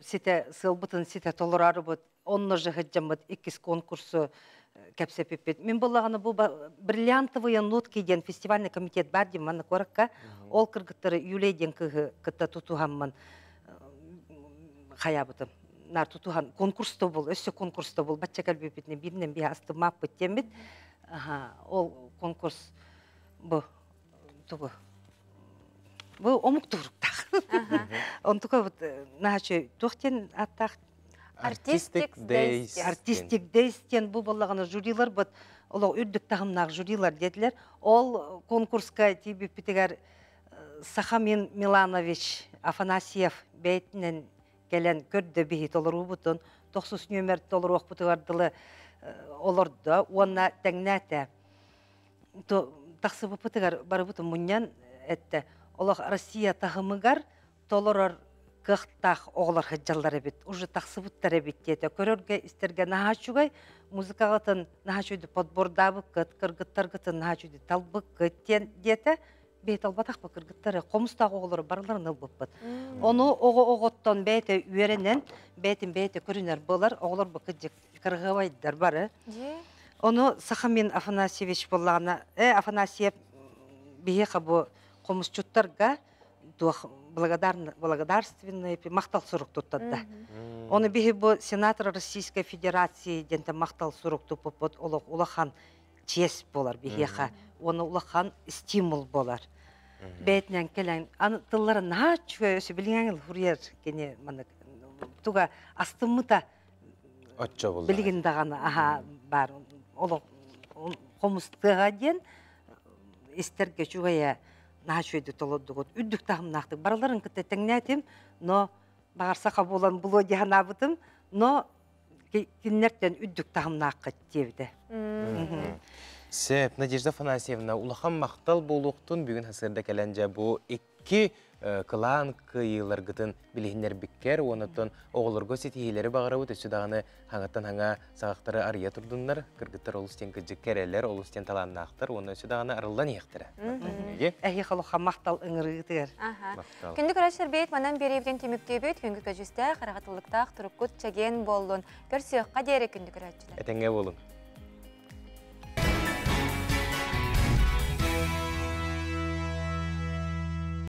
сите сылбытын сите толорары бут, онны жыгыджамыт иккис конкурсу кәпсепеппет. Мен болағаны бұл бриллиантовые нотки ден фестивальный комитет бар дем, маны коракка, ол кыргыттары юлейден кытта тутуғанмын хаябытым. Нар тутуған конкурста бұл, өсі конкурста бұл, батча кәлбепетіне бірінен бе асты мап бүттемет. Ол конкурс бұл, тұғы. Бұл омық тұрықтақ. Онтуға бұд, нағачы, тоқтен аттақ Artistic Days. Artistic Days-тен бұл болағаны журилар бұд, олау үрдік тағымнақ журилар деділер. Ол конкурска тейбі бітігер Сахамин Миланович Афанасьев бәйтінен келен көрді бейт олар ұбытын, 90 нөмер толыр оқпытығардылы оларды, онна тәңнәті. Тақсы бұпытығар бары бұтын мұниян әтті. Олақ Россия тағымығар толырар кықтақ оғылар хыджалар әбет, уже тақсы бұттар әбет деді. Көрерге істерге нағачуғай, музыкағатын нағачуйды подбордабы кыт, кыргыттарғытын нағачуйды талбы кыт деді. Бейт албатақ ба кыргыттары, қомыстағы оғылары барларын ылбыппыд. Оны оғыттан бәйті үйерінен, бәйті көрінер болар, оғылар бұ кыджик кырғывайдар бары. Оны Сахамин Афанасьевич болағына, Афанасьев бейеқа бұ қомысчуттарға благодарственный мақтал сұрық тұттады. Оны бейі бұл сенатор Российской Федерации денті мақтал сұрық тұппыд олақан чест болар бейеқа. Оны олақан стимул болар. Бәйтінен келен, тыллары наға чүгай өсі білген ғұрер кене тұға астымыта білгендағаны бар. Қомыстыға ден естерге чүгая нағачуайды толодығыд. Үддік тағымнақтық. Бараларын күтті тәңнәтім, но бағарсақа болан бұлы деген абытым, но кеннерттен үддік тағымнаққыт девді. Сәп, Надежда Афанасьевна, улахан мақтал болуқтың бүгін хасырда кәләнже бұл екі кылан кыйылар гытын билигиннер биккер, онытын оғылырго сетихилері бағыра өт, өсі дағаны хаңаттан хаңа сағақтары ария тұрдынлар, кыргыттар олыстен кіджік кәрелер, олыстен таланнақтыр, оны өсі дағаны арылдан еқтірі. Әйе қалуға мақтал үңірігітігер. Күнді көрәшір бейт, манан беревден темікте бейт, күнгі көжісті, қарағатылықтақ, тұрыққыт, чәген болуын, көрсіққа дәрі күнді көрәшілер. Әтенге болun.